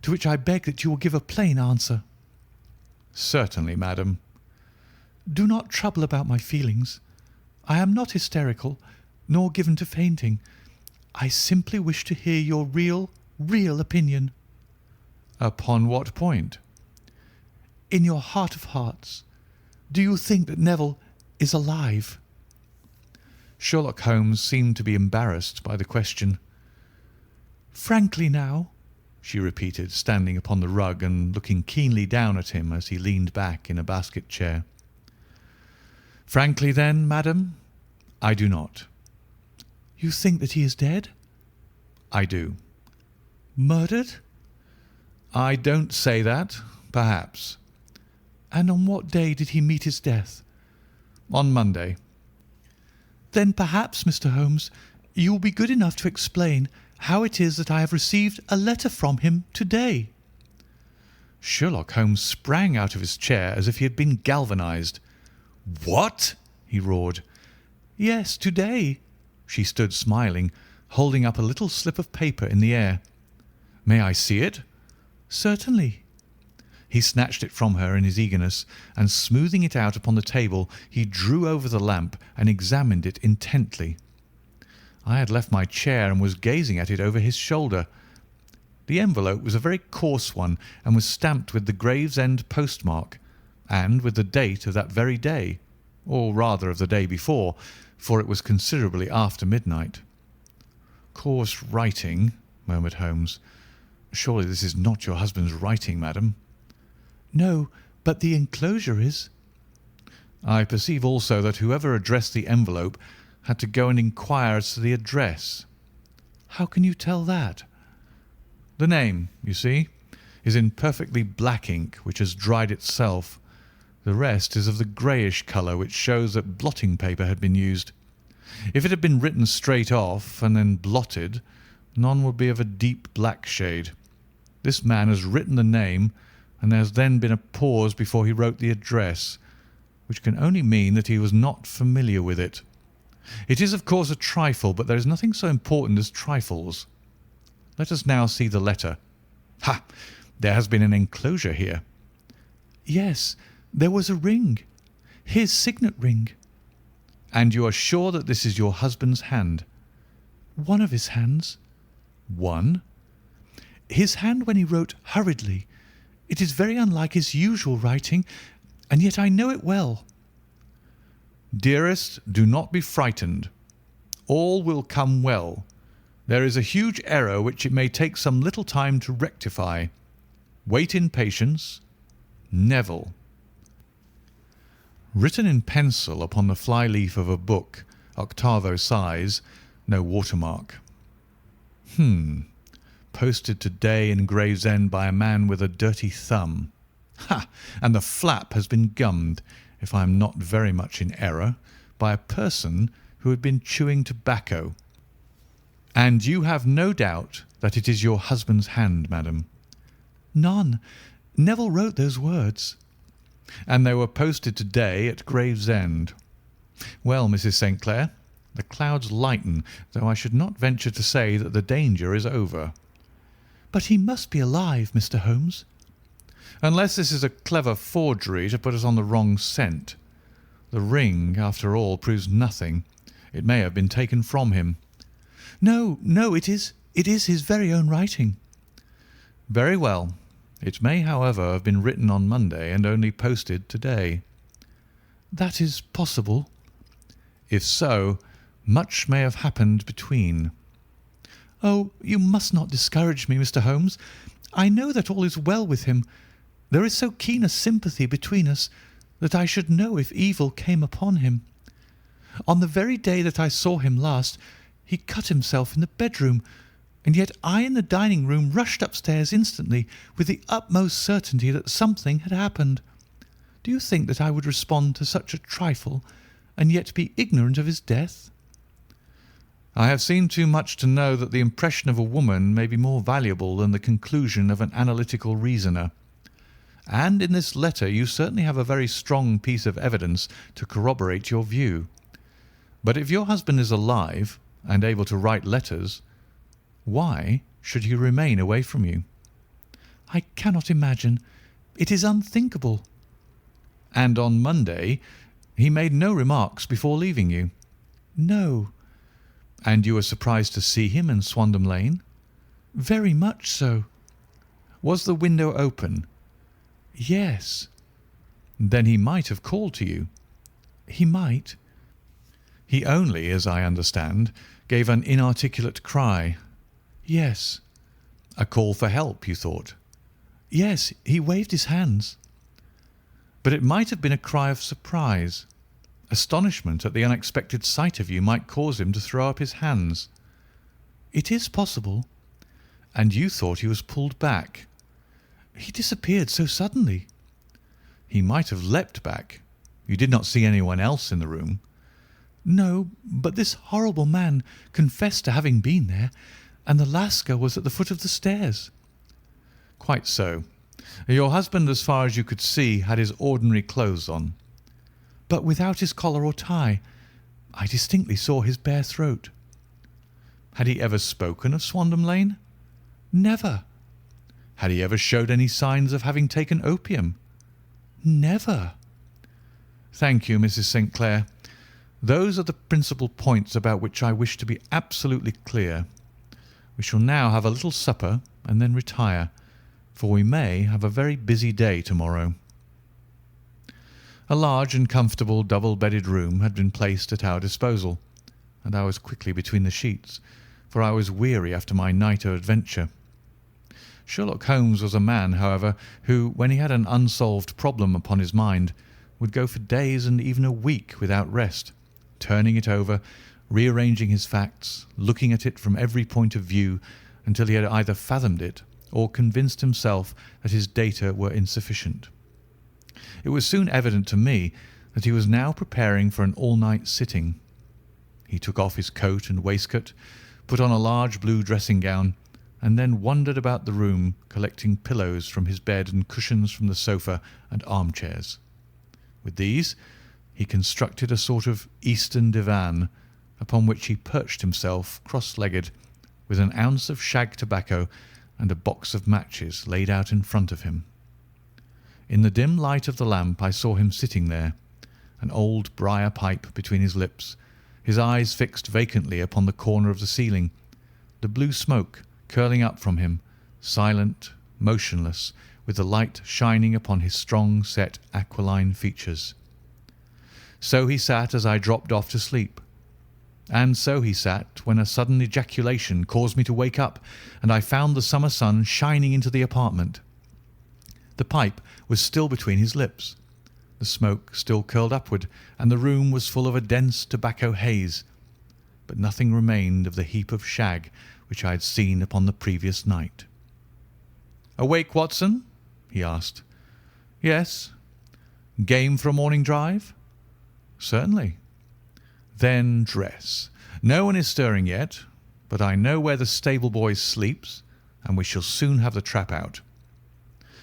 S2: to which I beg that you will give a plain answer.
S1: Certainly, madam.
S2: Do not trouble about my feelings. I am not hysterical, nor given to fainting. I simply wish to hear your real opinion.
S1: Upon what point?
S2: In your heart of hearts, do you think that Neville is alive?
S1: Sherlock Holmes seemed to be embarrassed by the question.
S2: Frankly now,
S1: she repeated, standing upon the rug and looking keenly down at him as he leaned back in a basket chair. Frankly, then, madam, I do not.
S2: You think that he is dead?
S1: I do.
S2: Murdered?
S1: I don't say that, perhaps.
S2: And on what day did he meet his death?
S1: On Monday.
S2: Then perhaps, Mr. Holmes, you will be good enough to explain how it is that I have received a letter from him today.
S1: Sherlock Holmes sprang out of his chair as if he had been galvanized. What? He roared.
S2: Yes, today.
S1: She stood smiling, holding up a little slip of paper in the air. May I see it?
S2: Certainly.
S1: He snatched it from her in his eagerness, and smoothing it out upon the table, he drew over the lamp and examined it intently. I had left my chair and was gazing at it over his shoulder. The envelope was a very coarse one, and was stamped with the Gravesend postmark, and with the date of that very day, or rather of the day before, for it was considerably after midnight.
S2: Coarse writing, murmured Holmes. Surely this is not your husband's writing, madam?
S1: No, but the enclosure is.
S2: I perceive also that whoever addressed the envelope had to go and inquire as to the address.
S1: How can you tell that?
S2: The name, you see, is in perfectly black ink, which has dried itself. The rest is of the greyish colour, which shows that blotting paper had been used. If it had been written straight off and then blotted, none would be of a deep black shade. This man has written the name, and there has then been a pause before he wrote the address, which can only mean that he was not familiar with it. It is, of course, a trifle, but there is nothing so important as trifles. Let us now see the letter. Ha! There has been an enclosure here.
S1: Yes, there was a ring. His signet ring.
S2: And you are sure that this is your husband's hand?
S1: One of his hands.
S2: One?
S1: His hand when he wrote hurriedly. It is very unlike his usual writing, and yet I know it well.
S2: Dearest, do not be frightened. All will come well. There is a huge error which it may take some little time to rectify. Wait in patience. Neville. Written in pencil upon the fly-leaf of a book, octavo size, no watermark. Posted today in Gravesend by a man with a dirty thumb. Ha! And the flap has been gummed, if I am not very much in error, by a person who had been chewing tobacco. And you have no doubt that it is your husband's hand, madam?
S1: None. Neville wrote those words.
S2: And they were posted today at Gravesend. Well, Mrs. St. Clair, the clouds lighten, though I should not venture to say that the danger is over.
S1: But he must be alive, Mr. Holmes. Unless this is a clever forgery to put us on the wrong scent. The ring, after all, proves nothing. It may have been taken from him."
S2: "No, no, it is his very own writing."
S1: "Very well. It may, however, have been written on Monday and only posted today."
S2: "That is possible."
S1: "If so, much may have happened between."
S2: "Oh, you must not discourage me, Mr. Holmes. I know that all is well with him. There is so keen a sympathy between us that I should know if evil came upon him. On the very day that I saw him last, he cut himself in the bedroom, and yet I in the dining room rushed upstairs instantly with the utmost certainty that something had happened. Do you think that I would respond to such a trifle and yet be ignorant of his death?"
S1: "I have seen too much to know that the impression of a woman may be more valuable than the conclusion of an analytical reasoner. And in this letter you certainly have a very strong piece of evidence to corroborate your view. But if your husband is alive and able to write letters, why should he remain away from you?"
S2: "I cannot imagine. It is unthinkable."
S1: "And on Monday he made no remarks before leaving you?"
S2: "No."
S1: "And you were surprised to see him in Swandam Lane?"
S2: "Very much so."
S1: "Was the window open?"
S2: "Yes."
S1: "Then he might have called to you?"
S2: "He might."
S1: "He only, as I understand, gave an inarticulate cry?"
S2: "Yes."
S1: "A call for help, you thought?"
S2: "Yes, he waved his hands."
S1: "But it might have been a cry of surprise. Astonishment at the unexpected sight of you might cause him to throw up his hands."
S2: "It is possible."
S1: "And you thought he was pulled back?"
S2: "He disappeared so suddenly."
S1: "He might have leapt back. You did not see anyone else in the room?"
S2: "No, but this horrible man confessed to having been there, and the Lascar was at the foot of the stairs."
S1: "Quite so. Your husband, as far as you could see, had his ordinary clothes on?"
S2: "But without his collar or tie. I distinctly saw his bare throat."
S1: "Had he ever spoken of Swandam Lane?"
S2: "Never."
S1: "Had he ever showed any signs of having taken opium?"
S2: "Never."
S1: "Thank you, Mrs. St. Clair. Those are the principal points about which I wish to be absolutely clear. We shall now have a little supper and then retire, for we may have a very busy day tomorrow." A large and comfortable double-bedded room had been placed at our disposal, and I was quickly between the sheets, for I was weary after my night of adventure. Sherlock Holmes was a man, however, who, when he had an unsolved problem upon his mind, would go for days and even a week without rest, turning it over, rearranging his facts, looking at it from every point of view until he had either fathomed it or convinced himself that his data were insufficient. It was soon evident to me that he was now preparing for an all-night sitting. He took off his coat and waistcoat, put on a large blue dressing-gown, and then wandered about the room collecting pillows from his bed and cushions from the sofa and armchairs. With these he constructed a sort of Eastern divan, upon which he perched himself cross-legged, with an ounce of shag tobacco and a box of matches laid out in front of him. In the dim light of the lamp I saw him sitting there, an old briar pipe between his lips, his eyes fixed vacantly upon the corner of the ceiling, the blue smoke curling up from him, silent, motionless, with the light shining upon his strong set aquiline features. So he sat as I dropped off to sleep. And so he sat when a sudden ejaculation caused me to wake up, and I found the summer sun shining into the apartment. The pipe was still between his lips, the smoke still curled upward, and the room was full of a dense tobacco haze, but nothing remained of the heap of shag which I had seen upon the previous night. "Awake, Watson?" he asked. "Yes." "Game for a morning drive?" "Certainly." "Then dress. No one is stirring yet, but I know where the stable boy sleeps, and we shall soon have the trap out."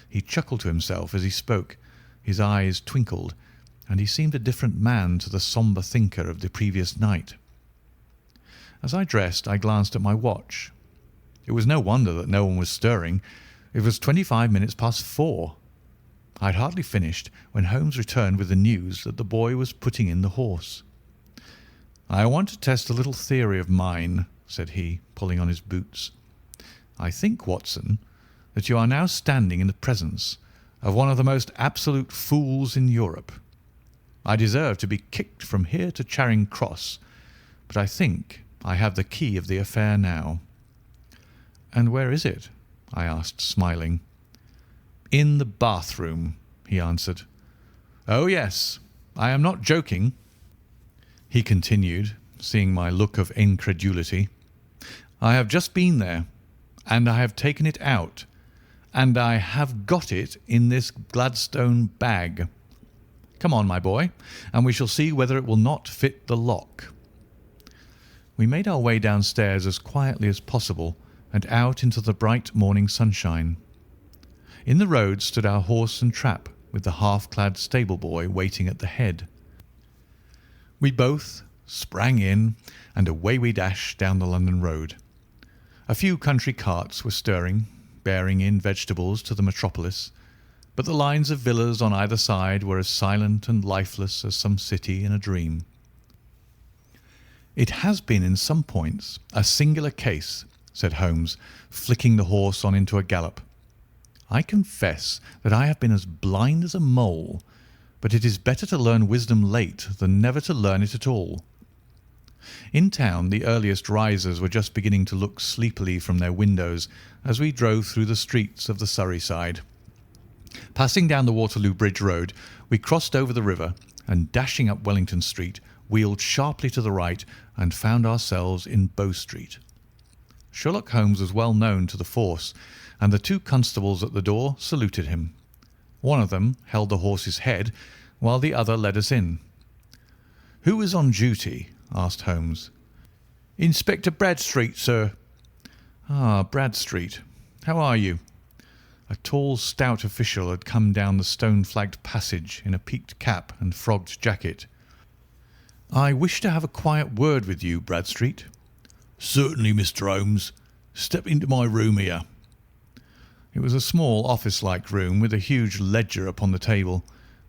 S1: He chuckled to himself as he spoke. His eyes twinkled, and he seemed a different man to the sombre thinker of the previous night. As I dressed, I glanced at my watch. It was no wonder that no one was stirring. It was 25 minutes past 4. I had hardly finished when Holmes returned with the news that the boy was putting in the horse. "I want to test a little theory of mine," said he, pulling on his boots. "I think, Watson, that you are now standing in the presence of one of the most absolute fools in Europe. I deserve to be kicked from here to Charing Cross, but I think I have the key of the affair now." "And where is it?" I asked, smiling. "In the bathroom," he answered. "Oh, yes, I am not joking," he continued, seeing my look of incredulity. "I have just been there, and I have taken it out, and I have got it in this Gladstone bag. Come on, my boy, and we shall see whether it will not fit the lock." We made our way downstairs as quietly as possible and out into the bright morning sunshine. In the road stood our horse and trap, with the half-clad stable boy waiting at the head. We both sprang in, and away we dashed down the London road. A few country carts were stirring, bearing in vegetables to the metropolis, but the lines of villas on either side were as silent and lifeless as some city in a dream. "It has been in some points a singular case," said Holmes, flicking the horse on into a gallop. "I confess that I have been as blind as a mole, but it is better to learn wisdom late than never to learn it at all." In town the earliest risers were just beginning to look sleepily from their windows as we drove through the streets of the Surrey side. Passing down the Waterloo Bridge Road, we crossed over the river and, dashing up Wellington Street, wheeled sharply to the right and found ourselves in Bow Street. Sherlock Holmes was well known to the force, and the two constables at the door saluted him. One of them held the horse's head, while the other led us in. "Who is on duty?" asked Holmes. "Inspector Bradstreet, sir." "Ah, Bradstreet. How are you?" A tall, stout official had come down the stone-flagged passage in a peaked cap and frogged jacket. "I wish to have a quiet word with you, Bradstreet." "Certainly, Mr. Holmes. Step into my room here." It was a small office-like room with a huge ledger upon the table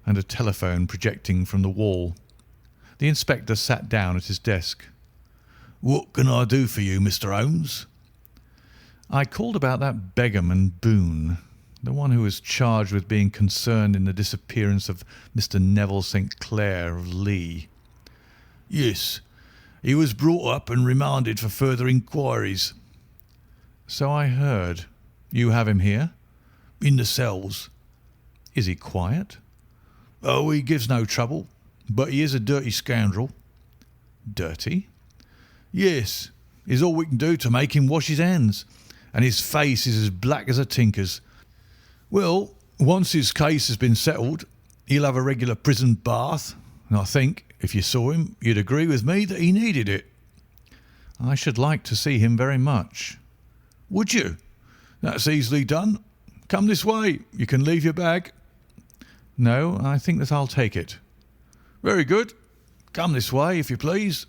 S1: and a telephone projecting from the wall. The inspector sat down at his desk. "What can I do for you, Mr. Holmes?" "I called about that beggarman Boone, the one who was charged with being concerned in the disappearance of Mr. Neville St. Clair of Lee." "Yes, he was brought up and remanded for further inquiries." "So I heard. You have him here?" "In the cells." "Is he quiet?"
S2: "Oh, he gives no trouble, but he is a dirty scoundrel."
S1: "Dirty?"
S2: "Yes, it's all we can do to make him wash his hands, and his face is as black as a tinker's. Well, once his case has been settled, he'll have a regular prison bath, and I think, if you saw him, you'd agree with me that he needed it."
S1: "I should like to see him very much."
S2: "Would you? That's easily done. Come this way. You can leave your bag."
S1: "No, I think that I'll take it."
S2: "Very good. Come this way, if you please."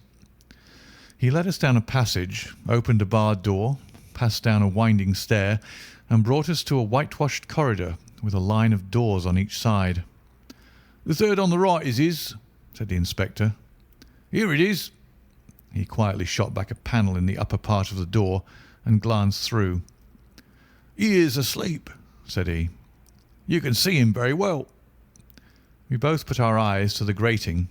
S1: He led us down a passage, opened a barred door, passed down a winding stair, and brought us to a whitewashed corridor with a line of doors on each side.
S2: "The third on the right is his," said the inspector. "Here it is."
S1: He quietly shot back a panel in the upper part of the door and glanced through.
S2: "He is asleep," said he. "You can see him very well."
S1: We both put our eyes to the grating.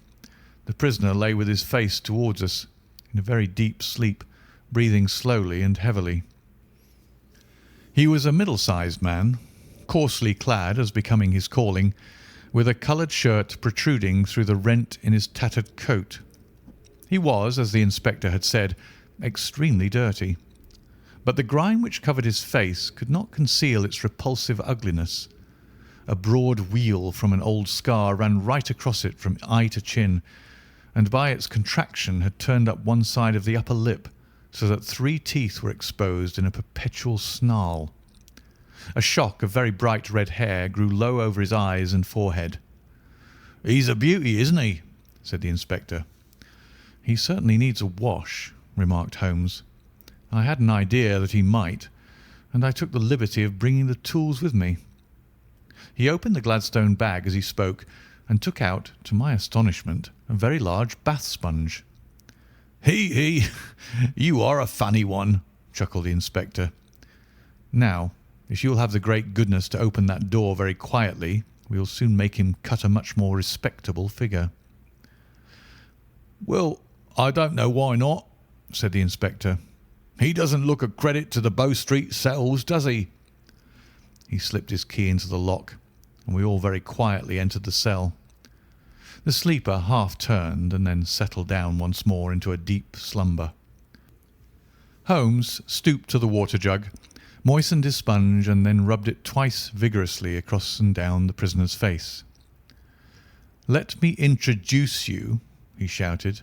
S1: The prisoner lay with his face towards us, in a very deep sleep, breathing slowly and heavily. He was a middle-sized man, coarsely clad as becoming his calling, with a coloured shirt protruding through the rent in his tattered coat. He was, as the inspector had said, extremely dirty, but the grime which covered his face could not conceal its repulsive ugliness. A broad wheal from an old scar ran right across it from eye to chin, and by its contraction had turned up one side of the upper lip, so that 3 teeth were exposed in a perpetual snarl. A shock of very bright red hair grew low over his eyes and forehead.
S2: "He's a beauty, isn't he?"
S1: said the inspector. "He certainly needs a wash," remarked Holmes. "I had an idea that he might, and I took the liberty of bringing the tools with me." He opened the Gladstone bag as he spoke and took out, to my astonishment, a very large bath sponge.
S2: He, you are a funny one," chuckled the inspector.
S1: "Now, if you will have the great goodness to open that door very quietly, we will soon make him cut a much more respectable figure."
S2: "Well, I don't know why not," said the inspector. "He doesn't look a credit to the Bow Street cells, does he?"
S1: He slipped his key into the lock, and we all very quietly entered the cell. The sleeper half turned and then settled down once more into a deep slumber. Holmes stooped to the water jug, moistened his sponge, and then rubbed it twice vigorously across and down the prisoner's face. "Let me introduce you," he shouted,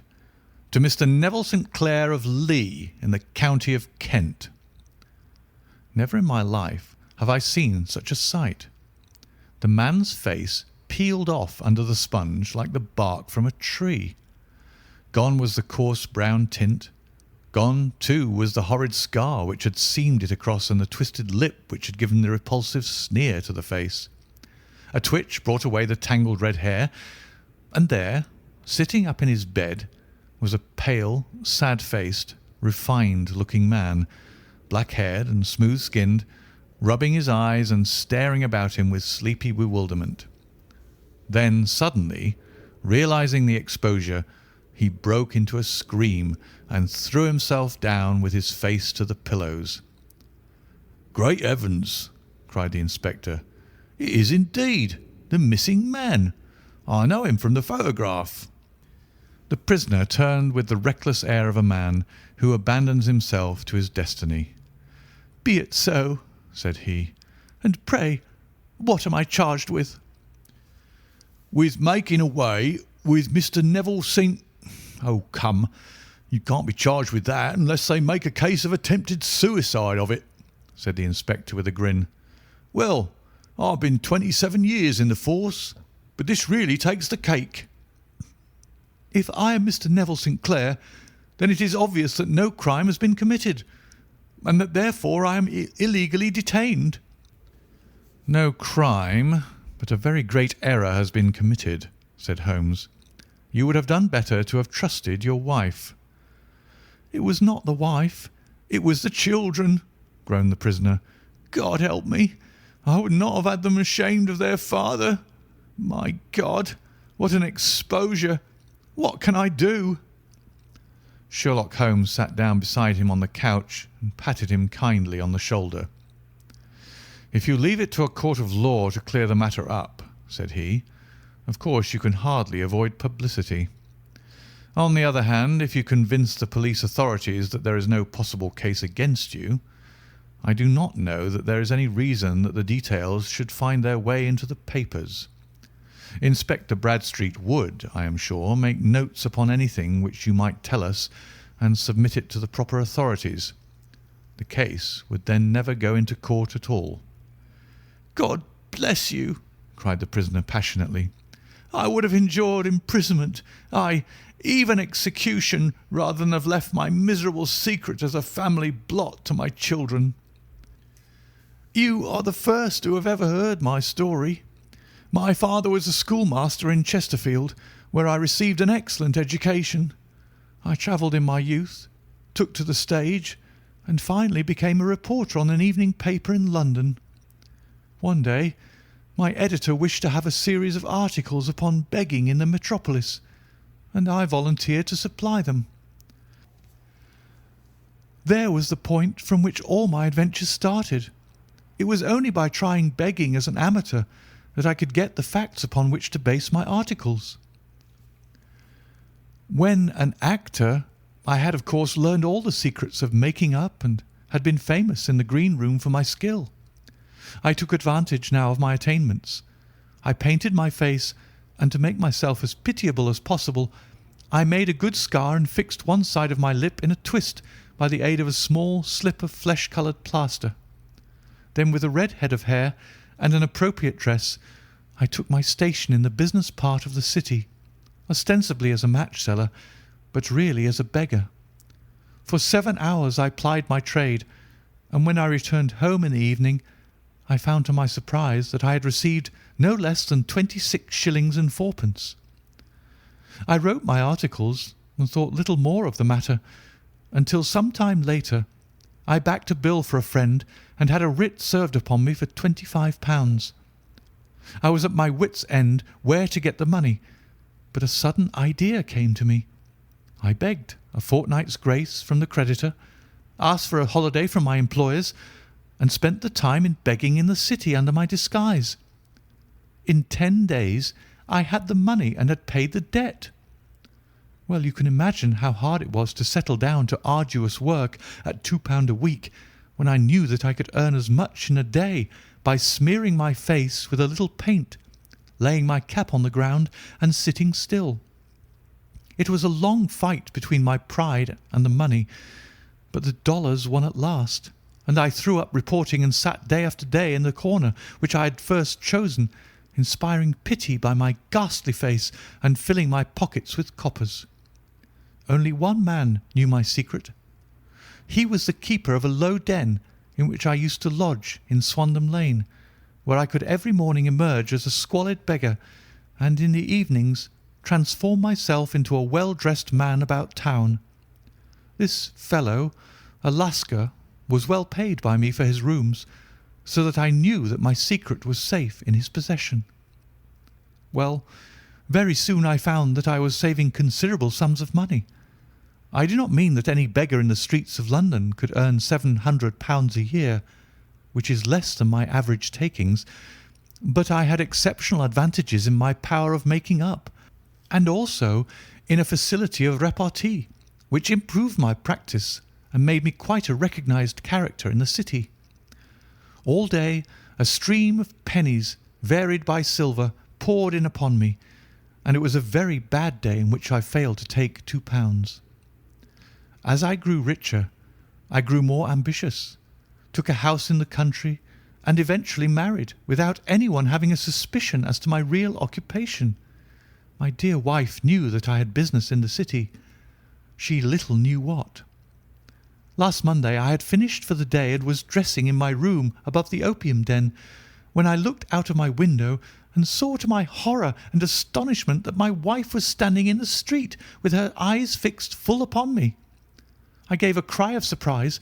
S1: "to Mr. Neville St. Clair of Lee in the county of Kent." Never in my life have I seen such a sight. The man's face peeled off under the sponge like the bark from a tree. Gone was the coarse brown tint. Gone, too, was the horrid scar which had seamed it across and the twisted lip which had given the repulsive sneer to the face. A twitch brought away the tangled red hair, and there, sitting up in his bed, was a pale, sad-faced, refined-looking man, black-haired and smooth-skinned, rubbing his eyes and staring about him with sleepy bewilderment. Then suddenly, realizing the exposure, he broke into a scream and threw himself down with his face to the pillows. "Great heavens!" cried the inspector. "It is indeed the missing man. I know him from the photograph." The prisoner turned with the reckless air of a man who abandons himself to his destiny. "Be it so," said he. "And pray, what am I charged with?" "With making away with Mr. Neville St. Oh, come, you can't be charged with that unless they make a case of attempted suicide of it," said the inspector with a grin. "Well, I've been 27 years in the force, but this really takes the cake." "If I am Mr. Neville St. Clair, then it is obvious that no crime has been committed, and that therefore I am illegally detained." "No crime, but a very great error has been committed," said Holmes. "You would have done better to have trusted your wife." "It was not the wife, it was the children," groaned the prisoner. "God help me, I would not have had them ashamed of their father. My God, what an exposure! What can I do?" Sherlock Holmes sat down beside him on the couch and patted him kindly on the shoulder. "If you leave it to a court of law to clear the matter up," said he, "of course you can hardly avoid publicity. On the other hand, if you convince the police authorities that there is no possible case against you, I do not know that there is any reason that the details should find their way into the papers. Inspector Bradstreet would, I am sure, make notes upon anything which you might tell us and submit it to the proper authorities. The case would then never go into court at all." "God bless you!" cried the prisoner passionately. "I would have endured imprisonment, aye, even execution, rather than have left my miserable secret as a family blot to my children. You are the first who have ever heard my story. My father was a schoolmaster in Chesterfield, where I received an excellent education. I travelled in my youth, took to the stage, and finally became a reporter on an evening paper in London. One day my editor wished to have a series of articles upon begging in the metropolis, and I volunteered to supply them. There was the point from which all my adventures started. It was only by trying begging as an amateur that I could get the facts upon which to base my articles. When an actor, I had of course learned all the secrets of making up and had been famous in the green room for my skill. I took advantage now of my attainments. I painted my face, and to make myself as pitiable as possible, I made a good scar and fixed one side of my lip in a twist by the aid of a small slip of flesh-coloured plaster. Then, with a red head of hair and an appropriate dress, I took my station in the business part of the city, ostensibly as a match-seller, but really as a beggar. For 7 hours I plied my trade, and when I returned home in the evening,
S2: I found to my surprise that I had received no less than 26 shillings and fourpence. I wrote my articles and thought little more of the matter until some time later I backed a bill for a friend and had a writ served upon me for £25. I was at my wits' end where to get the money, but a sudden idea came to me. I begged a fortnight's grace from the creditor, asked for a holiday from my employers, and spent the time in begging in the city under my disguise. In 10 days I had the money and had paid the debt. Well, you can imagine how hard it was to settle down to arduous work at £2 a week when I knew that I could earn as much in a day by smearing my face with a little paint, laying my cap on the ground and sitting still. It was a long fight between my pride and the money, but the dollars won at last, and I threw up reporting and sat day after day in the corner which I had first chosen, inspiring pity by my ghastly face and filling my pockets with coppers. Only one man knew my secret. He was the keeper of a low den in which I used to lodge in Swandam Lane, where I could every morning emerge as a squalid beggar, and in the evenings transform myself into a well-dressed man about town. This fellow, a Lascar, was well paid by me for his rooms, so that I knew that my secret was safe in his possession. Well, very soon I found that I was saving considerable sums of money. I do not mean that any beggar in the streets of London could earn £700 a year, which is less than my average takings, but I had exceptional advantages in my power of making up, and also in a facility of repartee, which improved my practice and made me quite a recognised character in the city. All day a stream of pennies, varied by silver, poured in upon me, and it was a very bad day in which I failed to take £2. As I grew richer, I grew more ambitious, took a house in the country, and eventually married without anyone having a suspicion as to my real occupation. My dear wife knew that I had business in the city. She little knew what. Last Monday I had finished for the day and was dressing in my room above the opium den, when I looked out of my window and saw to my horror and astonishment that my wife was standing in the street with her eyes fixed full upon me. I gave a cry of surprise,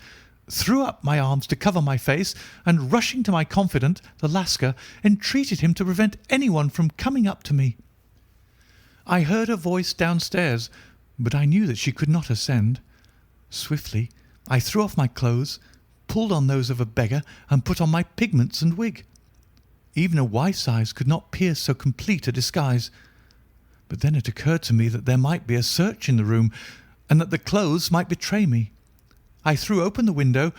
S2: threw up my arms to cover my face, and rushing to my confidant, the Lascar, entreated him to prevent anyone from coming up to me. I heard her voice downstairs, but I knew that she could not ascend. Swiftly I threw off my clothes, pulled on those of a beggar, and put on my pigments and wig. Even a wife's eyes could not pierce so complete a disguise. But then it occurred to me that there might be a search in the room, and that the clothes might betray me. I threw open the window,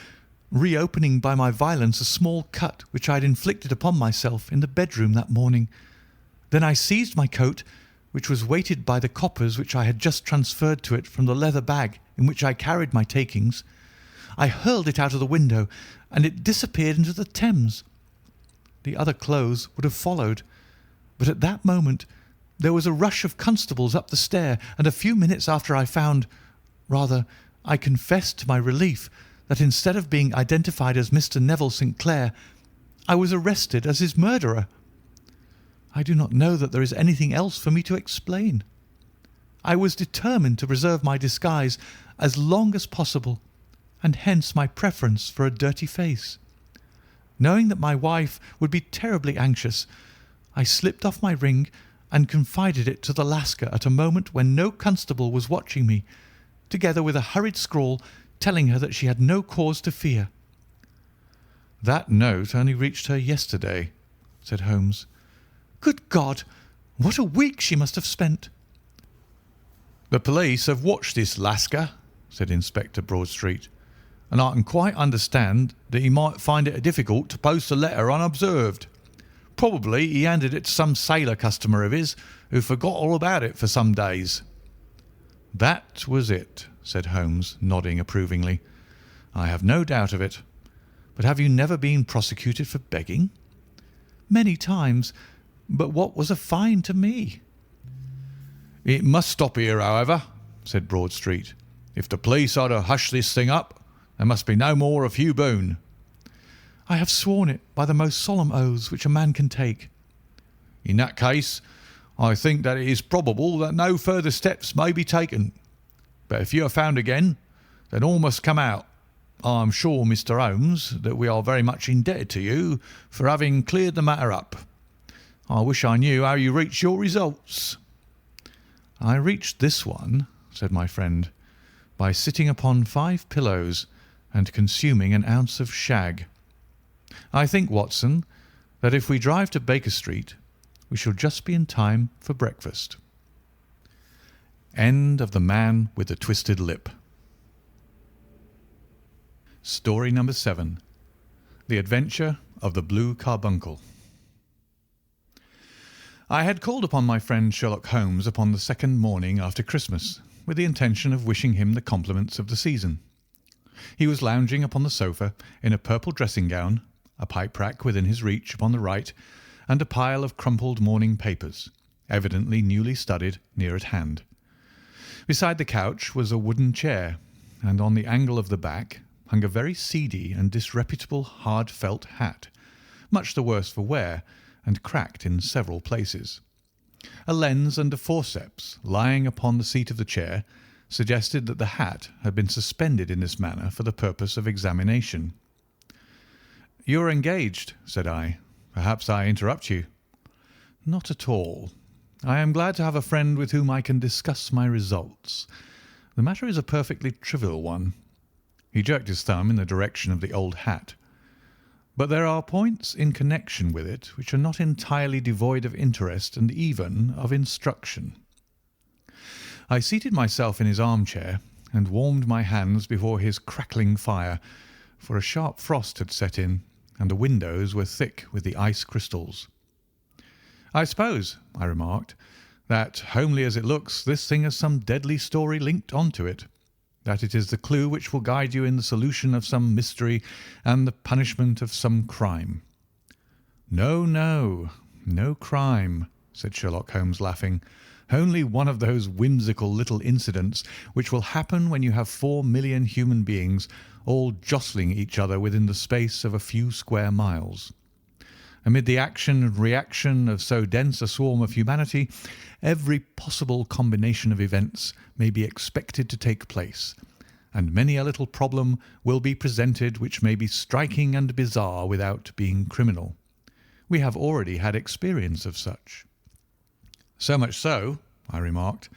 S2: reopening by my violence a small cut which I had inflicted upon myself in the bedroom that morning. Then I seized my coat, which was weighted by the coppers which I had just transferred to it from the leather bag in which I carried my takings. I hurled it out of the window, and it disappeared into the Thames. The other clothes would have followed, but at that moment there was a rush of constables up the stair, and a few minutes after I confessed to my relief that instead of being identified as Mr. Neville St. Clair, I was arrested as his murderer. I do not know that there is anything else for me to explain. I was determined to preserve my disguise as long as possible, and hence my preference for a dirty face. Knowing that my wife would be terribly anxious, I slipped off my ring and confided it to the Lascar at a moment when no constable was watching me, together with a hurried scrawl telling her that she had no cause to fear.
S1: "That note only reached her yesterday," said Holmes.
S2: "Good God! What a week she must have spent!"
S1: "The police have watched this Lascar," said Inspector Broadstreet, "and I can quite understand that he might find it difficult to post a letter unobserved. Probably he handed it to some sailor customer of his who forgot all about it for some days." "That was it," said Holmes, nodding approvingly. "I have no doubt of it. But have you never been prosecuted for begging?"
S2: "Many times, but what was a fine to me?"
S1: "It must stop here, however," said Broadstreet. "If the police are to hush this thing up, there must be no more of Hugh Boone."
S2: I have sworn it by the most solemn oaths which a man can take."
S1: "In that case, I think that it is probable that no further steps may be taken. But if you are found again, then all must come out. I am sure, Mr. Holmes, that we are very much indebted to you for having cleared the matter up. I wish I knew how you reached your results."
S2: "I reached this one," said my friend, "by sitting upon 5 pillows and consuming an ounce of shag. I think, Watson, that if we drive to Baker Street, we shall just be in time for breakfast." End of The Man with the Twisted Lip. Story number 7. The Adventure of the Blue Carbuncle. I had called upon my friend Sherlock Holmes upon the second morning after Christmas, with the intention of wishing him the compliments of the season. He was lounging upon the sofa in a purple dressing gown, a pipe rack within his reach upon the right, and a pile of crumpled morning papers, evidently newly studied, near at hand. Beside the couch was a wooden chair, and on the angle of the back hung a very seedy and disreputable hard felt hat, much the worse for wear, and cracked in several places. A lens and a forceps lying upon the seat of the chair suggested that the hat had been suspended in this manner for the purpose of examination. "You are engaged," said I. "Perhaps I interrupt you." "Not at all. I am glad to have a friend with whom I can discuss my results. The matter is a perfectly trivial one." He jerked his thumb in the direction of the old hat. "But there are points in connection with it which are not entirely devoid of interest and even of instruction." I seated myself in his armchair and warmed my hands before his crackling fire, for a sharp frost had set in, and the windows were thick with the ice crystals. "I suppose," I remarked, "that, homely as it looks, this thing has some deadly story linked on to it, that it is the clue which will guide you in the solution of some mystery and the punishment of some crime." "No, no, no crime," said Sherlock Holmes, laughing. "Only one of those whimsical little incidents which will happen when you have 4,000,000 human beings all jostling each other within the space of a few square miles. Amid the action and reaction of so dense a swarm of humanity, every possible combination of events may be expected to take place, and many a little problem will be presented which may be striking and bizarre without being criminal. We have already had experience of such." "So much so," I remarked,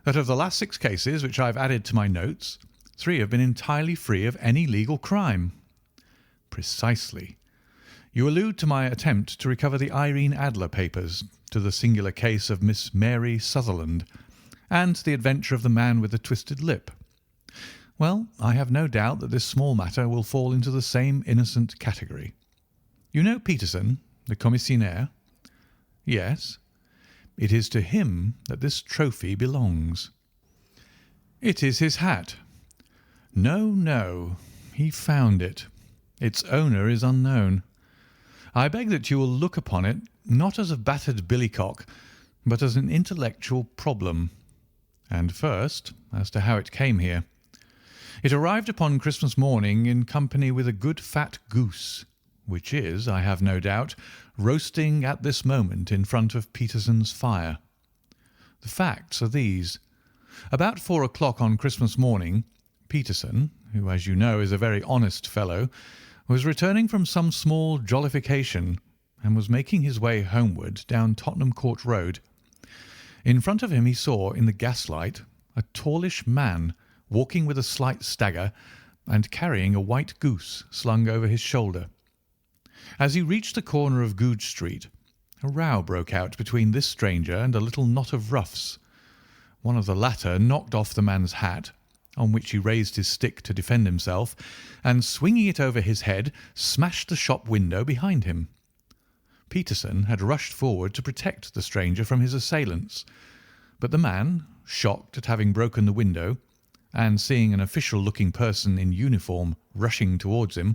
S2: "that of the last 6 cases which I have added to my notes, 3 have been entirely free of any legal crime." "Precisely. You allude to my attempt to recover the Irene Adler papers, to the singular case of Miss Mary Sutherland, and to the adventure of the man with the twisted lip. Well, I have no doubt that this small matter will fall into the same innocent category. You know Peterson, the commissionaire?" "Yes." "It is to him that this trophy belongs." "It is his hat." "No, no. He found it. Its owner is unknown. I beg that you will look upon it not as a battered billycock, but as an intellectual problem. And first, as to how it came here. It arrived upon Christmas morning in company with a good fat goose, which is, I have no doubt, roasting at this moment in front of Peterson's fire. The facts are these. About 4 o'clock on Christmas morning, Peterson, who, as you know, is a very honest fellow, was returning from some small jollification and was making his way homeward down Tottenham Court Road. In front of him he saw, in the gaslight, a tallish man walking with a slight stagger and carrying a white goose slung over his shoulder. As he reached the corner of Goodge Street, a row broke out between this stranger and a little knot of roughs. One of the latter knocked off the man's hat, on which he raised his stick to defend himself, and swinging it over his head, smashed the shop window behind him. Peterson had rushed forward to protect the stranger from his assailants, but the man, shocked at having broken the window, and seeing an official-looking person in uniform rushing towards him,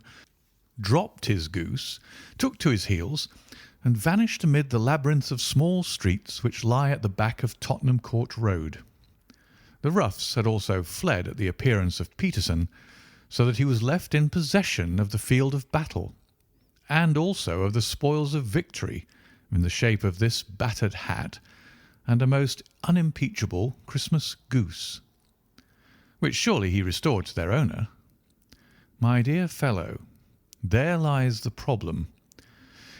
S2: dropped his goose, took to his heels, and vanished amid the labyrinth of small streets which lie at the back of Tottenham Court Road. The roughs had also fled at the appearance of Peterson, so that he was left in possession of the field of battle,
S1: and also of the spoils of victory in the shape of this battered hat and a most unimpeachable Christmas goose, which surely he restored to their owner. My dear fellow, there lies the problem.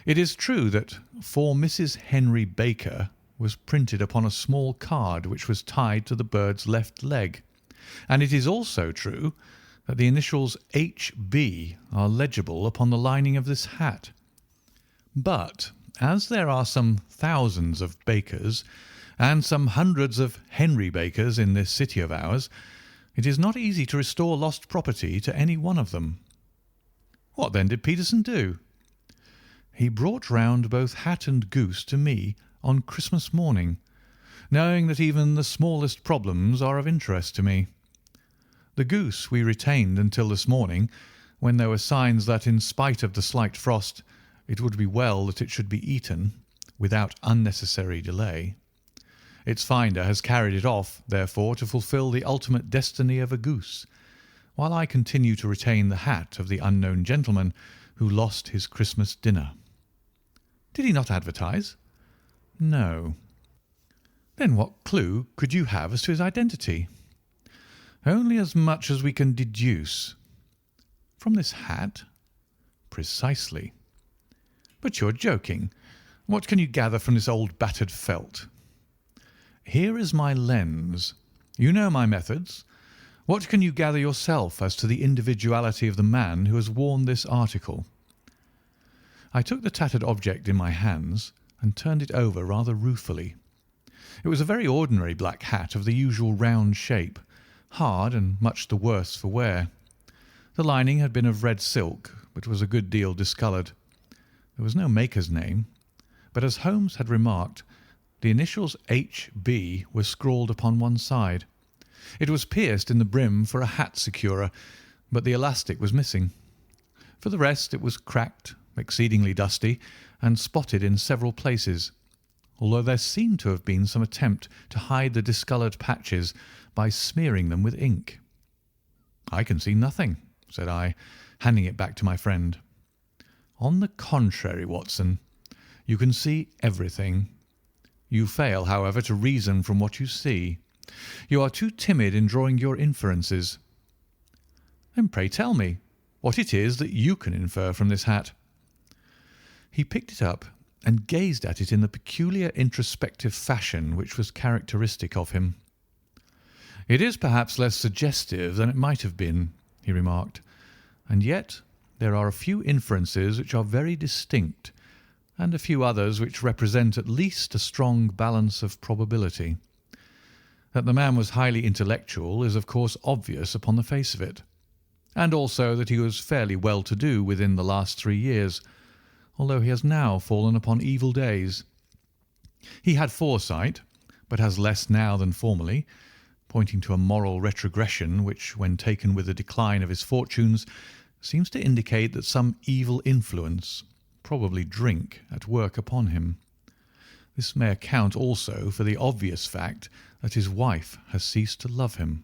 S1: It is true that "For Mrs. Henry Baker" was printed upon a small card which was tied to the bird's left leg, and it is also true that the initials H.B. are legible upon the lining of this hat. But as there are some thousands of Bakers and some hundreds of Henry Bakers in this city of ours, it is not easy to restore lost property to any one of them. What then did Peterson do? He brought round both hat and goose to me on Christmas morning, knowing that even the smallest problems are of interest to me. The goose we retained until this morning, when there were signs that, in spite of the slight frost, it would be well that it should be eaten without unnecessary delay. Its finder has carried it off, therefore, to fulfil the ultimate destiny of a goose, while I continue to retain the hat of the unknown gentleman who lost his Christmas dinner. Did he not advertise? No. Then what clue could you have as to his identity? Only as much as we can deduce. From this hat? Precisely. But you're joking. What can you gather from this old battered felt? Here is my lens. You know my methods. What can you gather yourself as to the individuality of the man who has worn this article? I took the tattered object in my hands and turned it over rather ruefully. It was a very ordinary black hat of the usual round shape, hard and much the worse for wear. The lining had been of red silk, but was a good deal discoloured. There was no maker's name, but as Holmes had remarked, the initials H.B. were scrawled upon one side. It was pierced in the brim for a hat securer, but the elastic was missing. For the rest, it was cracked, exceedingly dusty, and spotted in several places, although there seemed to have been some attempt to hide the discoloured patches by smearing them with ink. "I can see nothing," said I, handing it back to my friend. "On the contrary, Watson, you can see everything. You fail, however, to reason from what you see. You are too timid in drawing your inferences." "Then pray tell me what it is that you can infer from this hat." He picked it up and gazed at it in the peculiar introspective fashion which was characteristic of him. "It is perhaps less suggestive than it might have been," he remarked, "and yet there are a few inferences which are very distinct, and a few others which represent at least a strong balance of probability. That the man was highly intellectual is of course obvious upon the face of it, and also that he was fairly well-to-do within the last 3 years, although he has now fallen upon evil days. He had foresight, but has less now than formerly, pointing to a moral retrogression which, when taken with the decline of his fortunes, seems to indicate that some evil influence, probably drink, at work upon him. This may account also for the obvious fact that his wife has ceased to love him."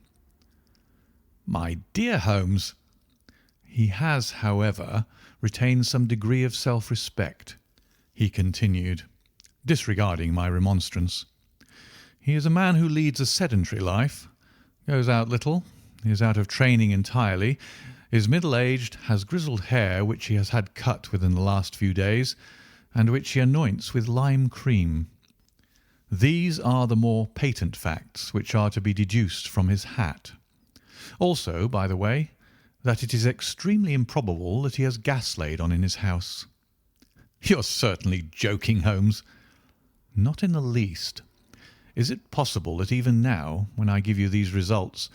S1: "My dear Holmes!" "He has, however, retained some degree of self-respect," he continued, disregarding my remonstrance. "He is a man who leads a sedentary life, goes out little, is out of training entirely, is middle-aged, has grizzled hair which he has had cut within the last few days, and which he anoints with lime cream. These are the more patent facts which are to be deduced from his hat. Also, by the way, that it is extremely improbable that he has gas laid on in his house." "You're certainly joking, Holmes." "Not in the least. Is it possible that even now, when I give you these results,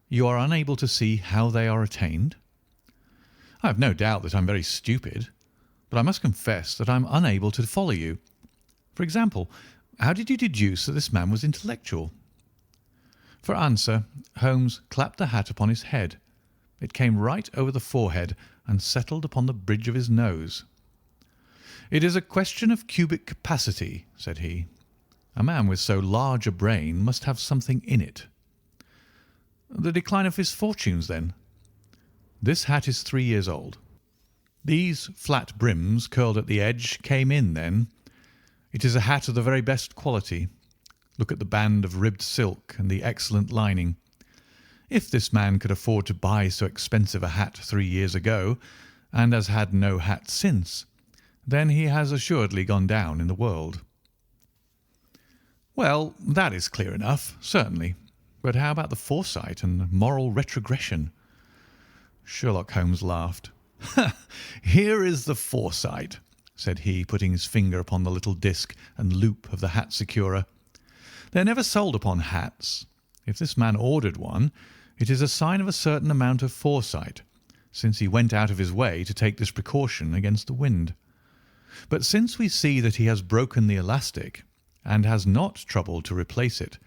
S1: you are unable to see how they are attained?" "I have no doubt that I am very stupid, but I must confess that I am unable to follow you. For example, how did you deduce that this man was intellectual?" For answer, Holmes clapped the hat upon his head. It came right over the forehead and settled upon the bridge of his nose. "It is a question of cubic capacity," said he. "A man with so large a brain must have something in it." "The decline of his fortunes, then?" "This hat is 3 years old." These flat brims curled at the edge came in then. It is a hat of the very best quality. Look at the band of ribbed silk and the excellent lining. If this man could afford to buy so expensive a hat 3 years ago, and has had no hat since, then he has assuredly gone down in the world." "Well, that is clear enough, certainly. But how about the foresight and moral retrogression?" Sherlock Holmes laughed. "Here is the foresight," said he, putting his finger upon the little disc and loop of the hat securer. "They are never sold upon hats. If this man ordered one, it is a sign of a certain amount of foresight, since he went out of his way to take this precaution against the wind. But since we see that he has broken the elastic, and has not troubled to replace it,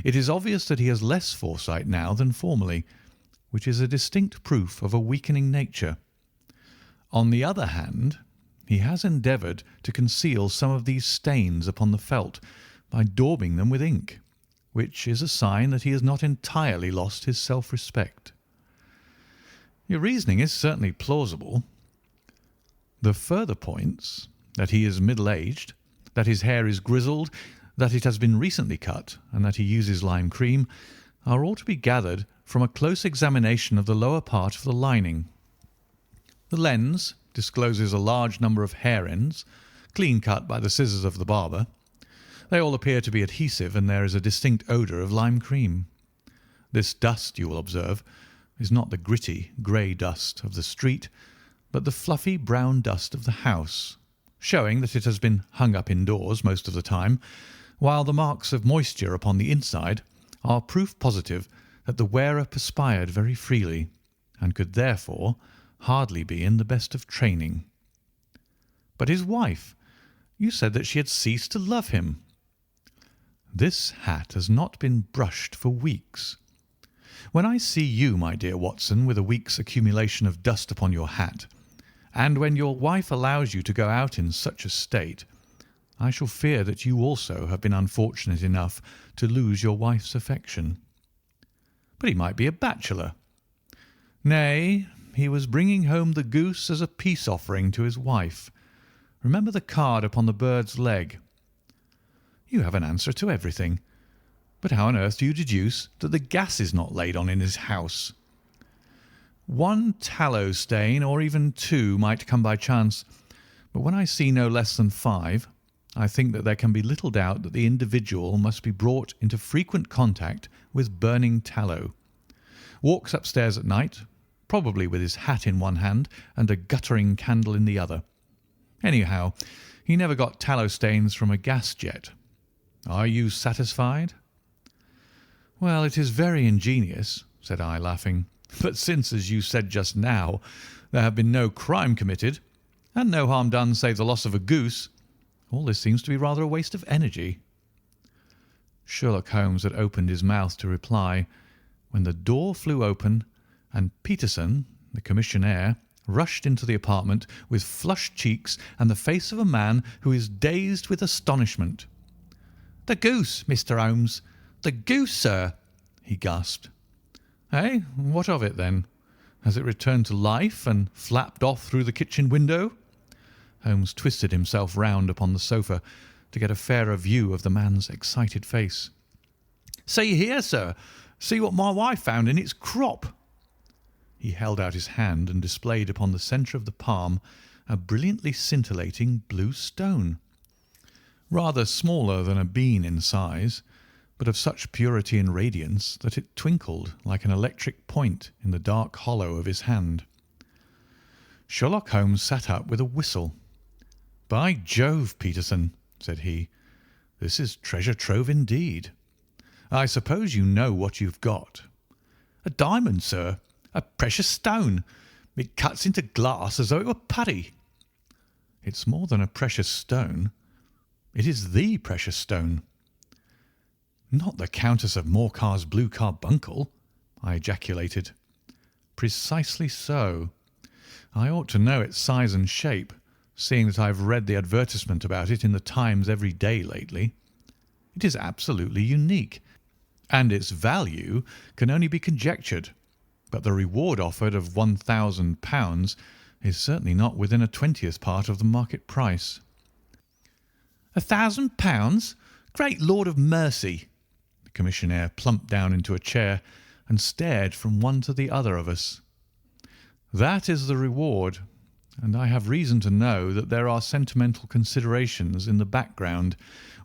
S1: it is obvious that he has less foresight now than formerly, which is a distinct proof of a weakening nature. On the other hand, he has endeavoured to conceal some of these stains upon the felt by daubing them with ink, which is a sign that he has not entirely lost his self-respect." "Your reasoning is certainly plausible." "The further points, that he is middle-aged, that his hair is grizzled, that it has been recently cut, and that he uses lime cream, are all to be gathered from a close examination of the lower part of the lining. The lens discloses a large number of hair ends, clean cut by the scissors of the barber. They all appear to be adhesive, and there is a distinct odour of lime cream. This dust, you will observe, is not the gritty, grey dust of the street, but the fluffy brown dust of the house, showing that it has been hung up indoors most of the time, while the marks of moisture upon the inside are proof positive that the wearer perspired very freely, and could therefore hardly be in the best of training." "But his wife? You said that she had ceased to love him." "This hat has not been brushed for weeks. When I see you, my dear Watson, with a week's accumulation of dust upon your hat, and when your wife allows you to go out in such a state, I shall fear that you also have been unfortunate enough to lose your wife's affection." "But he might be a bachelor." "Nay, he was bringing home the goose as a peace offering to his wife. Remember the card upon the bird's leg." "You have an answer to everything. But how on earth do you deduce that the gas is not laid on in his house?" "One tallow stain, or even two, might come by chance, but when I see no less than 5, I think that there can be little doubt that the individual must be brought into frequent contact with burning tallow. Walks upstairs at night, probably with his hat in one hand and a guttering candle in the other. Anyhow, he never got tallow stains from a gas jet. Are you satisfied?" "Well, it is very ingenious," said I, laughing. "But since, as you said just now, there have been no crime committed, and no harm done save the loss of a goose, all this seems to be rather a waste of energy." Sherlock Holmes had opened his mouth to reply, when the door flew open, and Peterson, the commissionaire, rushed into the apartment with flushed cheeks and the face of a man who is dazed with astonishment. "The goose, Mr. Holmes! The goose, sir!" he gasped. "Eh? What of it, then? Has it returned to life and flapped off through the kitchen window?" Holmes twisted himself round upon the sofa to get a fairer view of the man's excited face. "See here, sir! See what my wife found in its crop!" He held out his hand and displayed upon the centre of the palm a brilliantly scintillating blue stone, rather smaller than a bean in size, but of such purity and radiance that it twinkled like an electric point in the dark hollow of his hand. Sherlock Holmes sat up with a whistle. "By Jove, Peterson," said he, "this is treasure trove indeed. I suppose you know what you've got." "A diamond, sir. A precious stone. It cuts into glass as though it were putty." "It's more than a precious stone. It is the precious stone." "Not the Countess of Morcar's blue carbuncle?" I ejaculated. "Precisely so. I ought to know its size and shape, seeing that I have read the advertisement about it in the Times every day lately. It is absolutely unique, and its value can only be conjectured, but the reward offered of £1,000 is certainly not within a 20th part of the market price."
S2: £1,000? Great Lord of mercy!
S1: The commissionaire plumped down into a chair and stared from one to the other of us. "That is the reward, and I have reason to know that there are sentimental considerations in the background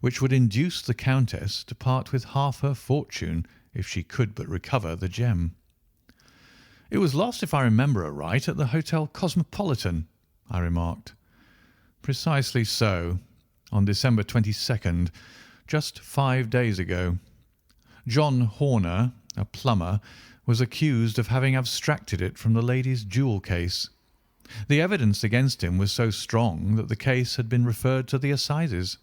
S1: which would induce the Countess to part with half her fortune if she could but recover the gem." "It was lost, if I remember aright, at the Hotel Cosmopolitan," I remarked. "Precisely so, on December 22nd, just 5 days ago. John Horner, a plumber, was accused of having abstracted it from the lady's jewel case. The evidence against him was so strong that the case had been referred to the assizes.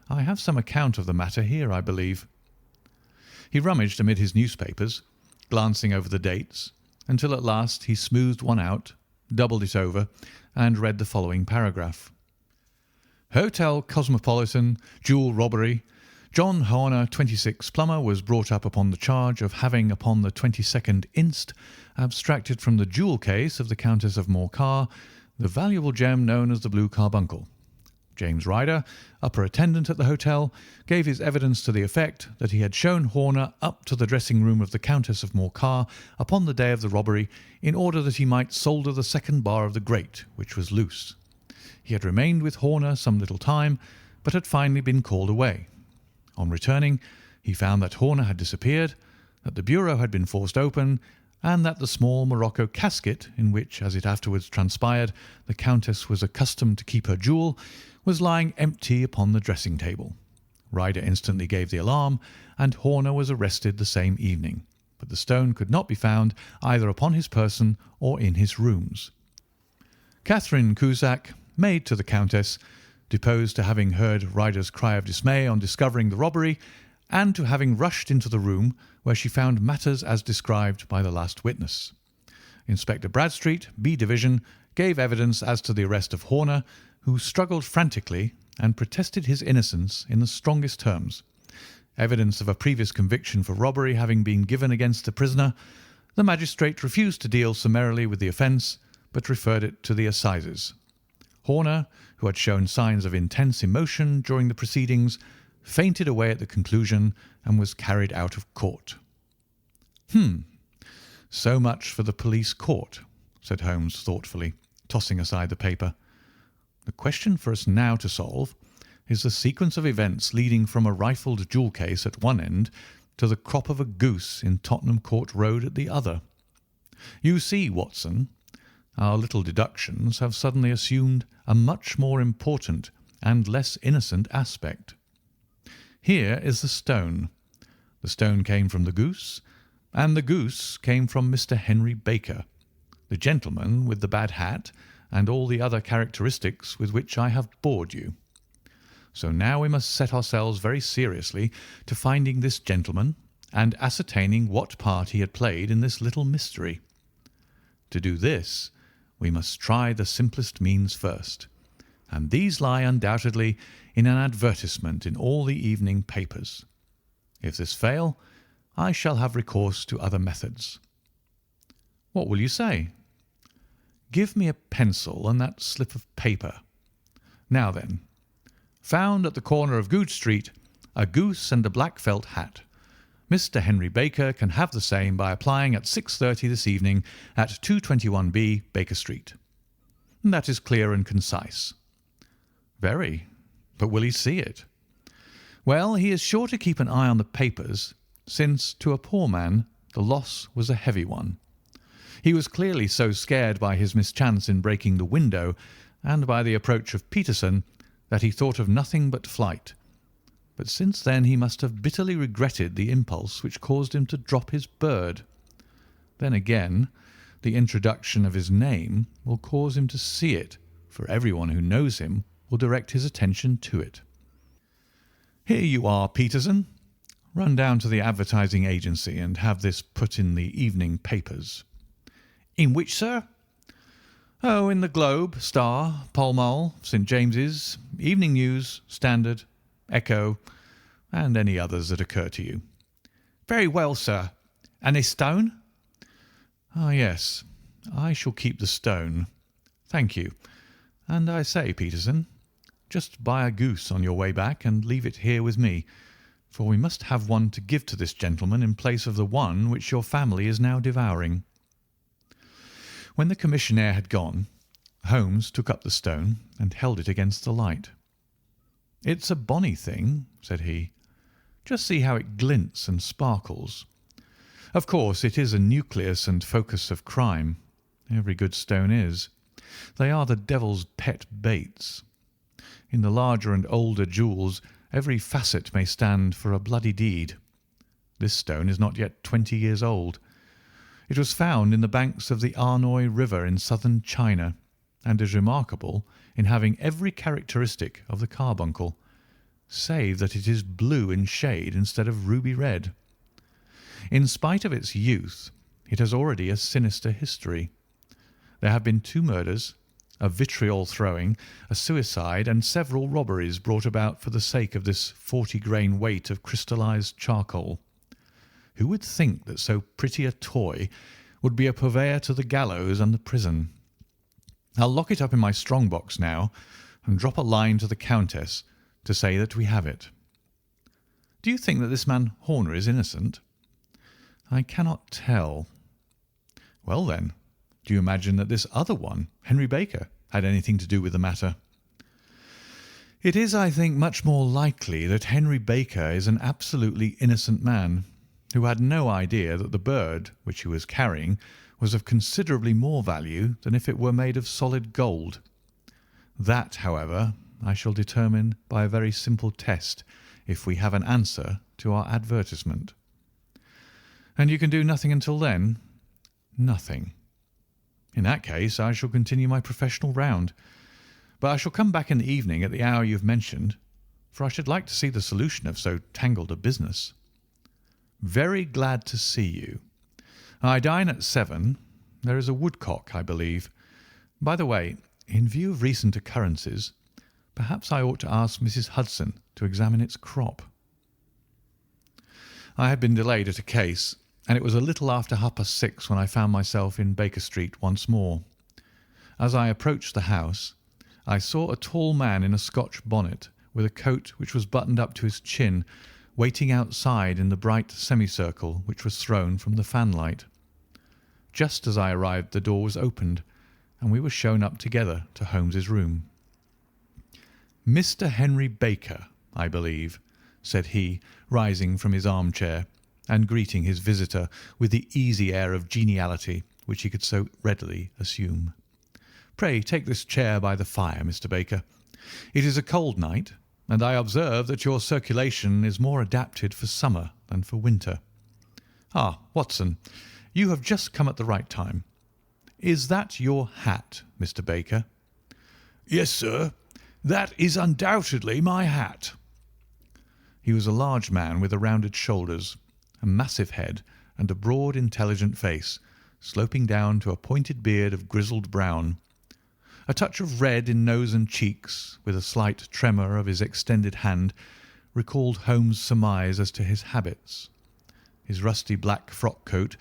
S1: I have some account of the matter here, I believe." He rummaged amid his newspapers, glancing over the dates, until at last he smoothed one out, doubled it over, and read the following paragraph. "Hotel Cosmopolitan, jewel robbery. John Horner, 26, plumber, was brought up upon the charge of having, upon the 22nd inst., abstracted from the jewel case of the Countess of Morcar the valuable gem known as the blue carbuncle. James Ryder, upper attendant at the hotel, gave his evidence to the effect that he had shown Horner up to the dressing-room of the Countess of Morcar upon the day of the robbery in order that he might solder the second bar of the grate, which was loose. He had remained with Horner some little time, but had finally been called away. On returning, he found that Horner had disappeared, that the bureau had been forced open, and that the small morocco casket, in which, as it afterwards transpired, the Countess was accustomed to keep her jewel, was lying empty upon the dressing-table. Ryder instantly gave the alarm, and Horner was arrested the same evening, but the stone could not be found either upon his person or in his rooms. Catherine Cusack, maid to the Countess, deposed to having heard Ryder's cry of dismay on discovering the robbery, and to having rushed into the room where she found matters as described by the last witness. Inspector Bradstreet, B Division, gave evidence as to the arrest of Horner, who struggled frantically and protested his innocence in the strongest terms. Evidence of a previous conviction for robbery having been given against the prisoner, the magistrate refused to deal summarily with the offence, but referred it to the assizes. Horner, who had shown signs of intense emotion during the proceedings, fainted away at the conclusion and was carried out of court. So much for the police court," said Holmes thoughtfully, tossing aside the paper. "The question for us now to solve is the sequence of events leading from a rifled jewel case at one end to the crop of a goose in Tottenham Court Road at the other. You see, Watson, our little deductions have suddenly assumed a much more important and less innocent aspect. Here is the stone. The stone came from the goose, and the goose came from Mr. Henry Baker, the gentleman with the bad hat and all the other characteristics with which I have bored you. So now we must set ourselves very seriously to finding this gentleman and ascertaining what part he had played in this little mystery. To do this, we must try the simplest means first, and these lie undoubtedly in an advertisement in all the evening papers. If this fail, I shall have recourse to other methods. What will you say? Give me a pencil and that slip of paper. Now then, found at the corner of Goodge Street a goose and a black felt hat. Mr. Henry Baker can have the same by applying at 6:30 this evening at 221B Baker Street. That is clear and concise. Very. But will he see it? Well, he is sure to keep an eye on the papers, since to a poor man the loss was a heavy one. He was clearly so scared by his mischance in breaking the window and by the approach of Peterson that he thought of nothing but flight. But since then he must have bitterly regretted the impulse which caused him to drop his bird. Then again, the introduction of his name will cause him to see it, for everyone who knows him will direct his attention to it. Here you are, Peterson. Run down to the advertising agency and have this put in the evening papers. In which, sir? Oh, in the Globe, Star, Pall Mall, St. James's, Evening News, Standard, Echo, and any others that occur to you. Very well, sir. And this stone? Ah, yes. I shall keep the stone, Thank you. And I say, Peterson, just buy a goose on your way back and leave it here with me, for we must have one to give to this gentleman in place of the one which your family is now devouring." When the commissionaire had gone, Holmes took up the stone and held it against the light. "It's a bonny thing," said he. "Just see how it glints and sparkles. Of course, it is a nucleus and focus of crime. Every good stone is. They are the devil's pet baits. In the larger and older jewels, every facet may stand for a bloody deed. This stone is not yet 20 years old. It was found in the banks of the Arnoy River in southern China, and is remarkable in having every characteristic of the carbuncle, save that it is blue in shade instead of ruby red. In spite of its youth, it has already a sinister history. There have been 2 murders, a vitriol throwing, a suicide, and several robberies brought about for the sake of this 40-grain weight of crystallized charcoal. Who would think that so pretty a toy would be a purveyor to the gallows and the prison? I'll lock it up in my strong box now, and drop a line to the Countess to say that we have it. Do you think that this man Horner is innocent?" "I cannot tell." "Well, then, do you imagine that this other one, Henry Baker, had anything to do with the matter?" "It is, I think, much more likely that Henry Baker is an absolutely innocent man, who had no idea that the bird which he was carrying was of considerably more value than if it were made of solid gold. That, however, I shall determine by a very simple test if we have an answer to our advertisement." "And you can do nothing until then?" "Nothing." "In that case I shall continue my professional round. But I shall come back in the evening at the hour you have mentioned, for I should like to see the solution of so tangled a business." "Very glad to see you. I dine at 7. There is a woodcock, I believe. By the way, in view of recent occurrences, perhaps I ought to ask Mrs. Hudson to examine its crop." I had been delayed at a case, and it was a little after 6:30 when I found myself in Baker Street once more. As I approached the house, I saw a tall man in a Scotch bonnet, with a coat which was buttoned up to his chin, waiting outside in the bright semicircle which was thrown from the fanlight. Just as I arrived, the door was opened, and we were shown up together to Holmes's room. "Mr. Henry Baker, I believe," said he, rising from his armchair and greeting his visitor with the easy air of geniality which he could so readily assume. "Pray take this chair by the fire, Mr. Baker. It is a cold night, and I observe that your circulation is more adapted for summer than for winter. Ah, Watson, you have just come at the right time. Is that your hat, Mr. Baker?" "Yes, sir. That is undoubtedly my hat." He was a large man with a rounded shoulders, a massive head, and a broad, intelligent face, sloping down to a pointed beard of grizzled brown. A touch of red in nose and cheeks, with a slight tremor of his extended hand, recalled Holmes' surmise as to his habits. His rusty black frock coat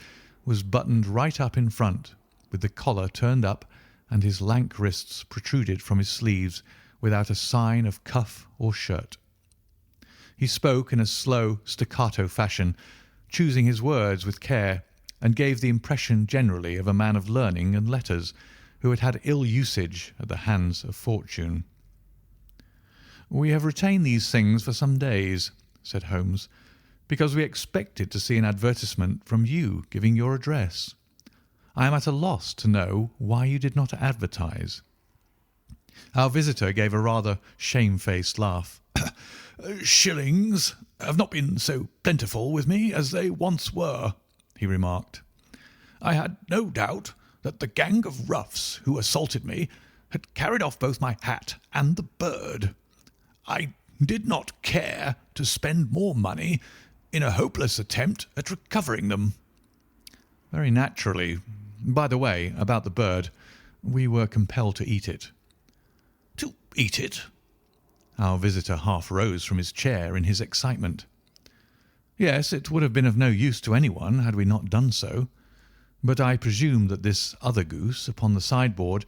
S1: was buttoned right up in front, with the collar turned up, and his lank wrists protruded from his sleeves without a sign of cuff or shirt. He spoke in a slow, staccato fashion, choosing his words with care, and gave the impression generally of a man of learning and letters who had had ill usage at the hands of fortune. "We have retained these things for some days," said Holmes, "because we expected to see an advertisement from you giving your address. I am at a loss to know why you did not advertise." Our visitor gave a rather shamefaced laugh. "Shillings have not been so plentiful with me as they once were," he remarked. "I had no doubt that the gang of roughs who assaulted me had carried off both my hat and the bird. I did not care to spend more money in a hopeless attempt at recovering them." "Very naturally. By the way, about the bird, we were compelled to eat it." "To eat it?" Our visitor half rose from his chair in his excitement. "Yes, it would have been of no use to anyone had we not done so. But I presume that this other goose upon the sideboard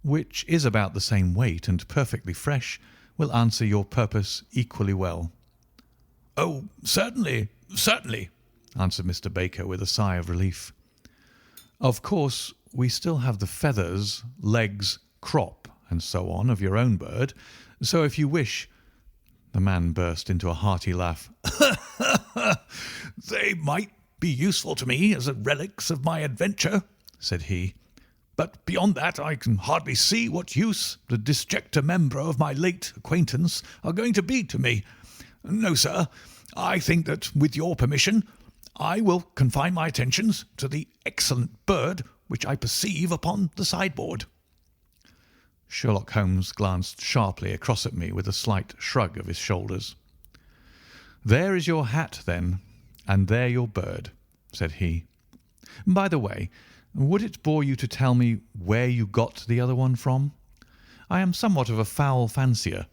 S1: which is about the same weight and perfectly fresh, will answer your purpose equally well."
S2: "Oh, certainly, certainly," answered Mr. Baker with a sigh of relief.
S1: "Of course, we still have the feathers, legs, crop, and so on of your own bird, so if you wish—" The man burst into a hearty laugh.
S2: "They might be useful to me as relics of my adventure," said he, "but beyond that I can hardly see what use the disjecta membra of my late acquaintance are going to be to me. No, sir, I think that, with your permission, I will confine my attentions to the excellent bird which I perceive upon the sideboard."
S1: Sherlock Holmes glanced sharply across at me with a slight shrug of his shoulders. "There is your hat, then, and there your bird," said he. "By the way, would it bore you to tell me where you got the other one from? I am somewhat of a fowl fancier,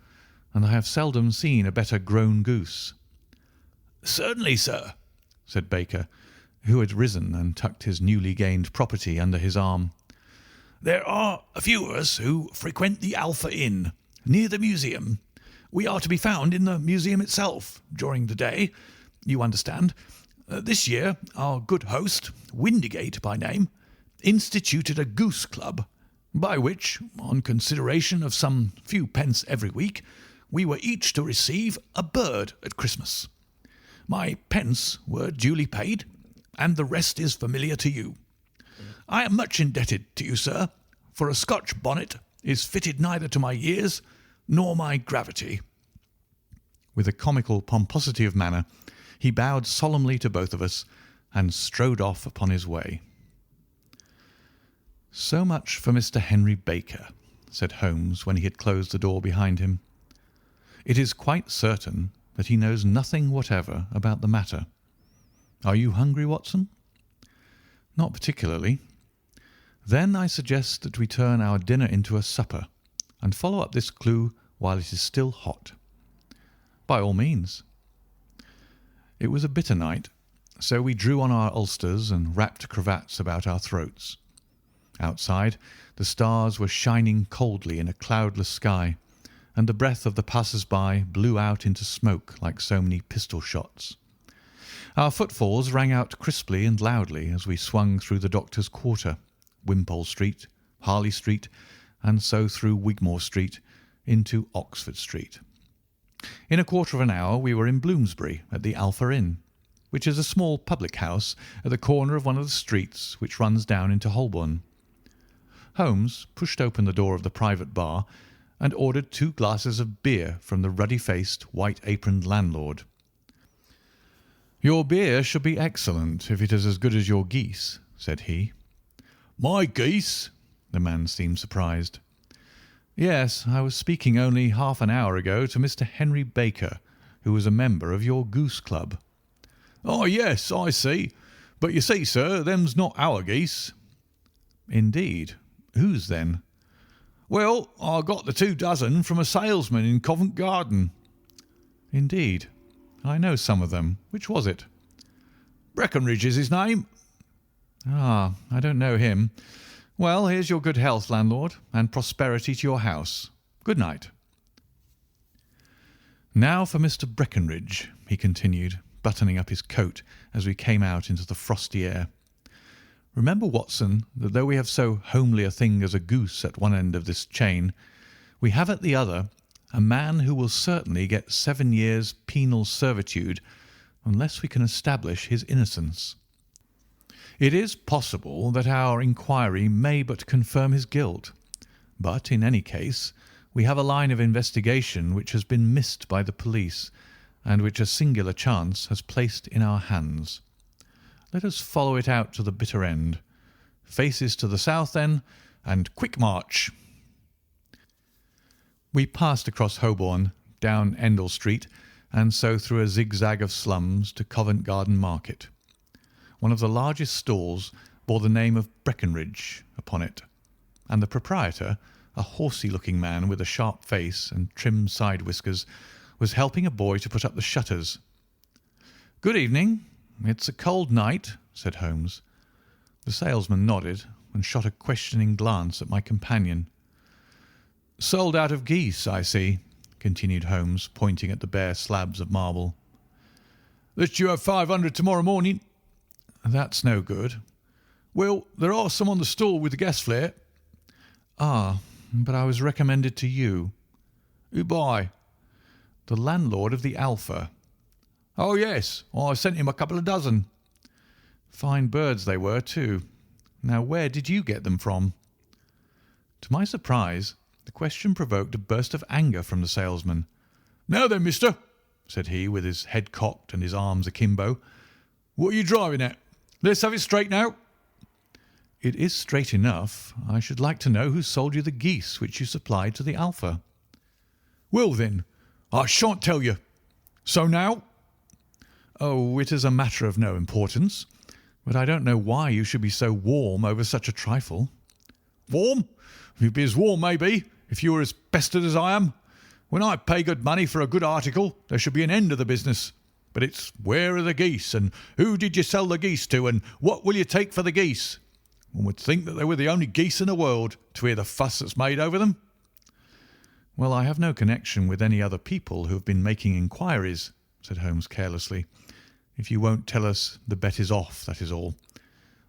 S1: and I have seldom seen a better grown goose."
S2: "Certainly, sir,"
S1: said Baker, who had risen and tucked his newly gained property under his arm.
S2: "There are a few of us who frequent the Alpha Inn, near the museum. We are to be found in the museum itself during the day, you understand. This year our good host, Windigate by name, instituted a goose club, by which, on consideration of some few pence every week, we were each to receive a bird at Christmas. My pence were duly paid, and the rest is familiar to you. I am much indebted to you, sir, for a Scotch bonnet is fitted neither to my years nor my gravity."
S1: With a comical pomposity of manner, he bowed solemnly to both of us and strode off upon his way. "So much for Mr. Henry Baker," said Holmes when he had closed the door behind him. "It is quite certain that he knows nothing whatever about the matter. Are you hungry, Watson?" "Not particularly." "Then I suggest that we turn our dinner into a supper, and follow up this clue while it is still hot." "By all means." It was a bitter night, so we drew on our ulsters and wrapped cravats about our throats. Outside, the stars were shining coldly in a cloudless sky, and the breath of the passers-by blew out into smoke like so many pistol shots. Our footfalls rang out crisply and loudly as we swung through the Doctor's Quarter, Wimpole Street, Harley Street, and so through Wigmore Street into Oxford Street. In a quarter of an hour we were in Bloomsbury at the Alpha Inn, which is a small public house at the corner of one of the streets which runs down into Holborn. Holmes pushed open the door of the private bar and ordered 2 glasses of beer from the ruddy-faced, white-aproned landlord. "Your beer should be excellent if it is as good as your geese," said he.
S2: "My geese?"
S1: The man seemed surprised. "Yes, I was speaking only half an hour ago to Mr. Henry Baker, who was a member of your goose club."
S2: "Oh, yes, I see. But you see, sir, them's not our geese."
S1: "Indeed. Whose, then?"
S2: "Well, I got the 2 dozen from a salesman in Covent Garden."
S1: "Indeed. I know some of them. Which was it?"
S2: "Breckenridge is his name."
S1: "Ah, I don't know him. Well, here's your good health, landlord, and prosperity to your house. Good night." "Now for Mr. Breckenridge," he continued, buttoning up his coat as we came out into the frosty air. "Remember, Watson, that though we have so homely a thing as a goose at one end of this chain, we have at the other a man who will certainly get 7 years' penal servitude unless we can establish his innocence. It is possible that our inquiry may but confirm his guilt, but in any case we have a line of investigation which has been missed by the police and which a singular chance has placed in our hands. Let us follow it out to the bitter end. Faces to the south, then, and quick march." We passed across Holborn, down Endell Street, and so through a zigzag of slums to Covent Garden Market. One of the largest stalls bore the name of Breckenridge upon it, and the proprietor, a horsey-looking man with a sharp face and trim side whiskers, was helping a boy to put up the shutters. "Good evening. It's a cold night," said Holmes. The salesman nodded and shot a questioning glance at my companion. Sold out of geese, I see," continued Holmes, pointing at the bare slabs of marble.
S2: "Let you have 500 tomorrow morning."
S1: "That's no good."
S2: "Well, there are some on the stall with the gas flare."
S1: "Ah, but I was recommended to you."
S2: "Who by?"
S1: "The landlord of the Alpha."
S2: "Oh, yes. I sent him a couple of dozen."
S1: "Fine birds they were, too. Now, where did you get them from?" To my surprise, the question provoked a burst of anger from the salesman.
S2: "Now then, mister,"
S1: said he, with his head cocked and his arms akimbo,
S2: "what are you driving at? Let's have it straight now."
S1: "It is straight enough. I should like to know who sold you the geese which you supplied to the Alpha."
S2: "Well, then, I shan't tell you. So now?"
S1: "Oh, it is a matter of no importance. But I don't know why you should be so warm over such a trifle."
S2: "Warm? You'd be as warm, maybe, if you were as pestered as I am. When I pay good money for a good article, there should be an end of the business. But it's where are the geese, and who did you sell the geese to, and what will you take for the geese? One would think that they were the only geese in the world, to hear the fuss that's made over them."
S1: "Well, I have no connection with any other people who have been making inquiries," said Holmes carelessly. "If you won't tell us, the bet is off, that is all.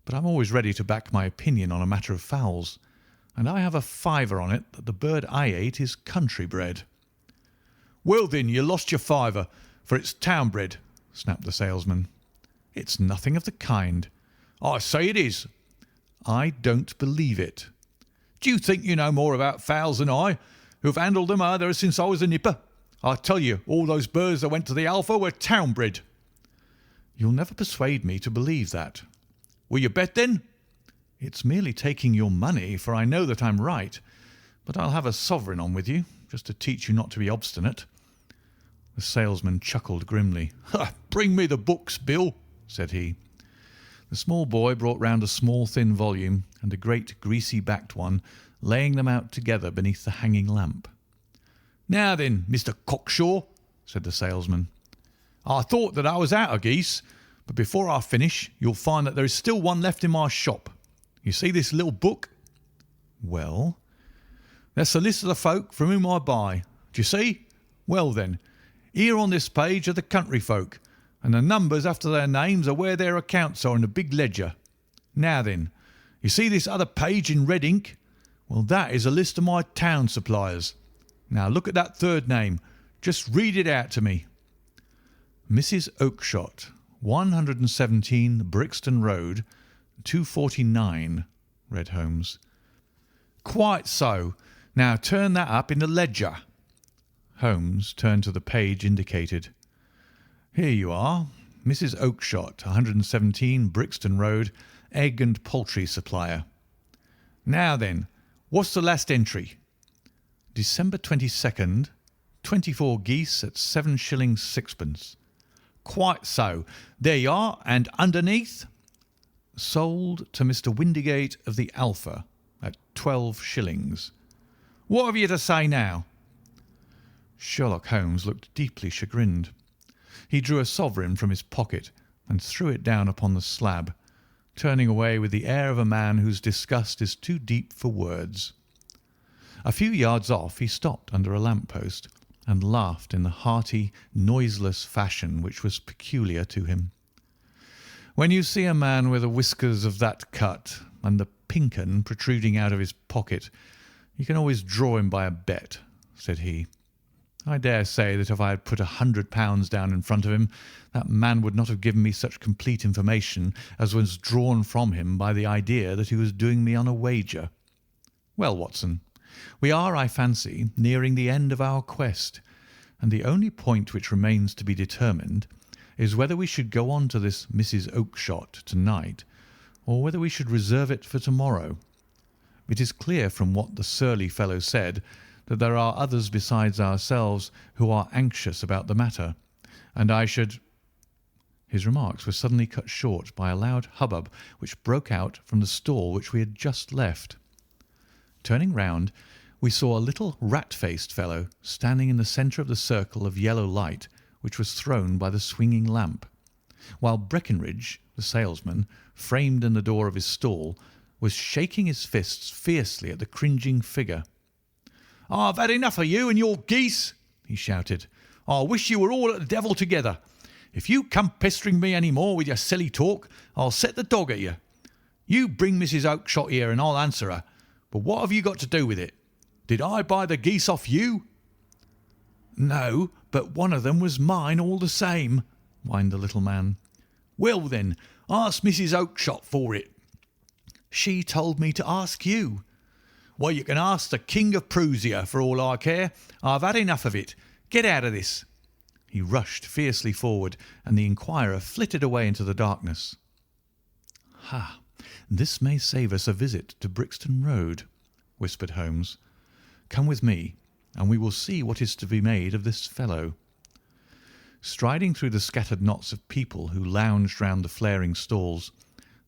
S1: But I'm always ready to back my opinion on a matter of fowls, and I have a fiver on it that the bird I ate is country bred."
S2: "Well, then, you lost your fiver, for it's town bred,"
S1: snapped the salesman. "It's nothing of the kind."
S2: "I say it is."
S1: "I don't believe it."
S2: "Do you think you know more about fowls than I, who have handled them ever since I was a nipper? I tell you, all those birds that went to the Alpha were town bred."
S1: "You'll never persuade me to believe that."
S2: "Will you bet, then?"
S1: "It's merely taking your money, for I know that I'm right. But I'll have a sovereign on with you, just to teach you not to be obstinate." The salesman chuckled grimly.
S2: "Bring me the books, Bill," said he.
S1: The small boy brought round a small thin volume and a great greasy-backed one, laying them out together beneath the hanging lamp.
S2: "Now then, Mr. Cockshaw," said the salesman, "I thought that I was out of geese, but before I finish you'll find that there is still one left in my shop. You see this little book?
S1: Well?"
S2: "That's the list of the folk from whom I buy. Do you see? Well, then, here on this page are the country folk, and the numbers after their names are where their accounts are in the big ledger. Now then, you see this other page in red ink? Well, that is a list of my town suppliers. Now look at that third name. Just read it out to me."
S1: "Mrs. Oakshott, 117 Brixton Road, 249, read Holmes.
S2: "Quite so. Now turn that up in the ledger."
S1: Holmes turned to the page indicated. "Here you are. Mrs. Oakshott, 117 Brixton Road, egg and poultry supplier."
S2: "Now then, what's the last entry?"
S1: "December 22nd, 24 geese at 7 shillings 6pence."
S2: "Quite so. There you are. And underneath?"
S1: "Sold to Mr. Windigate of the Alpha at 12 shillings."
S2: "What have you to say now?"
S1: Sherlock Holmes looked deeply chagrined. He drew a sovereign from his pocket and threw it down upon the slab, turning away with the air of a man whose disgust is too deep for words. A few yards off he stopped under a lamp-post and laughed in the hearty, noiseless fashion which was peculiar to him. "When you see a man with the whiskers of that cut and the pink 'un protruding out of his pocket, you can always draw him by a bet," said he. "I dare say that if I had put £100 down in front of him, that man would not have given me such complete information as was drawn from him by the idea that he was doing me on a wager. Well, Watson, we are, I fancy, nearing the end of our quest, and the only point which remains to be determined is whether we should go on to this Mrs. Oakshott to-night, or whether we should reserve it for tomorrow. It is clear from what the surly fellow said that there are others besides ourselves who are anxious about the matter, and I should—" His remarks were suddenly cut short by a loud hubbub which broke out from the stall which we had just left. Turning round, we saw a little rat-faced fellow standing in the centre of the circle of yellow light which was thrown by the swinging lamp, while Breckinridge, the salesman, framed in the door of his stall, was shaking his fists fiercely at the cringing figure.
S2: I've had enough of you and your geese," he shouted. "I wish you were all at the devil together. If you come pestering me any more with your silly talk, I'll set the dog at you. You bring Mrs. Oakshott here and I'll answer her. But what have you got to do with it? Did I buy the geese off you?" "No, but one of them was mine all the same," whined the little man. "Well, then, ask Mrs. Oakshott for it." "She told me to ask you." "Well, you can ask the King of Prussia for all I care. I've had enough of it. Get out of this." He rushed fiercely forward, and the inquirer flitted away into the darkness. "Ha! This may save us a visit to Brixton Road," whispered Holmes. "Come with me, and we will see what is to be made of this fellow." Striding through the scattered knots of people who lounged round the flaring stalls,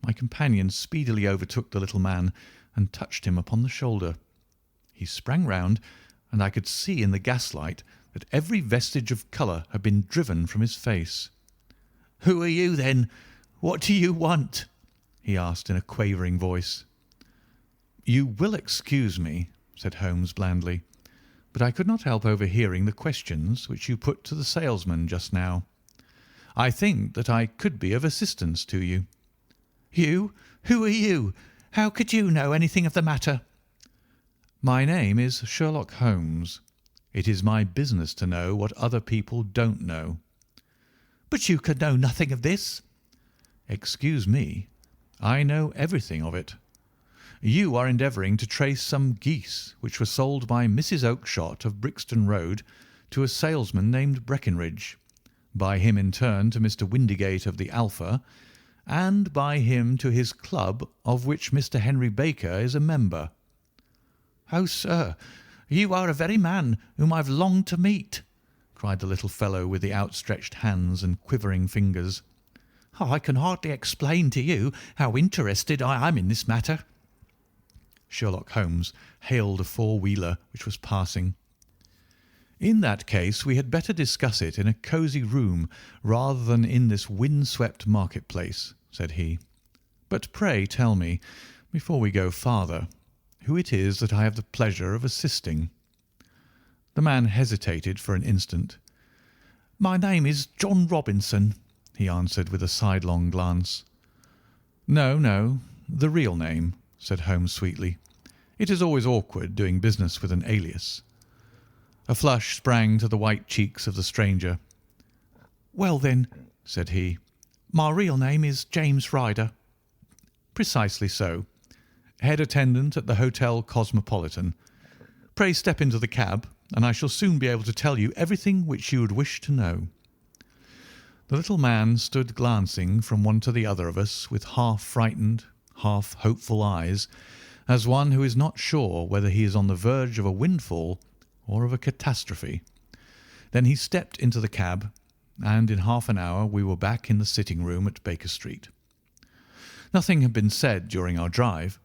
S2: my companion speedily overtook the little man and touched him upon the shoulder. He sprang round, and I could see in the gaslight that every vestige of colour had been driven from his face. "Who are you, then? What do you want?" he asked in a quavering voice. "You will excuse me," said Holmes blandly, "but I could not help overhearing the questions which you put to the salesman just now. I think that I could be of assistance to you." "You? Who are you? How could you know anything of the matter?" "My name is Sherlock Holmes. It is my business to know what other people don't know." "But you could know nothing of this." "Excuse me. I know everything of it. You are endeavouring to trace some geese which were sold by Mrs. Oakshott of Brixton Road to a salesman named Breckinridge, by him in turn to Mr. Windigate of the Alpha, and by him to his club, of which Mr. Henry Baker is a member." "Oh, sir, you are a very man whom I've longed to meet," cried the little fellow with the outstretched hands and quivering fingers. "I can hardly explain to you how interested I am in this matter." Sherlock Holmes hailed a four-wheeler which was passing. "In that case we had better discuss it in a cosy room rather than in this wind-swept market-place," said he. "But pray tell me, before we go farther, who it is that I have the pleasure of assisting." The man hesitated for an instant. "My name is John Robinson," he answered with a sidelong glance. "No, no, the real name," said Holmes sweetly. "It is always awkward doing business with an alias." A flush sprang to the white cheeks of the stranger. "Well, then," said he, "my real name is James Ryder." "Precisely so. Head attendant at the Hotel Cosmopolitan. Pray step into the cab, and I shall soon be able to tell you everything which you would wish to know." The little man stood glancing from one to the other of us with half-frightened, half-hopeful eyes, as one who is not sure whether he is on the verge of a windfall or of a catastrophe. Then he stepped into the cab, and in half an hour we were back in the sitting-room at Baker Street. Nothing had been said during our drive,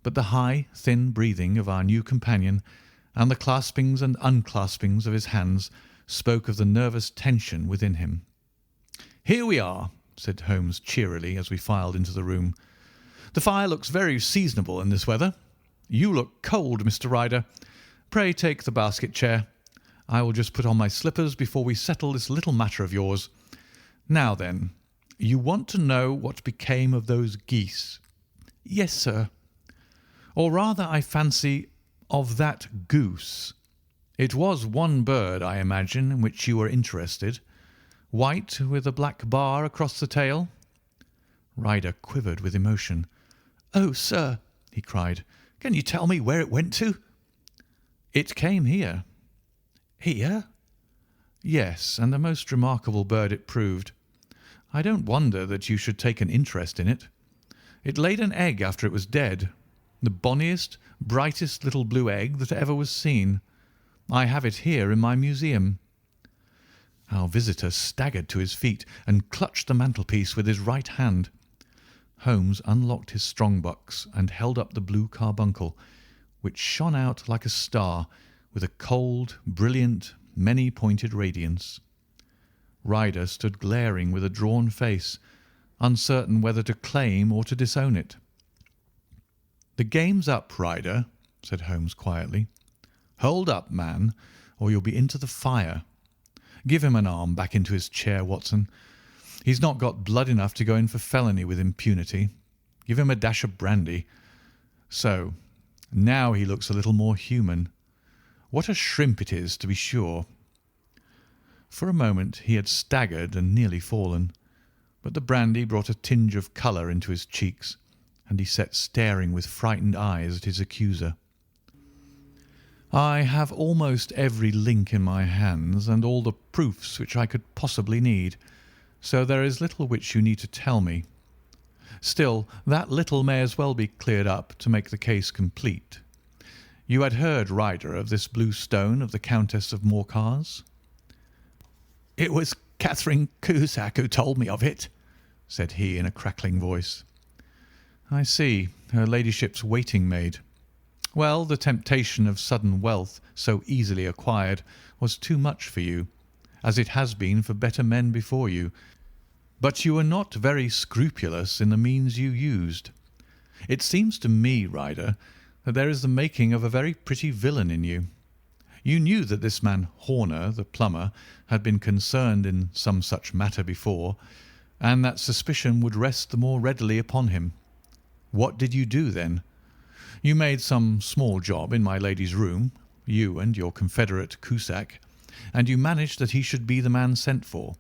S2: but the high, thin breathing of our new companion and the claspings and unclaspings of his hands spoke of the nervous tension within him. "Here we are," said Holmes cheerily as we filed into the room. "The fire looks very seasonable in this weather. You look cold, Mr. Ryder. Pray take the basket chair. I will just put on my slippers before we settle this little matter of yours. Now then, you want to know what became of those geese?" "Yes, sir." "Or rather, I fancy, of that goose. It was one bird, I imagine, in which you were interested. White with a black bar across the tail?" Ryder quivered with emotion. "Oh, sir," he cried, "can you tell me where it went to?" "It came here." "Here?" "Yes, and a most remarkable bird it proved. I don't wonder that you should take an interest in it. It laid an egg after it was dead, the bonniest, brightest little blue egg that ever was seen. I have it here in my museum." Our visitor staggered to his feet and clutched the mantelpiece with his right hand. Holmes unlocked his strong-box and held up the blue carbuncle, which shone out like a star with a cold, brilliant, many-pointed radiance. Ryder stood glaring with a drawn face, uncertain whether to claim or to disown it. "The game's up, Ryder," said Holmes quietly.
S1: Hold up, man, or you'll be into the fire. Give him an arm back into his chair, Watson. He's not got blood enough to go in for felony with impunity. Give him a dash of brandy. So, now he looks a little more human. What a shrimp it is, to be sure." For a moment he had staggered and nearly fallen, but the brandy brought a tinge of colour into his cheeks, and he sat staring with frightened eyes at his accuser. "I have almost every link in my hands and all the proofs which I could possibly need, so there is little which you need to tell me. Still, that little may as well be cleared up to make the case complete. You had heard, Ryder, of this blue stone of the Countess of Morcar's?" "It was Catherine Cusack who told me of it," said he in a crackling voice. "I see, her ladyship's waiting maid. Well, the temptation of sudden wealth so easily acquired was too much for you, as it has been for better men before you. But you were not very scrupulous in the means you used. It seems to me, Ryder, that there is the making of a very pretty villain in you. You knew that this man Horner, the plumber, had been concerned in some such matter before, and that suspicion would rest the more readily upon him. What did you do then? You made some small job in my lady's room, you and your confederate Cusack, and you managed that he should be the man sent for.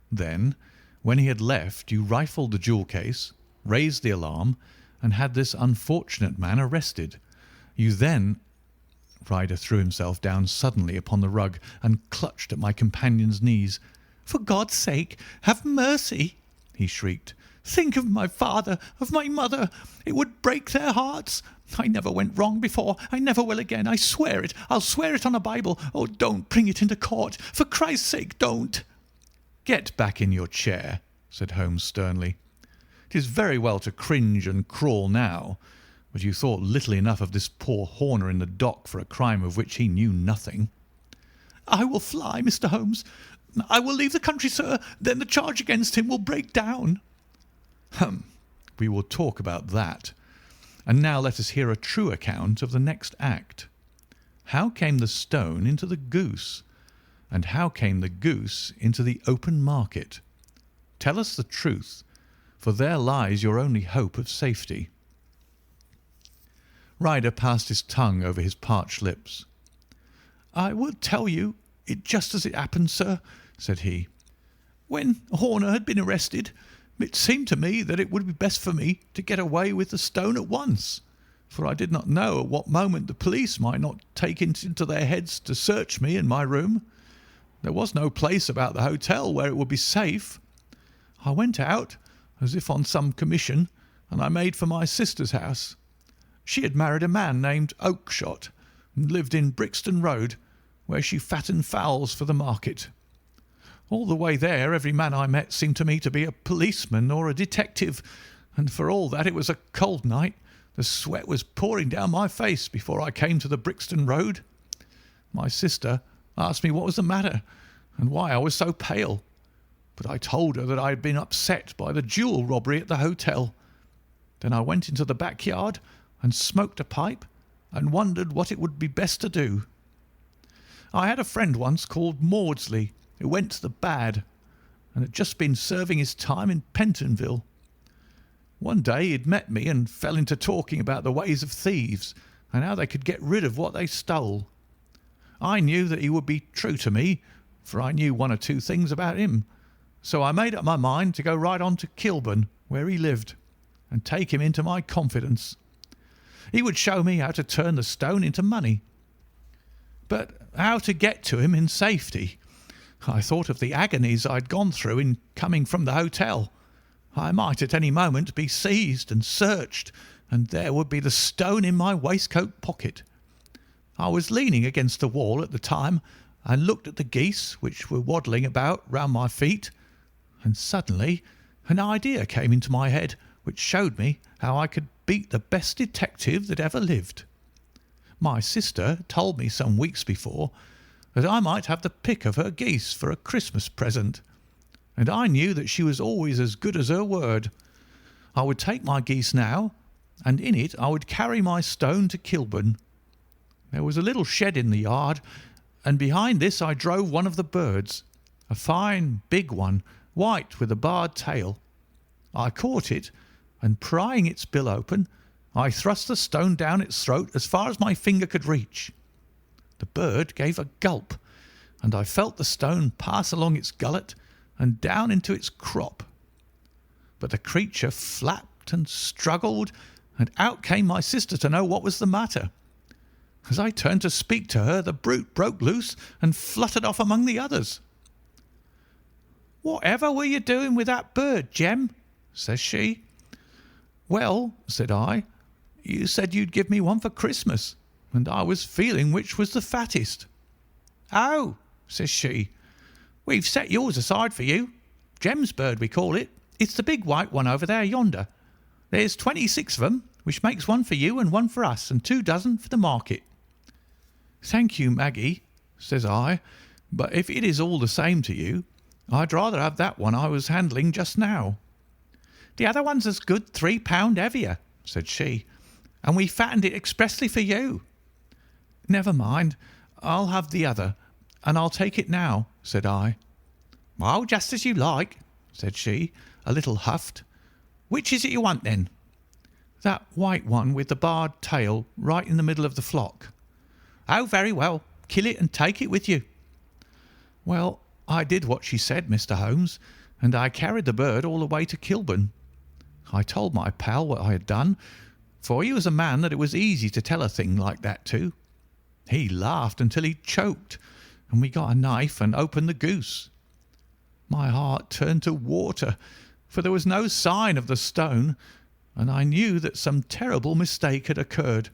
S1: Then, when he had left, you rifled the jewel case, raised the alarm, and had this unfortunate man arrested. You then—" Ryder threw himself down suddenly upon the rug and clutched at my companion's knees. "For God's sake, have mercy!" he shrieked. "Think of my father, of my mother. It would break their hearts. I never went wrong before. I never will again. I swear it. I'll swear it on a Bible. Oh, don't bring it into court. For Christ's sake, don't." "Get back in your chair," said Holmes sternly. "It is very well to cringe and crawl now, but you thought little enough of this poor Horner in the dock for a crime of which he knew nothing."
S2: "I will fly, Mr. Holmes. I will leave the country, sir. Then the charge against him will break down."
S1: We will talk about that. And now let us hear a true account of the next act. How came the stone into the goose? And how came the goose into the open market? Tell us the truth, for there lies your only hope of safety." Ryder passed his tongue over his parched lips.
S2: "I will tell you it just as it happened, sir," said he. "When Horner had been arrested, it seemed to me that it would be best for me to get away with the stone at once, for I did not know at what moment the police might not take it into their heads to search me in my room. There was no place about the hotel where it would be safe. I went out, as if on some commission, and I made for my sister's house. She had married a man named Oakshott, and lived in Brixton Road, where she fattened fowls for the market. All the way there every man I met seemed to me to be a policeman or a detective, and for all that it was a cold night, the sweat was pouring down my face before I came to the Brixton Road. My sister asked me what was the matter and why I was so pale, but I told her that I had been upset by the jewel robbery at the hotel. Then I went into the backyard and smoked a pipe and wondered what it would be best to do. I had a friend once called Maudsley, who went to the bad, and had just been serving his time in Pentonville. One day he'd met me and fell into talking about the ways of thieves and how they could get rid of what they stole. I knew that he would be true to me, for I knew one or two things about him, so I made up my mind to go right on to Kilburn, where he lived, and take him into my confidence. He would show me how to turn the stone into money. But how to get to him in safety? I thought of the agonies I'd gone through in coming from the hotel. I might at any moment be seized and searched, and there would be the stone in my waistcoat pocket. I was leaning against the wall at the time and looked at the geese which were waddling about round my feet, and suddenly an idea came into my head which showed me how I could beat the best detective that ever lived. My sister told me some weeks before that I might have the pick of her geese for a Christmas present, and I knew that she was always as good as her word. I would take my geese now, and in it I would carry my stone to Kilburn. There was a little shed in the yard, and behind this I drove one of the birds, a fine big one, white with a barred tail. I caught it, and prying its bill open, I thrust the stone down its throat as far as my finger could reach. The bird gave a gulp, and I felt the stone pass along its gullet and down into its crop. But the creature flapped and struggled, and out came my sister to know what was the matter. As I turned to speak to her, the brute broke loose and fluttered off among the others. "Whatever were you doing with that bird, Jem?" says she. "Well," said I, "you said you'd give me one for Christmas, and I was feeling which was the fattest." "Oh," says she, "we've set yours aside for you. Jem's bird, we call it. It's the big white one over there yonder. There's 26 of them, which makes one for you and one for us, and 2 dozen for the market." "Thank you, Maggie," says I, "but if it is all the same to you, I'd rather have that one I was handling just now." "The other one's as good 3 pound heavier," said she, "and we fattened it expressly for you." "Never mind, I'll have the other, and I'll take it now," said I. "Oh, just as you like," said she, a little huffed. "Which is it you want, then?" "That white one with the barred tail right in the middle of the flock." "Oh, very well. Kill it and take it with you." Well, I did what she said, Mr. Holmes, and I carried the bird all the way to Kilburn. I told my pal what I had done, for he was a man that it was easy to tell a thing like that to. He laughed until he choked, and we got a knife and opened the goose. My heart turned to water, for there was no sign of the stone, and I knew that some terrible mistake had occurred.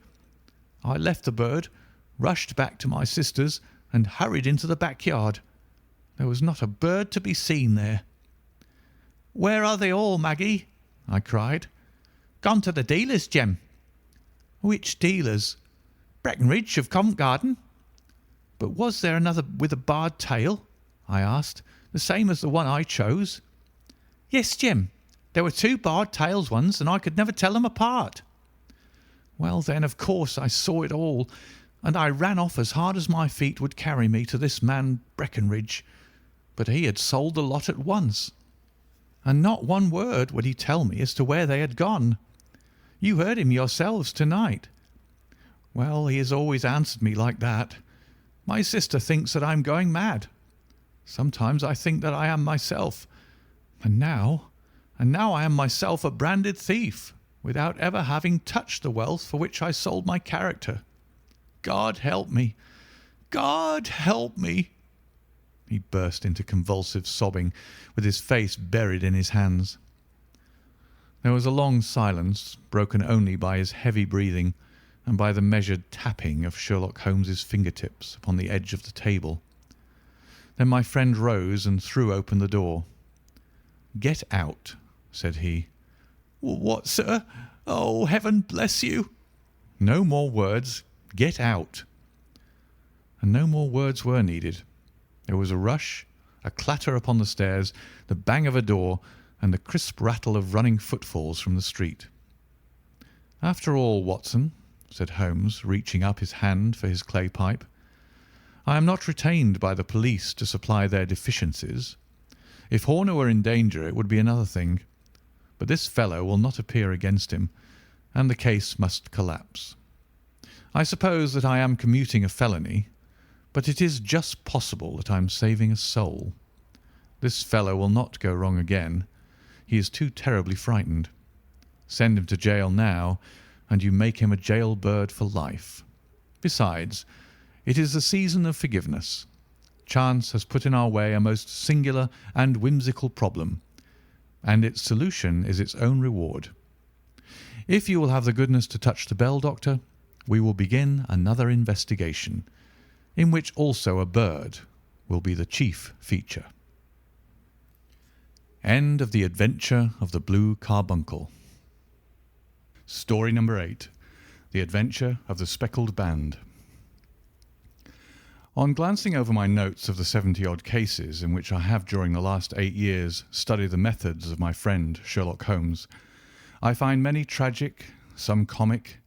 S2: I left the bird, rushed back to my sister's, and hurried into the backyard. There was not a bird to be seen there. "Where are they all, Maggie?" I cried. "Gone to the dealers, Jem." "Which dealers?" "Breckenridge of Covent Garden." "But was there another with a barred tail?" I asked, "the same as the one I chose?" "Yes, Jem. There were 2 barred tails ones, and I could never tell them apart." Well, then, of course, I saw it all, and I ran off as hard as my feet would carry me to this man Breckenridge. But he had sold the lot at once, and not one word would he tell me as to where they had gone. You heard him yourselves tonight. Well, he has always answered me like that. My sister thinks that I am going mad. Sometimes I think that I am myself, and now I am myself a branded thief, without ever having touched the wealth for which I sold my character. God help me! God help me!" He burst into convulsive sobbing, with his face buried in his hands. There was a long silence, broken only by his heavy breathing and by the measured tapping of Sherlock Holmes's fingertips upon the edge of the table. Then my friend rose and threw open the door. "Get out," said he. "What, sir? Oh, heaven bless you!" "No more words. Get out." And no more words were needed. There was a rush, a clatter upon the stairs, the bang of a door, and the crisp rattle of running footfalls from the street. "After all, Watson," said Holmes, reaching up his hand for his clay pipe, "I am not retained by the police to supply their deficiencies. If Horner were in danger it would be another thing, but this fellow will not appear against him, and the case must collapse. I suppose that I am commuting a felony, but it is just possible that I am saving a soul. This fellow will not go wrong again. He is too terribly frightened. Send him to jail now, and you make him a jail bird for life. Besides, it is the season of forgiveness. Chance has put in our way a most singular and whimsical problem, and its solution is its own reward. If you will have the goodness to touch the bell, Doctor, we will begin another investigation, in which also a bird will be the chief feature." End of The Adventure of the Blue Carbuncle. Story number 8. The Adventure of the Speckled Band. On glancing over my notes of the 70-odd cases in which I have during the last 8 years studied the methods of my friend Sherlock Holmes, I find many tragic, some comic,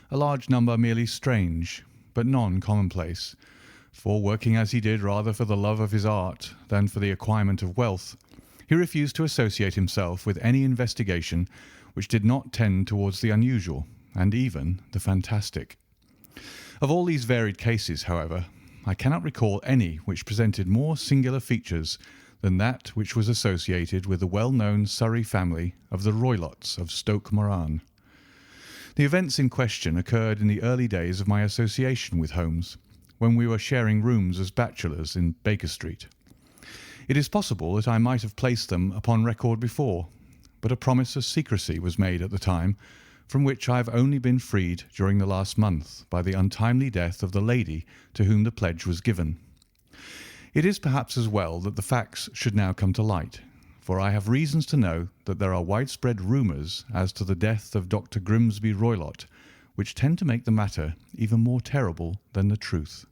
S2: a large number merely strange,
S1: but none commonplace, for working as he did rather for the love of his art than for the acquirement of wealth, he refused to associate himself with any investigation which did not tend towards the unusual and even the fantastic. Of all these varied cases, however, I cannot recall any which presented more singular features than that which was associated with the well-known Surrey family of the Roylotts of Stoke Moran. The events in question occurred in the early days of my association with Holmes, when we were sharing rooms as bachelors in Baker Street. It is possible that I might have placed them upon record before, but a promise of secrecy was made at the time, from which I have only been freed during the last month by the untimely death of the lady to whom the pledge was given. It is perhaps as well that the facts should now come to light, for I have reasons to know that there are widespread rumours as to the death of Dr. Grimsby Roylott, which tend to make the matter even more terrible than the truth.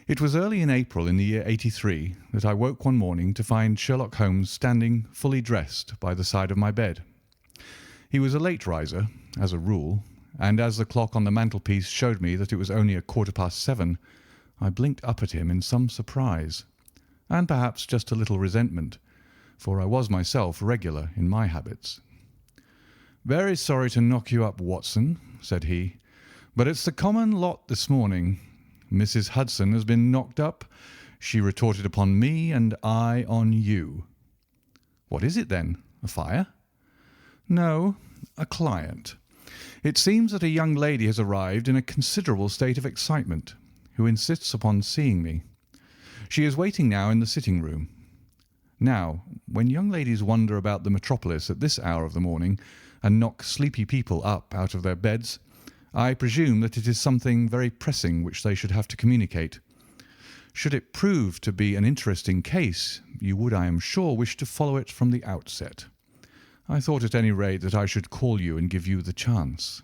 S1: It was early in April in the year '83 that I woke one morning to find Sherlock Holmes standing fully dressed by the side of my bed. He was a late riser, as a rule, and as the clock on the mantelpiece showed me that it was only 7:15, I blinked up at him in some surprise, and perhaps just a little resentment, for I was myself regular in my habits. "Very sorry to knock you up, Watson," said he, "but it's the common lot this morning. Mrs. Hudson has been knocked up. She retorted upon me, and I on you." "What is it, then? A fire?" "No, a client. It seems that a young lady has arrived in a considerable state of excitement, who insists upon seeing me. She is waiting now in the sitting-room. Now, when young ladies wander about the metropolis at this hour of the morning and knock sleepy people up out of their beds, I presume that it is something very pressing which they should have to communicate. Should it prove to be an interesting case, you would, I am sure, wish to follow it from the outset. I thought at any rate that I should call you and give you the chance."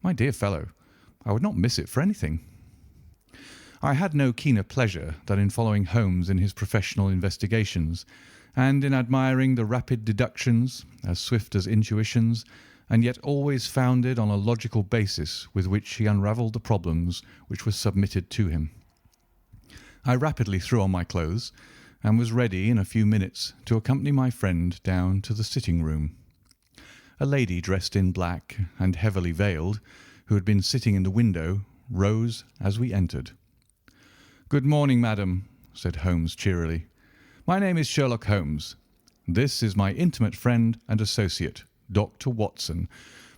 S1: "My dear fellow, I would not miss it for anything." I had no keener pleasure than in following Holmes in his professional investigations, and in admiring the rapid deductions, as swift as intuitions, and yet always founded on a logical basis with which he unravelled the problems which were submitted to him. I rapidly threw on my clothes, and was ready in a few minutes to accompany my friend down to the sitting-room. A lady dressed in black and heavily veiled, who had been sitting in the window, rose as we entered. "Good morning, madam," said Holmes cheerily. "My name is Sherlock Holmes. This is my intimate friend and associate, Dr. Watson,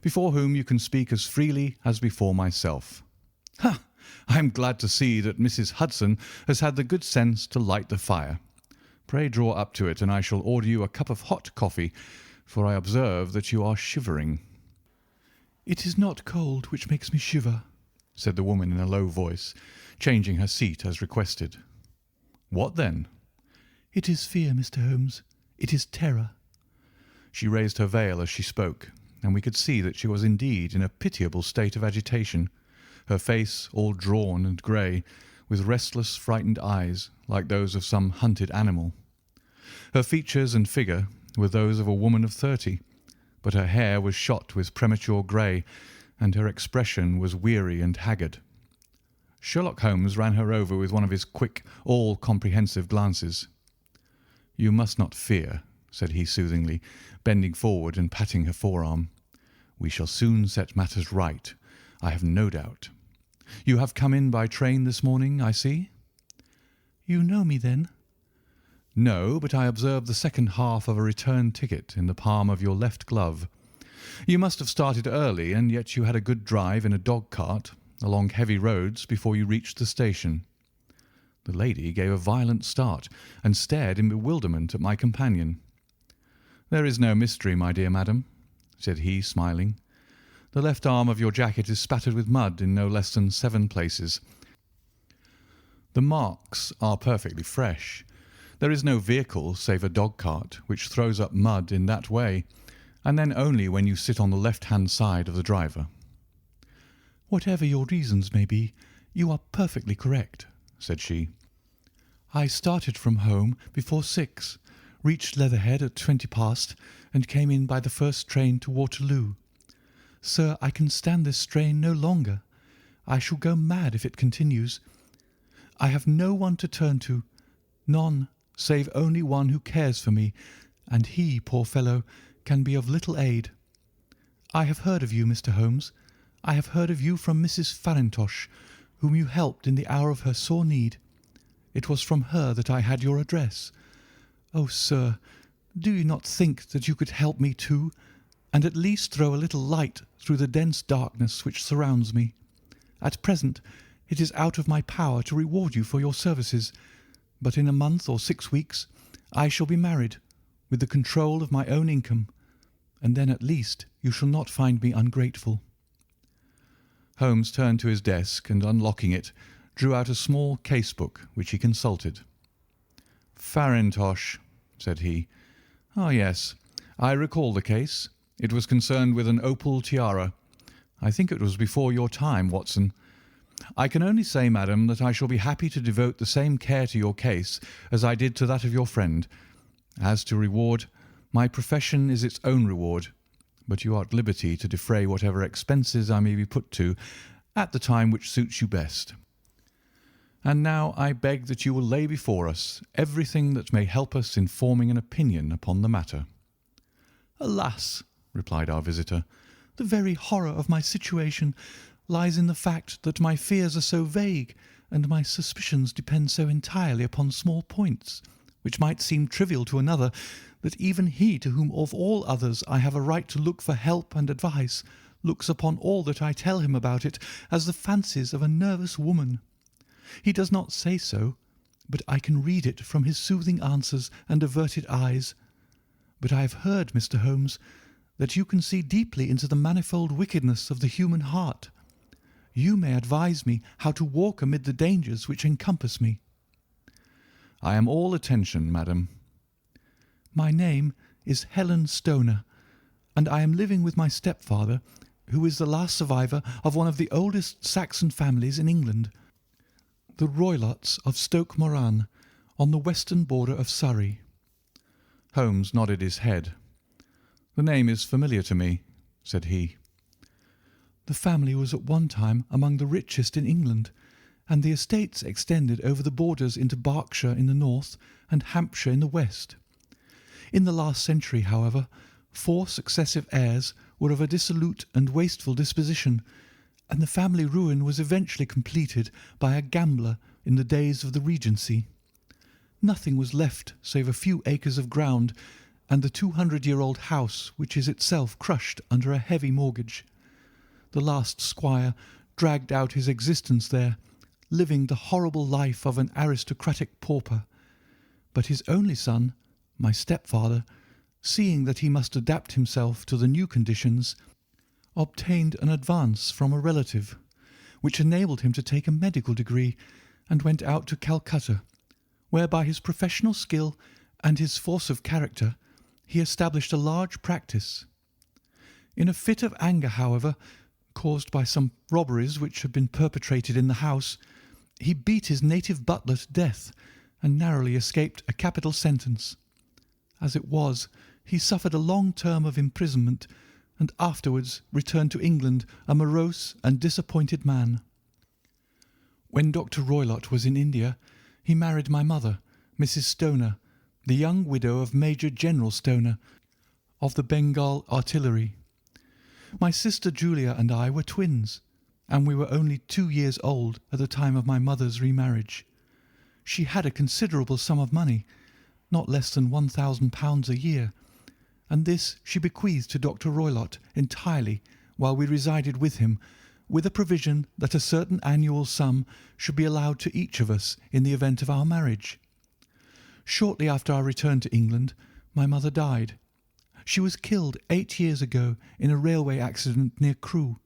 S1: before whom you can speak as freely as before myself. Ha! I am glad to see that Mrs. Hudson has had the good sense to light the fire. Pray draw up to it, and I shall order you a cup of hot coffee, for I observe that you are shivering." "It is not cold which makes me shiver," said the woman in a low voice, changing her seat as requested. "What then?" "It is fear, Mr. Holmes. It is terror." She raised her veil as she spoke, and we could see that she was indeed in a pitiable state of agitation, her face all drawn and grey, with restless, frightened eyes like those of some hunted animal. Her features and figure were those of a woman of 30, but her hair was shot with premature grey, and her expression was weary and haggard. Sherlock Holmes ran her over with one of his quick, all-comprehensive glances. "You must not fear," said he soothingly, bending forward and patting her forearm. "We shall soon set matters right, I have no doubt. You have come in by train this morning, I see?" "You know me, then?" "No, but I observed the second half of a return ticket in the palm of your left glove. You must have started early, and yet you had a good drive in a dog-cart along heavy roads before you reached the station." The lady gave a violent start and stared in bewilderment at my companion. "There is no mystery, my dear madam," said he, smiling. "The left arm of your jacket is spattered with mud in no less than 7 places. The marks are perfectly fresh. There is no vehicle save a dog-cart which throws up mud in that way, and then only when you sit on the left-hand side of the driver." "Whatever your reasons may be, you are perfectly correct," said she. "I started from home before 6, reached Leatherhead at 20 past, and came in by the first train to Waterloo. Sir, I can stand this strain no longer. I shall go mad if it continues. I have no one to turn to, none save only one who cares for me, and he, poor fellow, can be of little aid. I have heard of you, Mr. Holmes. I have heard of you from Mrs. Farintosh, whom you helped in the hour of her sore need. It was from her that I had your address. Oh, sir, do you not think that you could help me too, and at least throw a little light through the dense darkness which surrounds me? At present it is out of my power to reward you for your services, but in a month or 6 weeks I shall be married, with the control of my own income, and then at least you shall not find me ungrateful."
S2: Holmes turned to his desk and, unlocking it, drew out a small case-book which he consulted. "Farintosh," said he. "Ah, yes, I recall the case. It was concerned with an opal tiara. I think it was before your time, Watson. I can only say, madam, that I shall be happy to devote the same care to your case as I did to that of your friend. As to reward, my profession is its own reward, but you are at liberty to defray whatever expenses I may be put to at the time which suits you best. And now I beg that you will lay before us everything that may help us in forming an opinion upon the matter."
S1: "Alas," replied our visitor, "the very horror of my situation lies in the fact that my fears are so vague and my suspicions depend so entirely upon small points, which might seem trivial to another, that even he to whom of all others I have a right to look for help and advice looks upon all that I tell him about it as the fancies of a nervous woman. He does not say so, but I can read it from his soothing answers and averted eyes. But I have heard, Mr. Holmes, that you can see deeply into the manifold wickedness of the human heart. You may advise me how to walk amid the dangers which encompass me."
S2: "I am all attention, madam."
S1: "My name is Helen Stoner, and I am living with my stepfather, who is the last survivor of one of the oldest Saxon families in England, the Roylotts of Stoke Moran, on the western border of Surrey."
S2: Holmes nodded his head. "The name is familiar to me," said he.
S1: "The family was at one time among the richest in England, and the estates extended over the borders into Berkshire in the north and Hampshire in the west. In the last century, however, 4 successive heirs were of a dissolute and wasteful disposition, and the family ruin was eventually completed by a gambler in the days of the Regency. Nothing was left save a few acres of ground and the 200-year-old house, which is itself crushed under a heavy mortgage. The last squire dragged out his existence there, living the horrible life of an aristocratic pauper. But his only son, my stepfather, seeing that he must adapt himself to the new conditions, obtained an advance from a relative, which enabled him to take a medical degree, and went out to Calcutta, where by his professional skill and his force of character he established a large practice. In a fit of anger, however, caused by some robberies which had been perpetrated in the house, he beat his native butler to death and narrowly escaped a capital sentence. As it was, he suffered a long term of imprisonment, and afterwards returned to England a morose and disappointed man. When Dr. Roylott was in India, he married my mother, Mrs. Stoner, the young widow of Major General Stoner, of the Bengal Artillery. My sister Julia and I were twins, and we were only 2 years old at the time of my mother's remarriage. She had a considerable sum of money, not less than £1,000 a year, and this she bequeathed to Dr. Roylott entirely while we resided with him, with a provision that a certain annual sum should be allowed to each of us in the event of our marriage. Shortly after our return to England, my mother died. She was killed 8 years ago in a railway accident near Crewe.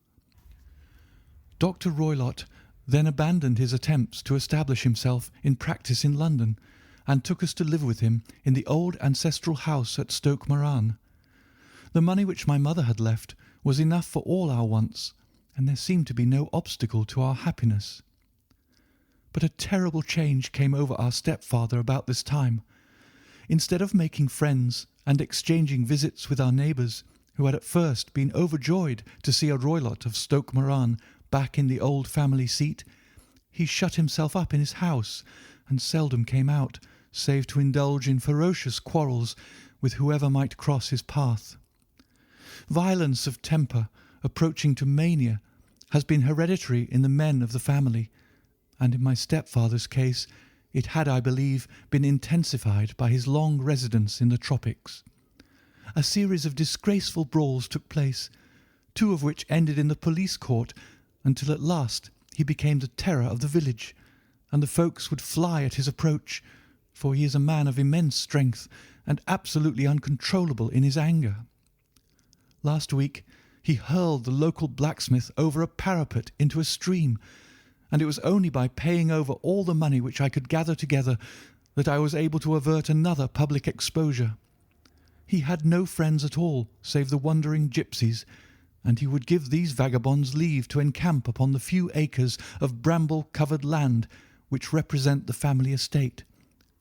S1: Dr. Roylott then abandoned his attempts to establish himself in practice in London, and took us to live with him in the old ancestral house at Stoke Moran. The money which my mother had left was enough for all our wants, and there seemed to be no obstacle to our happiness. But a terrible change came over our stepfather about this time. Instead of making friends and exchanging visits with our neighbours, who had at first been overjoyed to see a Roylott of Stoke Moran back in the old family seat, he shut himself up in his house and seldom came out, save to indulge in ferocious quarrels with whoever might cross his path. Violence of temper, approaching to mania, has been hereditary in the men of the family, and in my stepfather's case it had, I believe, been intensified by his long residence in the tropics. A series of disgraceful brawls took place, 2 of which ended in the police court, until at last he became the terror of the village, and the folks would fly at his approach, for he is a man of immense strength and absolutely uncontrollable in his anger. Last week he hurled the local blacksmith over a parapet into a stream, and it was only by paying over all the money which I could gather together that I was able to avert another public exposure. He had no friends at all save the wandering gipsies, and he would give these vagabonds leave to encamp upon the few acres of bramble-covered land which represent the family estate,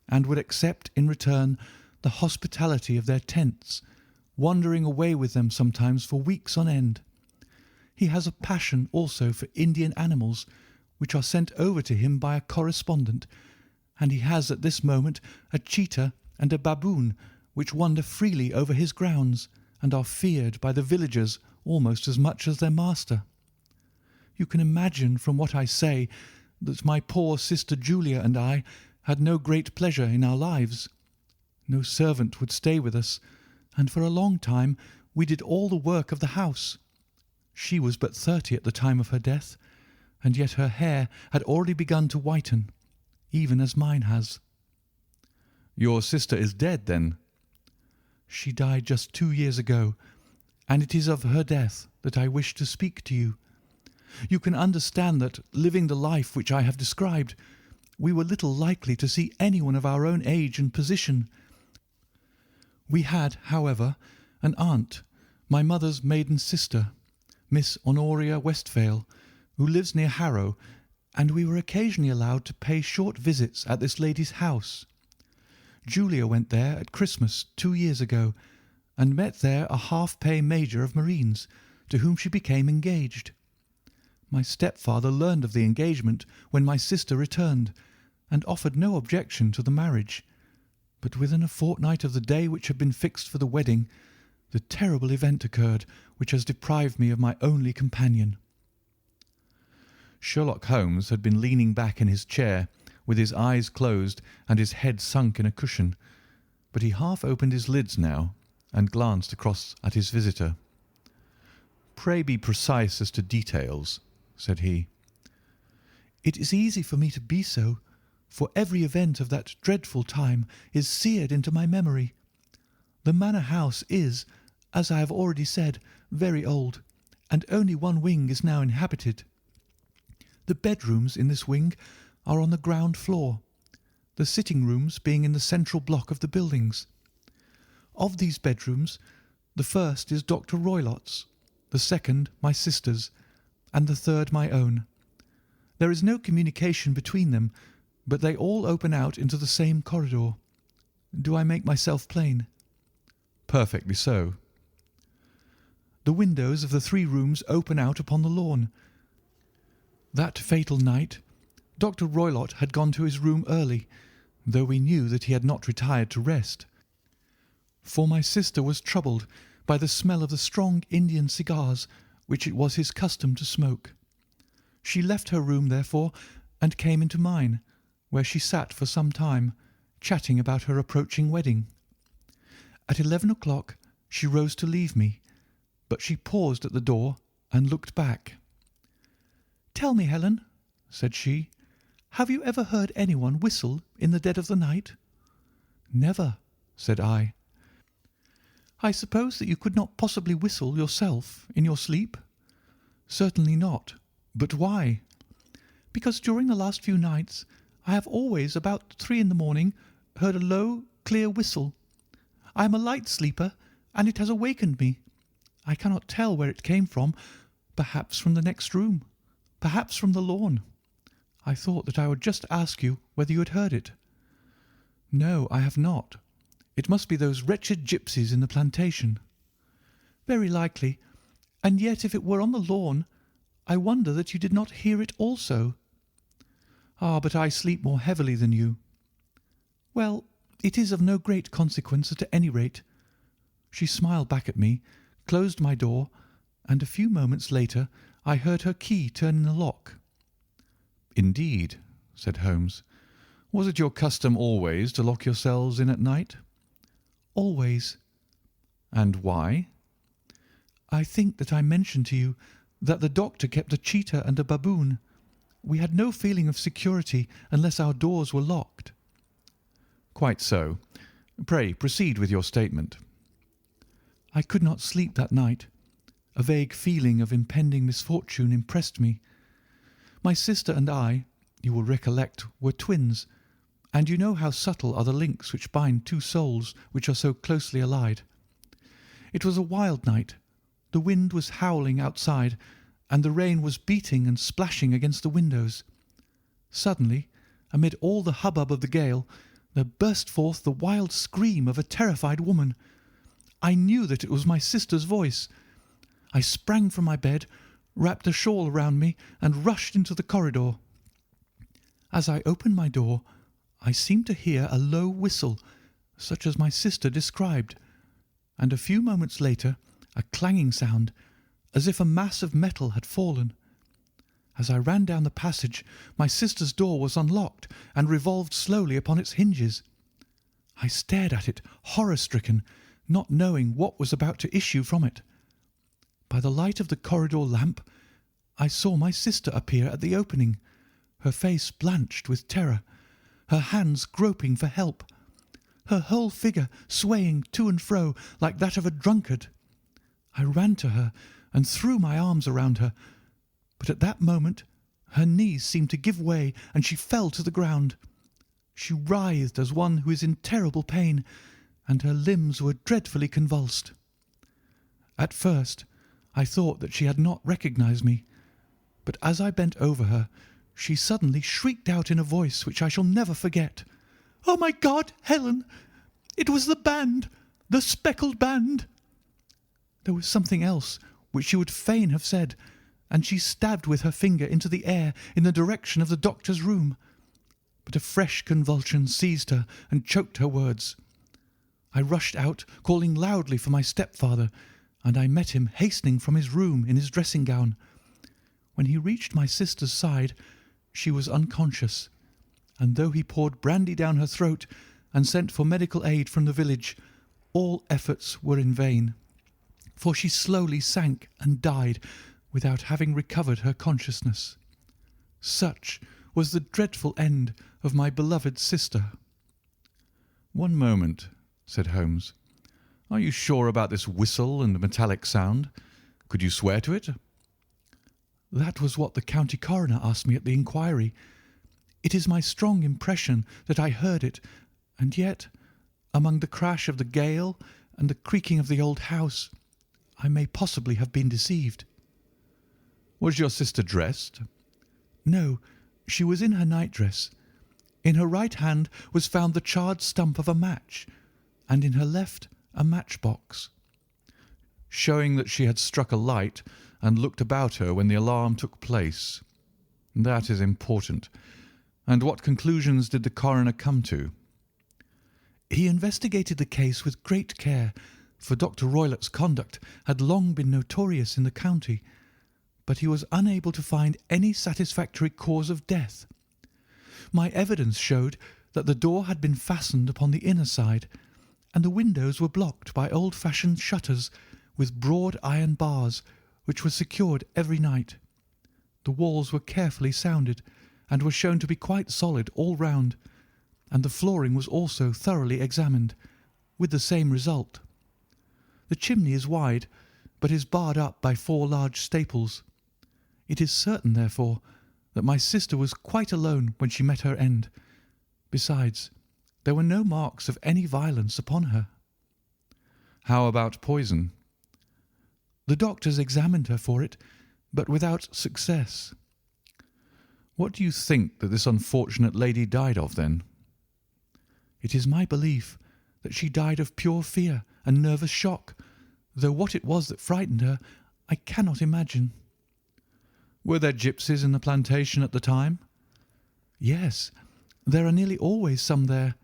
S1: and would accept in return the hospitality of their tents, wandering away with them sometimes for weeks on end. He has a passion also for Indian animals, which are sent over to him by a correspondent, and he has at this moment a cheetah and a baboon which wander freely over his grounds and are feared by the villagers almost as much as their master. You can imagine from what I say that my poor sister Julia and I had no great pleasure in our lives. No servant would stay with us, and for a long time we did all the work of the house. She was but 30 at the time of her death, and yet her hair had already begun to whiten, even as mine has.
S2: Your sister is dead, then?
S1: She died just 2 years ago, and it is of her death that I wish to speak to you. You can understand that, living the life which I have described, we were little likely to see anyone of our own age and position. We had, however, an aunt, my mother's maiden sister, Miss Honoria Westphale, who lives near Harrow, and we were occasionally allowed to pay short visits at this lady's house. Julia went there at Christmas 2 years ago, and met there a half-pay major of marines, to whom she became engaged. My stepfather learned of the engagement when my sister returned, and offered no objection to the marriage, but within a fortnight of the day which had been fixed for the wedding, the terrible event occurred which has deprived me of my only companion.
S2: Sherlock Holmes had been leaning back in his chair, with his eyes closed and his head sunk in a cushion, but he half opened his lids now and glanced across at his visitor. "Pray be precise as to details," said he.
S1: "It is easy for me to be so, for every event of that dreadful time is seared into my memory. The manor house is, as I have already said, very old, and only one wing is now inhabited. The bedrooms in this wing are on the ground floor, the sitting rooms being in the central block of the buildings. Of these bedrooms, the first is Dr. Roylott's, the second my sister's, and the third my own. There is no communication between them, but they all open out into the same corridor. Do I make myself plain?"
S2: "Perfectly so."
S1: "The windows of the 3 rooms open out upon the lawn. That fatal night, Dr. Roylott had gone to his room early, though we knew that he had not retired to rest, for my sister was troubled by the smell of the strong Indian cigars which it was his custom to smoke. She left her room, therefore, and came into mine, where she sat for some time, chatting about her approaching wedding. At 11 o'clock she rose to leave me, but she paused at the door and looked back. "Tell me, Helen," said she, "have you ever heard anyone whistle in the dead of the night?" "Never," said I. "I suppose that you could not possibly whistle yourself in your sleep?" "Certainly not. But why?" "Because during the last few nights I have always, about 3 in the morning, heard a low, clear whistle. I am a light sleeper, and it has awakened me. I cannot tell where it came from, perhaps from the next room, perhaps from the lawn. I thought that I would just ask you whether you had heard it." "No, I have not. It must be those wretched gipsies in the plantation." "Very likely, and yet if it were on the lawn, I wonder that you did not hear it also." "Ah, but I sleep more heavily than you." "Well, it is of no great consequence at any rate." She smiled back at me, closed my door, and a few moments later I heard her key turn in the lock.
S2: "Indeed," said Holmes. "Was it your custom always to lock yourselves in at night?"
S1: "Always."
S2: "And why?"
S1: "I think that I mentioned to you that the doctor kept a cheetah and a baboon. We had no feeling of security unless our doors were locked."
S2: "Quite so. Pray proceed with your statement."
S1: "I could not sleep that night. A vague feeling of impending misfortune impressed me. My sister and I, you will recollect, were twins, and you know how subtle are the links which bind two souls which are so closely allied. It was a wild night. The wind was howling outside, and the rain was beating and splashing against the windows. Suddenly, amid all the hubbub of the gale, there burst forth the wild scream of a terrified woman. I knew that it was my sister's voice. I sprang from my bed, wrapped a shawl around me, and rushed into the corridor. As I opened my door, I seemed to hear a low whistle, such as my sister described, and a few moments later a clanging sound, as if a mass of metal had fallen. As I ran down the passage, my sister's door was unlocked and revolved slowly upon its hinges. I stared at it, horror-stricken, not knowing what was about to issue from it. By the light of the corridor lamp, I saw my sister appear at the opening, her face blanched with terror, her hands groping for help, her whole figure swaying to and fro like that of a drunkard. I ran to her and threw my arms around her, but at that moment her knees seemed to give way and she fell to the ground. She writhed as one who is in terrible pain, and her limbs were dreadfully convulsed. At first I thought that she had not recognized me, but as I bent over her, she suddenly shrieked out in a voice which I shall never forget, "Oh, my God, Helen! It was the band, the Speckled Band!" There was something else which she would fain have said, and she stabbed with her finger into the air in the direction of the doctor's room. But a fresh convulsion seized her and choked her words. I rushed out, calling loudly for my stepfather, and I met him hastening from his room in his dressing-gown. When he reached my sister's side, she was unconscious, and though he poured brandy down her throat and sent for medical aid from the village, all efforts were in vain, for she slowly sank and died without having recovered her consciousness. Such was the dreadful end of my beloved sister.
S2: "One moment," said Holmes. "Are you sure about this whistle and metallic sound? Could you swear to it?"
S1: "That was what the county coroner asked me at the inquiry. It is my strong impression that I heard it, and yet, among the crash of the gale and the creaking of the old house, I may possibly have been deceived."
S2: "Was your sister dressed?"
S1: "No, she was in her nightdress. In her right hand was found the charred stump of a match, and in her left a matchbox."
S2: "Showing that she had struck a light and looked about her when the alarm took place. That is important. And what conclusions did the coroner come to?"
S1: "He investigated the case with great care, for Dr. Roylott's conduct had long been notorious in the county, but he was unable to find any satisfactory cause of death. My evidence showed that the door had been fastened upon the inner side, and the windows were blocked by old-fashioned shutters with broad iron bars, which were secured every night. The walls were carefully sounded, and were shown to be quite solid all round, and the flooring was also thoroughly examined, with the same result. The chimney is wide, but is barred up by 4 large staples. It is certain, therefore, that my sister was quite alone when she met her end. Besides, there were no marks of any violence upon her."
S2: "How about poison?"
S1: "The doctors examined her for it, but without success."
S2: "What do you think that this unfortunate lady died of, then?"
S1: "It is my belief that she died of pure fear and nervous shock, though what it was that frightened her I cannot imagine." Were there gipsies in the plantation at the time?
S2: Yes, there are nearly always some there.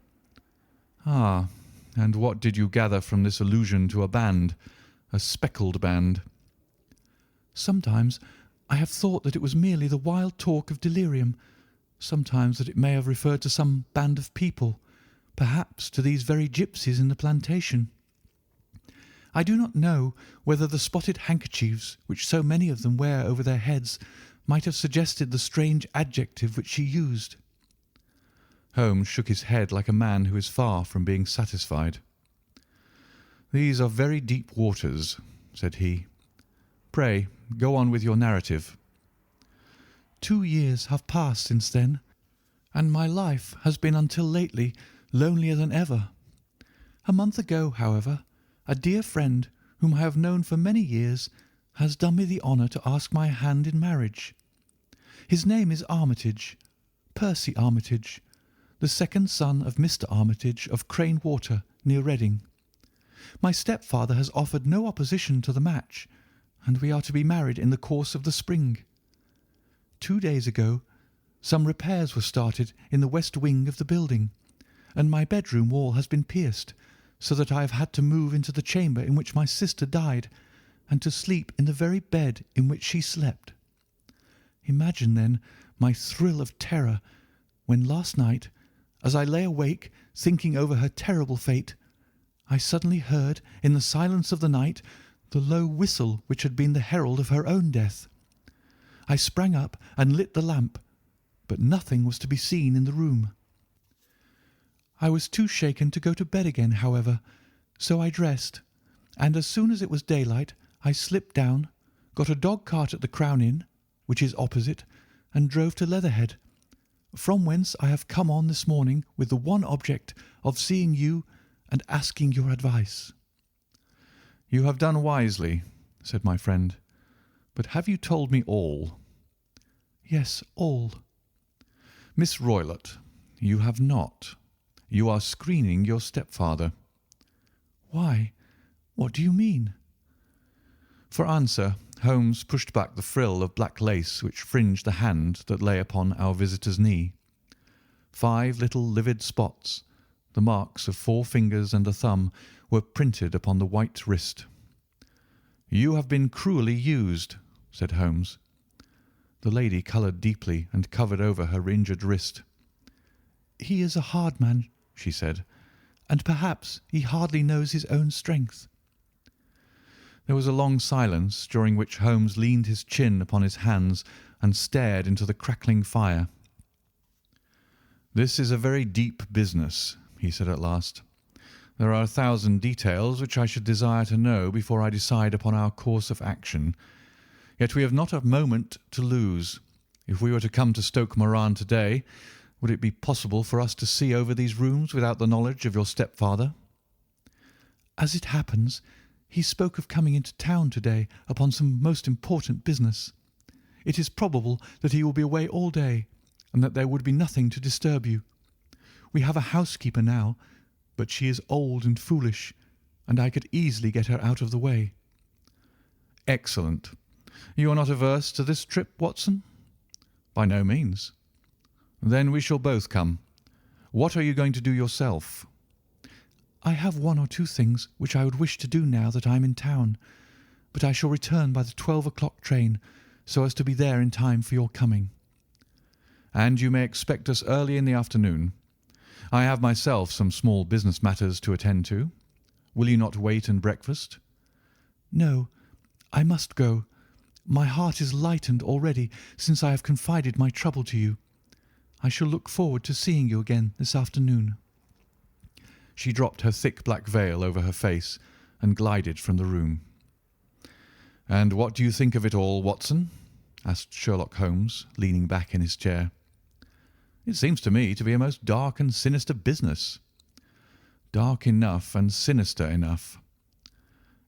S1: Ah, and what did you gather from this allusion to a band, a speckled band?
S2: Sometimes I have thought that it was merely the wild talk of delirium, sometimes that it may have referred to some band of people, perhaps to these very gipsies in the plantation. I do not know whether the spotted handkerchiefs which so many of them wear over their heads might have suggested the strange adjective which she used.
S1: Holmes shook his head like a man who is far from being satisfied. "These are very deep waters," said he. "Pray, go on with your narrative."
S2: 2 years have passed since then, and my life has been until lately lonelier than ever. A month ago, however, a dear friend, whom I have known for many years, has done me the honour to ask my hand in marriage. His name is Armitage, Percy Armitage, the second son of Mr. Armitage of Crane Water, near Reading. My stepfather has offered no opposition to the match, and we are to be married in the course of the spring. 2 days ago, some repairs were started in the west wing of the building, and my bedroom wall has been pierced, so that I have had to move into the chamber in which my sister died, and to sleep in the very bed in which she slept. Imagine, then, my thrill of terror when last night, as I lay awake thinking over her terrible fate, I suddenly heard in the silence of the night the low whistle which had been the herald of her own death. I sprang up and lit the lamp, but nothing was to be seen in the room. I was too shaken to go to bed again, however, so I dressed, and as soon as it was daylight I slipped down, got a dog-cart at the Crown Inn, which is opposite, and drove to Leatherhead, from whence I have come on this morning with the one object of seeing you and asking your advice."
S1: "You have done wisely," said my friend. "But have you told me all?"
S2: "Yes, all."
S1: "Miss Roylott, you have not. You are screening your stepfather."
S2: "Why? What do you mean?"
S1: For answer, Holmes pushed back the frill of black lace which fringed the hand that lay upon our visitor's knee. 5 little livid spots, the marks of 4 fingers and a thumb, were printed upon the white wrist. "You have been cruelly used," said Holmes. The lady coloured deeply and covered over her injured wrist.
S2: "He is a hard man," she said, "and perhaps he hardly knows his own strength."
S1: There was a long silence, during which Holmes leaned his chin upon his hands and stared into the crackling fire. "This is a very deep business," he said at last. "There are 1,000 details which I should desire to know before I decide upon our course of action. Yet we have not a moment to lose. If we were to come to Stoke Moran to-day, would it be possible for us to see over these rooms without the knowledge of your stepfather?"
S2: "As it happens, he spoke of coming into town to-day upon some most important business. It is probable that he will be away all day, and that there would be nothing to disturb you. We have a housekeeper now, but she is old and foolish, and I could easily get her out of the way."
S1: "Excellent. You are not averse to this trip, Watson?" "By no means." "Then we shall both come. What are you going to do yourself?"
S2: "I have 1 or 2 things which I would wish to do now that I am in town, but I shall return by the 12 o'clock train, so as to be there in time for your coming."
S1: "And you may expect us early in the afternoon. I have myself some small business matters to attend to. Will you not wait and breakfast?"
S2: "No, I must go. My heart is lightened already since I have confided my trouble to you. I shall look forward to seeing you again this afternoon."
S1: She dropped her thick black veil over her face and glided from the room. "And what do you think of it all, Watson?" asked Sherlock Holmes, leaning back in his chair. "It seems to me to be a most dark and sinister business." "Dark enough and sinister enough.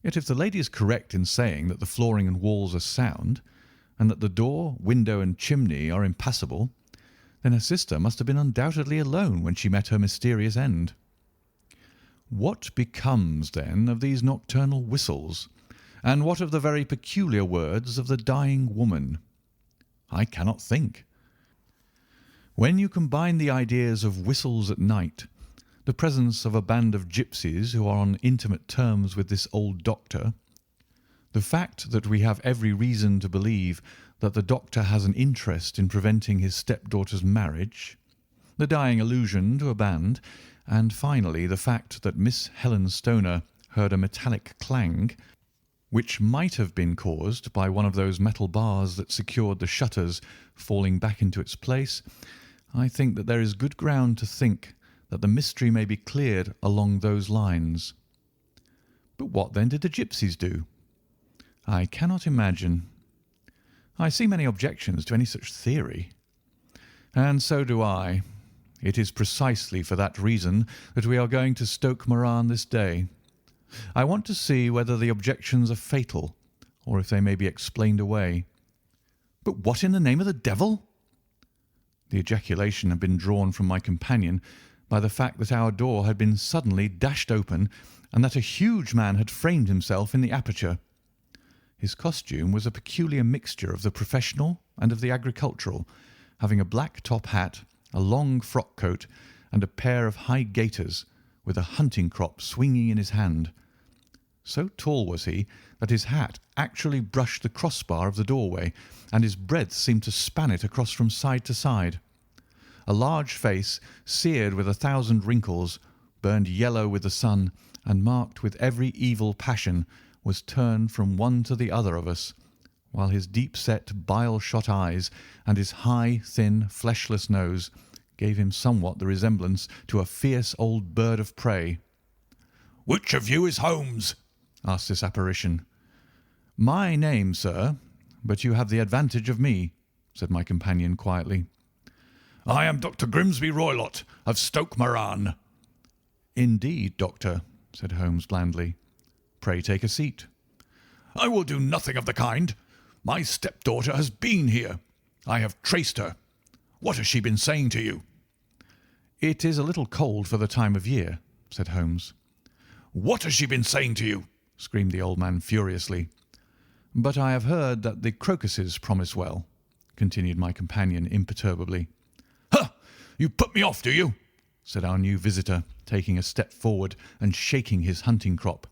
S1: Yet if the lady is correct in saying that the flooring and walls are sound, and that the door, window, and chimney are impassable, then her sister must have been undoubtedly alone when she met her mysterious end. What becomes, then, of these nocturnal whistles, and what of the very peculiar words of the dying woman? I cannot think. When you combine the ideas of whistles at night, the presence of a band of gipsies who are on intimate terms with this old doctor, the fact that we have every reason to believe that the doctor has an interest in preventing his stepdaughter's marriage, the dying allusion to a band, and finally the fact that Miss Helen Stoner heard a metallic clang, which might have been caused by one of those metal bars that secured the shutters falling back into its place, I think that there is good ground to think that the mystery may be cleared along those lines. But what then did the gipsies do? I cannot imagine. I see many objections to any such theory. And so do I. It is precisely for that reason that we are going to Stoke Moran this day. I want to see whether the objections are fatal, or if they may be explained away. But what in the name of the devil? The ejaculation had been drawn from my companion by the fact that our door had been suddenly dashed open and that a huge man had framed himself in the aperture. His costume was a peculiar mixture of the professional and of the agricultural, having a black top hat, a long frock coat, and a pair of high gaiters, with a hunting crop swinging in his hand. So tall was he that his hat actually brushed the crossbar of the doorway, and his breadth seemed to span it across from side to side. A large face, seared with 1,000 wrinkles, burned yellow with the sun, and marked with every evil passion, was turned from one to the other of us, while his deep-set, bile-shot eyes and his high, thin, fleshless nose gave him somewhat the resemblance to a fierce old bird of prey. "Which of you is Holmes?" asked this apparition. "My name, sir, but you have the advantage of me," said my companion quietly. "I am Dr. Grimsby Roylott of Stoke Moran." "Indeed, doctor," said Holmes blandly. "Pray take a seat." "I will do nothing of the kind. My stepdaughter has been here. I have traced her. What has she been saying to you?" "It is a little cold for the time of year," said Holmes. "What has she been saying to you?" screamed the old man furiously. "But I have heard that the crocuses promise well," continued my companion imperturbably. "Ha! You put me off, do you?" said our new visitor, taking a step forward and shaking his hunting crop.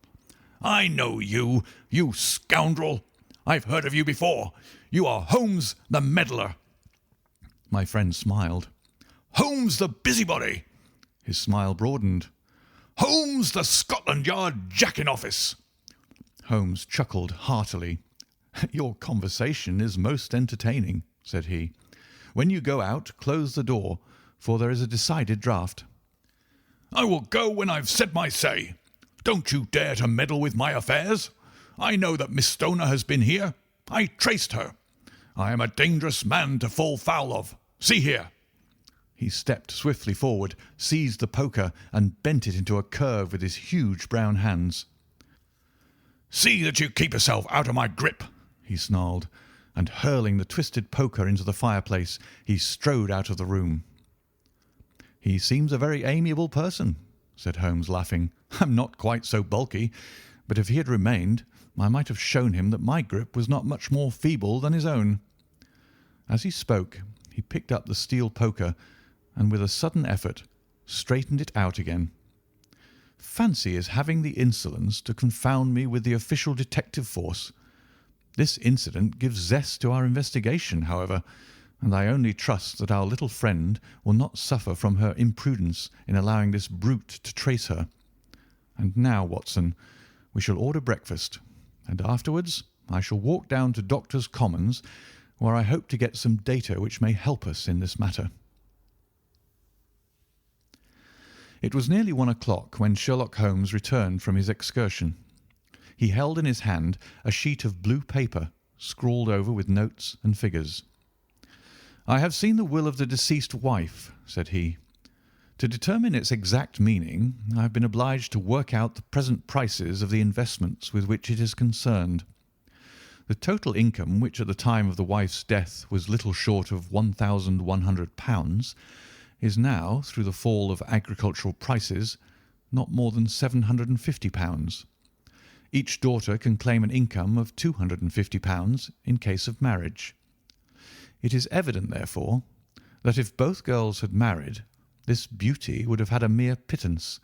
S1: "I know you, you scoundrel. I've heard of you before. You are Holmes the meddler." My friend smiled. "Holmes the busybody." His smile broadened. "Holmes the Scotland Yard Jack-in-Office." Holmes chuckled heartily. "Your conversation is most entertaining," said he. "When you go out, close the door, for there is a decided draught." "I will go when I've said my say. Don't you dare to meddle with my affairs. I know that Miss Stoner has been here. I traced her. I am a dangerous man to fall foul of. See here." He stepped swiftly forward, seized the poker, and bent it into a curve with his huge brown hands. "See that you keep yourself out of my grip," he snarled, and hurling the twisted poker into the fireplace, he strode out of the room. "He seems a very amiable person," said Holmes, laughing. "I'm not quite so bulky, but if he had remained, I might have shown him that my grip was not much more feeble than his own." As he spoke, he picked up the steel poker and, with a sudden effort, straightened it out again. Fancy his having the insolence to confound me with the official detective force. This incident gives zest to our investigation, however, and I only trust that our little friend will not suffer from her imprudence in allowing this brute to trace her. And now, Watson, we shall order breakfast, and afterwards I shall walk down to Doctors' Commons, where I hope to get some data which may help us in this matter. It was nearly 1 o'clock when Sherlock Holmes returned from his excursion. He held in his hand a sheet of blue paper, scrawled over with notes and figures. "I have seen the will of the deceased wife," said he. "To determine its exact meaning, I have been obliged to work out the present prices of the investments with which it is concerned. The total income, which at the time of the wife's death was little short of £1,100, is now, through the fall of agricultural prices, not more than £750. Each daughter can claim an income of £250 in case of marriage. It is evident, therefore, that if both girls had married, this beauty would have had a mere pittance,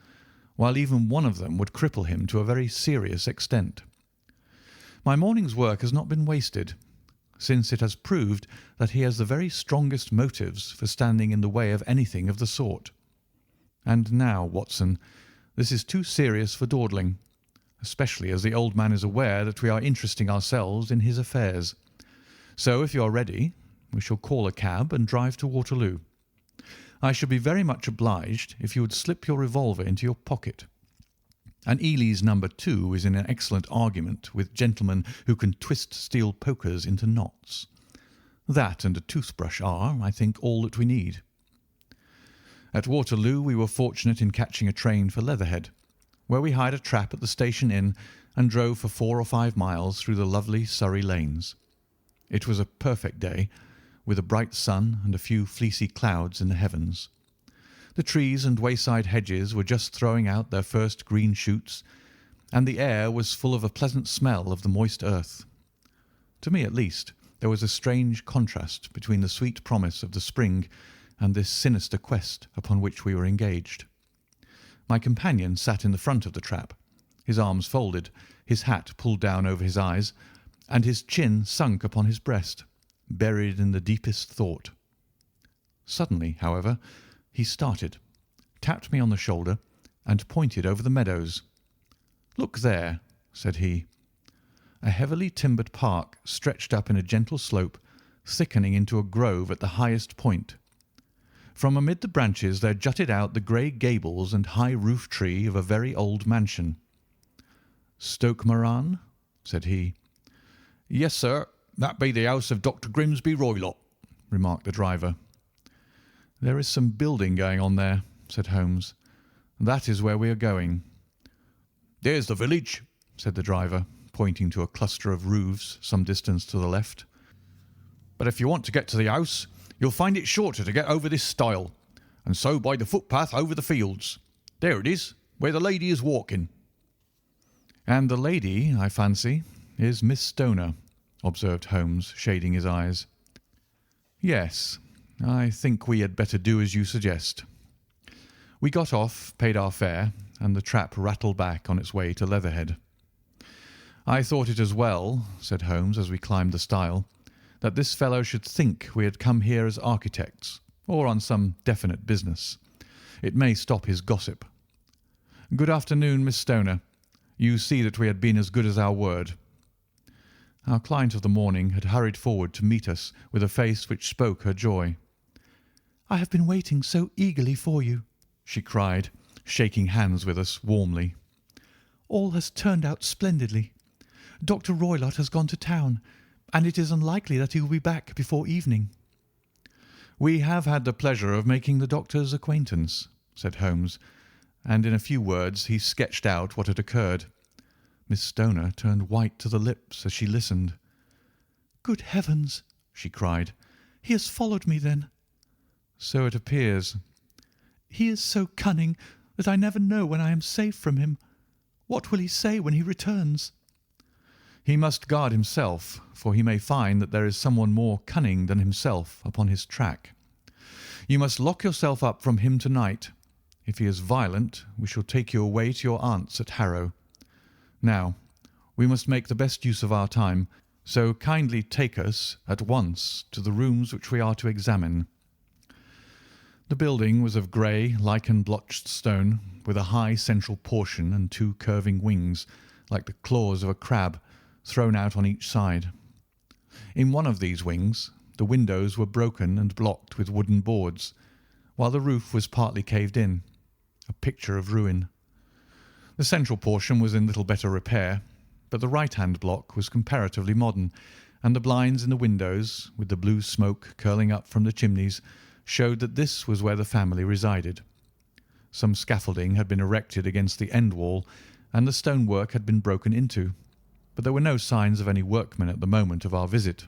S1: while even one of them would cripple him to a very serious extent. My morning's work has not been wasted, since it has proved that he has the very strongest motives for standing in the way of anything of the sort. And now, Watson, this is too serious for dawdling, especially as the old man is aware that we are interesting ourselves in his affairs. So, if you are ready, we shall call a cab and drive to Waterloo. I should be very much obliged if you would slip your revolver into your pocket. An Ely's No. 2 is in an excellent argument with gentlemen who can twist steel pokers into knots. That and a toothbrush are, I think, all that we need. At Waterloo we were fortunate in catching a train for Leatherhead, where we hired a trap at the station inn and drove for 4 or 5 miles through the lovely Surrey lanes. It was a perfect day, with a bright sun and a few fleecy clouds in the heavens. The trees and wayside hedges were just throwing out their first green shoots, and the air was full of a pleasant smell of the moist earth. To me, at least, there was a strange contrast between the sweet promise of the spring and this sinister quest upon which we were engaged. My companion sat in the front of the trap, his arms folded, his hat pulled down over his eyes, and his chin sunk upon his breast, buried in the deepest thought. Suddenly, however, he started, tapped me on the shoulder, and pointed over the meadows. "Look there," said he. A heavily timbered park stretched up in a gentle slope, thickening into a grove at the highest point. From amid the branches there jutted out the grey gables and high roof tree of a very old mansion. "Stoke Moran?" said he. "Yes, sir, that be the house of Dr. Grimsby Roylott," remarked the driver. "There is some building going on there," said Holmes. "That is where we are going." "There's the village," said the driver, pointing to a cluster of roofs some distance to the left. "But if you want to get to the house, you'll find it shorter to get over this stile, and so by the footpath over the fields. There it is, where the lady is walking." "And the lady, I fancy, is Miss Stoner," observed Holmes, shading his eyes. "Yes, I think we had better do as you suggest." We got off, paid our fare, and the trap rattled back on its way to Leatherhead. "I thought it as well," said Holmes as we climbed the stile, "that this fellow should think we had come here as architects, or on some definite business. It may stop his gossip. Good afternoon, Miss Stoner. You see that we had been as good as our word." Our client of the morning had hurried forward to meet us with a face which spoke her joy. "I have been waiting so eagerly for you," she cried, shaking hands with us warmly. "All has turned out splendidly. Dr. Roylott has gone to town, and it is unlikely that he will be back before evening." "We have had the pleasure of making the doctor's acquaintance," said Holmes, and in a few words he sketched out what had occurred. Miss Stoner turned white to the lips as she listened. "Good heavens!" she cried. "He has followed me, then?" "So it appears." "He is so cunning that I never know when I am safe from him. What will he say when he returns?" "He must guard himself, for he may find that there is someone more cunning than himself upon his track. You must lock yourself up from him tonight. If he is violent, we shall take you away to your aunt's at Harrow. Now, we must make the best use of our time, so kindly take us at once to the rooms which we are to examine." The building was of grey, lichen-blotched stone, with a high central portion and 2 curving wings, like the claws of a crab, thrown out on each side. In one of these wings the windows were broken and blocked with wooden boards, while the roof was partly caved in, a picture of ruin. The central portion was in little better repair, but the right-hand block was comparatively modern, and the blinds in the windows, with the blue smoke curling up from the chimneys, showed that this was where the family resided. Some scaffolding had been erected against the end wall, and the stonework had been broken into, but there were no signs of any workmen at the moment of our visit.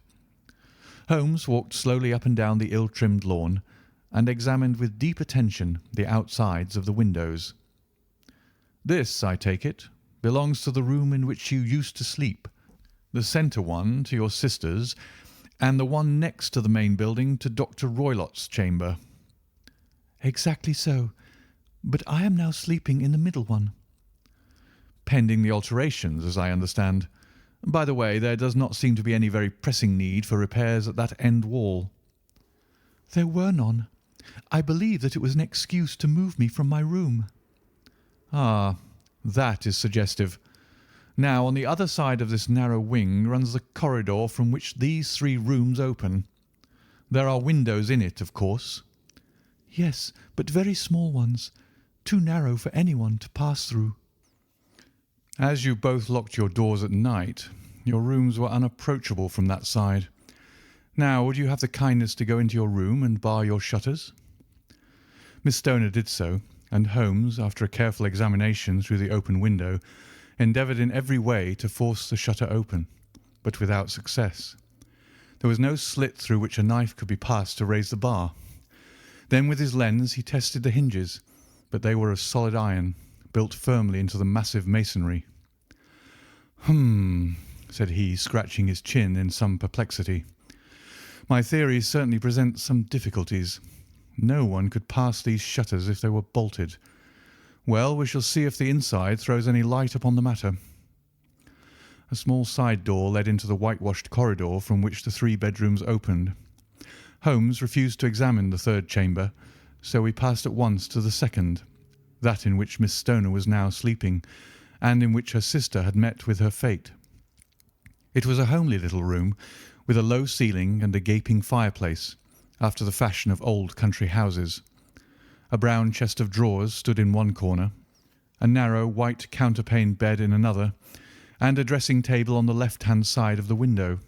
S1: Holmes walked slowly up and down the ill-trimmed lawn, and examined with deep attention the outsides of the windows. "This, I take it, belongs to the room in which you used to sleep, the centre one to your sisters, and the one next to the main building to Dr. Roylott's chamber."
S2: "Exactly so, but I am now sleeping in the middle one."
S1: "Pending the alterations, as I understand. By the way, there does not seem to be any very pressing need for repairs at that end wall."
S2: "There were none. I believe that it was an excuse to move me from my room."
S1: "Ah, that is suggestive. Now, on the other side of this narrow wing runs the corridor from which these 3 rooms open. There are windows in it, of course."
S2: "Yes, but very small ones, too narrow for anyone to pass through."
S1: "As you both locked your doors at night, your rooms were unapproachable from that side. Now, would you have the kindness to go into your room and bar your shutters?" Miss Stoner did so, and Holmes, after a careful examination through the open window, endeavoured in every way to force the shutter open, but without success. There was no slit through which a knife could be passed to raise the bar. Then with his lens he tested the hinges, but they were of solid iron, built firmly into the massive masonry. Said he, scratching his chin in some perplexity. "My theory certainly presents some difficulties. No one could pass these shutters if they were bolted. Well, we shall see if the inside throws any light upon the matter." A small side door led into the whitewashed corridor from which the 3 bedrooms opened. Holmes refused to examine the 3rd chamber, so we passed at once to the 2nd, that in which Miss Stoner was now sleeping, and in which her sister had met with her fate. It was a homely little room, with a low ceiling and a gaping fireplace, after the fashion of old country houses. A brown chest of drawers stood in one corner, a narrow white counterpaned bed in another, and a dressing table on the left-hand side of the window.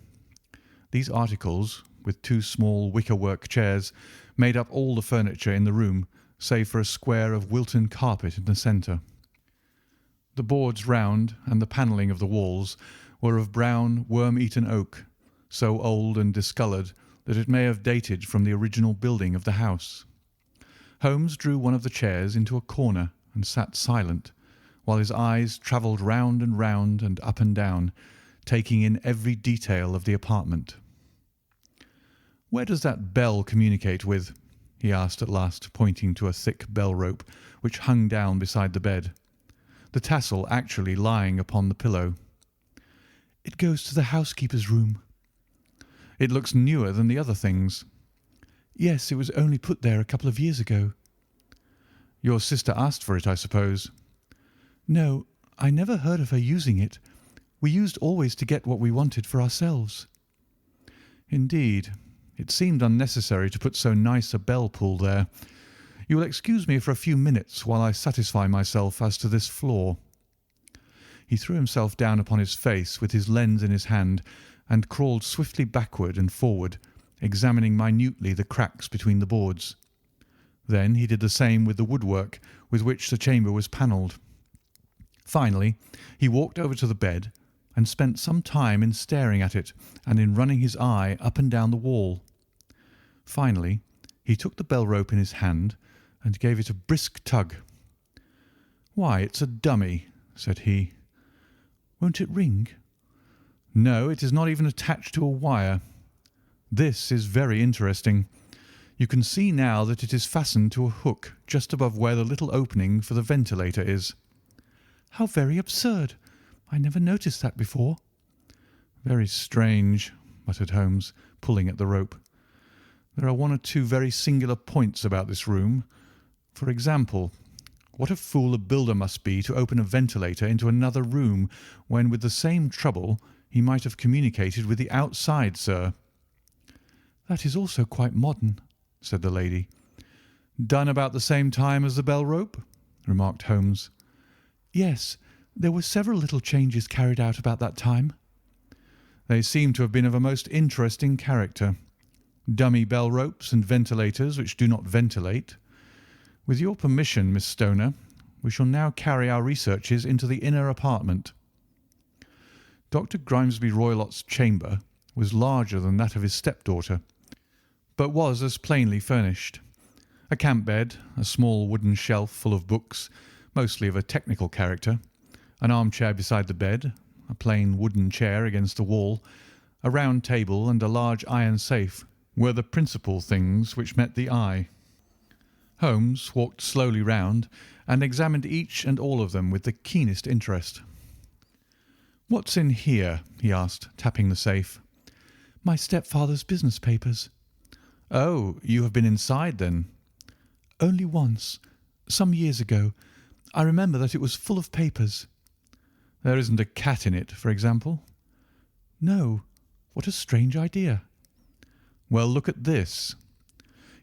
S1: These articles, with 2 small wicker-work chairs, made up all the furniture in the room, save for a square of Wilton carpet in the centre. The boards round and the panelling of the walls were of brown, worm-eaten oak, so old and discoloured that it may have dated from the original building of the house. Holmes drew one of the chairs into a corner and sat silent, while his eyes travelled round and up and down, taking in every detail of the apartment. "Where does that bell communicate with?" he asked at last, pointing to a thick bell rope which hung down beside the bed, the tassel actually lying upon the pillow.
S2: "It goes to the housekeeper's room."
S1: "It looks newer than the other things."
S2: "Yes, it was only put there a couple of years ago."
S1: "Your sister asked for it, I suppose?"
S2: "No, I never heard of her using it. We used always to get what we wanted for ourselves."
S1: "Indeed. It seemed unnecessary to put so nice a bell pull there. You will excuse me for a few minutes while I satisfy myself as to this floor." He threw himself down upon his face with his lens in his hand and crawled swiftly backward and forward, examining minutely the cracks between the boards. Then he did the same with the woodwork with which the chamber was panelled. Finally, he walked over to the bed and spent some time in staring at it and in running his eye up and down the wall. Finally, he took the bell rope in his hand and gave it a brisk tug. "Why, it's a dummy," said he.
S2: "Won't it ring?"
S1: "No, it is not even attached to a wire. This is very interesting. You can see now that it is fastened to a hook just above where the little opening for the ventilator is."
S2: "How very absurd! I never noticed that before."
S1: "Very strange," muttered Holmes, pulling at the rope. "There are 1 or 2 very singular points about this room. For example, what a fool a builder must be to open a ventilator into another room when, with the same trouble, he might have communicated with the outside, sir."
S2: "That is also quite modern," said the lady.
S1: "Done about the same time as the bell rope?" remarked Holmes.
S2: "Yes, there were several little changes carried out about that time."
S1: "They seem to have been of a most interesting character. Dummy bell ropes and ventilators which do not ventilate. With your permission, Miss Stoner, we shall now carry our researches into the inner apartment." Dr. Grimesby Roylott's chamber was larger than that of his stepdaughter, but was as plainly furnished. A camp bed, a small wooden shelf full of books, mostly of a technical character, an armchair beside the bed, a plain wooden chair against the wall, A round table and a large iron safe were the principal things which met the eye. Holmes walked slowly round and examined each and all of them with the keenest interest. "What's in here?" he asked, tapping the safe. "My stepfather's business papers." "Oh, you have been inside, then?" "Only once, some years ago. I remember that it was full of papers." "There isn't a cat in it, for example?" "No. What a strange idea." "Well, look at this."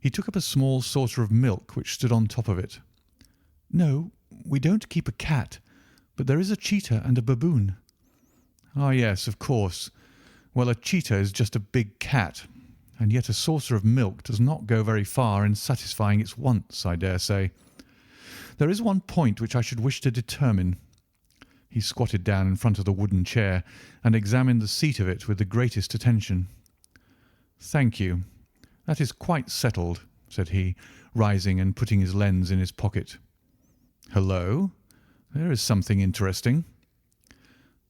S1: He took up a small saucer of milk which stood on top of it. "No, we don't keep a cat, but there is a cheetah and a baboon." "Ah, yes, of course. Well, a cheetah is just a big cat, and yet a saucer of milk does not go very far in satisfying its wants, I dare say. There is one point which I should wish to determine." He squatted down in front of the wooden chair and examined the seat of it with the greatest attention. "Thank you. That is quite settled," said he, rising and putting his lens in his pocket. "Hullo! There is something interesting."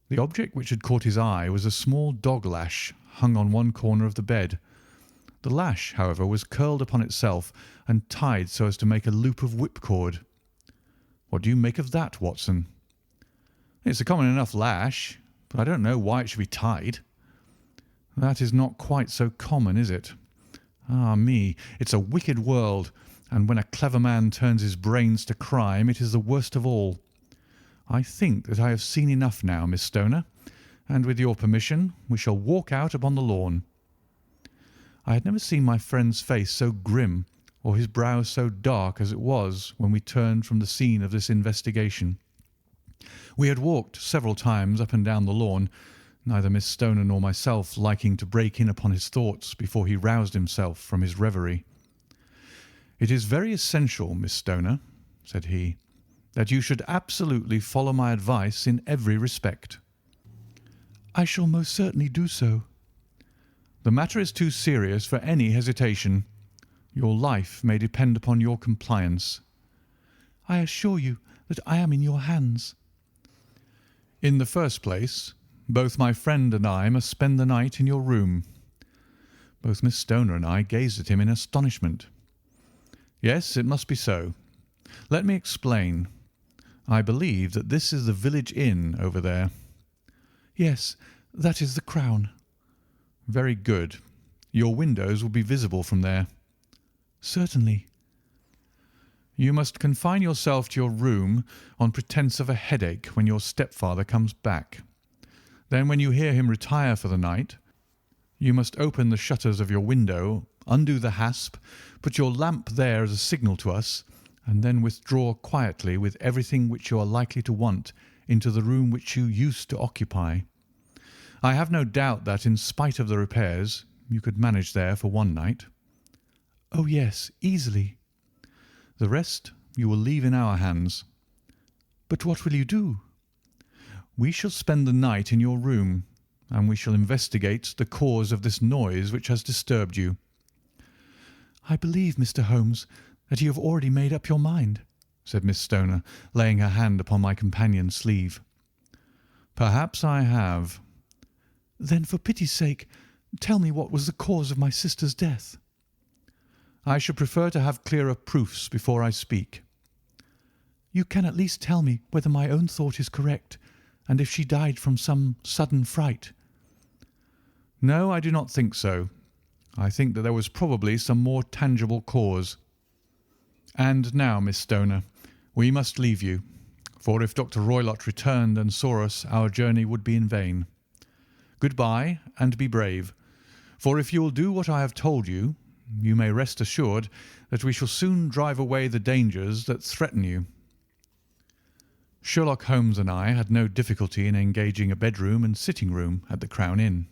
S1: The object which had caught his eye was a small dog lash hung on one corner of the bed. The lash, however, was curled upon itself and tied so as to make a loop of whipcord. "What do you make of that, Watson?" "It's a common enough lash, but I don't know why it should be tied." "That is not quite so common, is it? Ah me, it's a wicked world, and when a clever man turns his brains to crime, it is the worst of all. I think that I have seen enough now, Miss Stoner, and with your permission we shall walk out upon the lawn." I had never seen my friend's face so grim or his brow so dark as it was when we turned from the scene of this investigation. We had walked several times up and down the lawn, neither Miss Stoner nor myself liking to break in upon his thoughts before he roused himself from his reverie. "It is very essential, Miss Stoner," said he, "that you should absolutely follow my advice in every respect." "I shall most certainly do so." "The matter is too serious for any hesitation. Your life may depend upon your compliance." "I assure you that I am in your hands." "In the first place, both my friend and I must spend the night in your room." Both Miss Stoner and I gazed at him in astonishment. "Yes, it must be so. Let me explain. I believe that this is the village inn over there." "Yes, that is the Crown." "Very good. Your windows will be visible from there." "Certainly." "You must confine yourself to your room on pretence of a headache when your stepfather comes back. Then, when you hear him retire for the night, you must open the shutters of your window, undo the hasp, put your lamp there as a signal to us, and then withdraw quietly with everything which you are likely to want into the room which you used to occupy. I have no doubt that, in spite of the repairs, you could manage there for one night." "Oh, yes, easily." "The rest you will leave in our hands." "But what will you do?" "We shall spend the night in your room, and we shall investigate the cause of this noise which has disturbed you." "I believe, Mr. Holmes, that you have already made up your mind," said Miss Stoner, laying her hand upon my companion's sleeve. "Perhaps I have." "Then, for pity's sake, tell me what was the cause of my sister's death." "I should prefer to have clearer proofs before I speak." "You can at least tell me whether my own thought is correct, and if she died from some sudden fright." "No, I do not think so. I think that there was probably some more tangible cause. And now, Miss Stoner, we must leave you, for if Dr. Roylott returned and saw us, our journey would be in vain. Good-bye, and be brave, for if you will do what I have told you, you may rest assured that we shall soon drive away the dangers that threaten you." Sherlock Holmes and I had no difficulty in engaging a bedroom and sitting-room at the Crown Inn.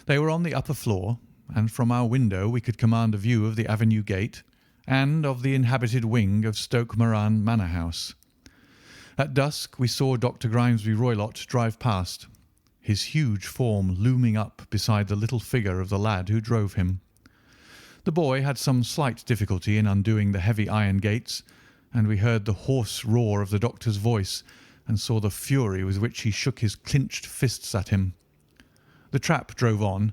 S1: They were on the upper floor, and from our window we could command a view of the avenue gate and of the inhabited wing of Stoke Moran Manor House. At dusk we saw Dr. Grimesby Roylott drive past, his huge form looming up beside the little figure of the lad who drove him. The boy had some slight difficulty in undoing the heavy iron gates, and we heard the hoarse roar of the doctor's voice and saw the fury with which he shook his clinched fists at him. The trap drove on,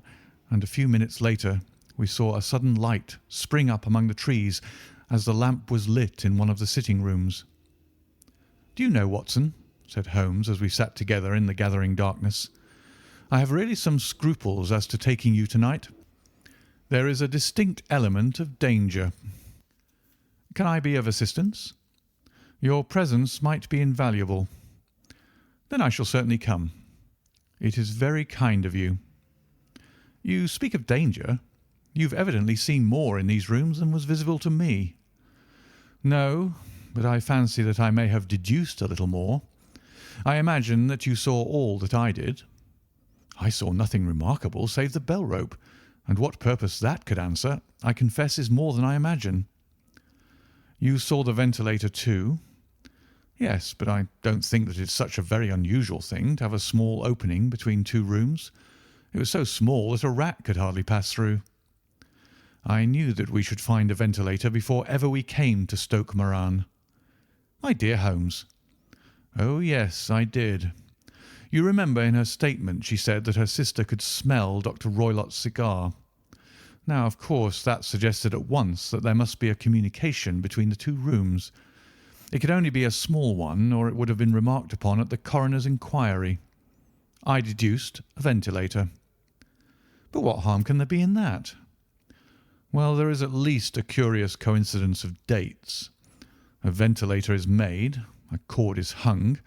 S1: and a few minutes later we saw a sudden light spring up among the trees as the lamp was lit in one of the sitting rooms. "Do you know, Watson," said Holmes as we sat together in the gathering darkness, "I have really some scruples as to taking you tonight. There is a distinct element of danger. Can I be of assistance? Your presence might be invaluable. Then I shall certainly come. It is very kind of you. You speak of danger. You've evidently seen more in these rooms than was visible to me." "No, but I fancy that I may have deduced a little more. I imagine that you saw all that I did." "I saw nothing remarkable save the bell rope, and what purpose that could answer, I confess, is more than I imagine." "You saw the ventilator too?" "Yes, but I don't think that it's such a very unusual thing to have a small opening between two rooms. It was so small that a rat could hardly pass through." "I knew that we should find a ventilator before ever we came to Stoke Moran." "My dear Holmes." "Oh, yes, I did. You remember in her statement she said that her sister could smell Dr. Roylott's cigar. Now, of course, that suggested at once that there must be a communication between the two rooms. It could only be a small one, or it would have been remarked upon at the coroner's inquiry. I deduced a ventilator." "But what harm can there be in that?" "Well, there is at least a curious coincidence of dates. A ventilator is made, a cord is hung,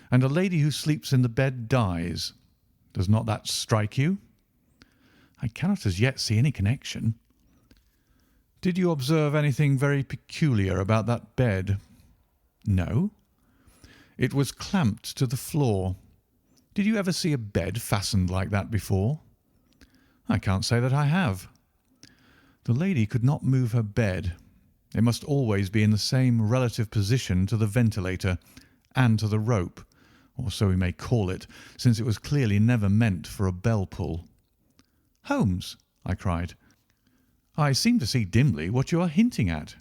S1: and a lady who sleeps in the bed dies. Does not that strike you?" "I cannot as yet see any connection." "Did you observe anything very peculiar about that bed?" "No." "It was clamped to the floor. Did you ever see a bed fastened like that before?" "I can't say that I have." "The lady could not move her bed. It must always be in the same relative position to the ventilator and to the rope, or so we may call it, since it was clearly never meant for a bell pull." "Holmes," I cried, "I seem to see dimly what you are hinting at.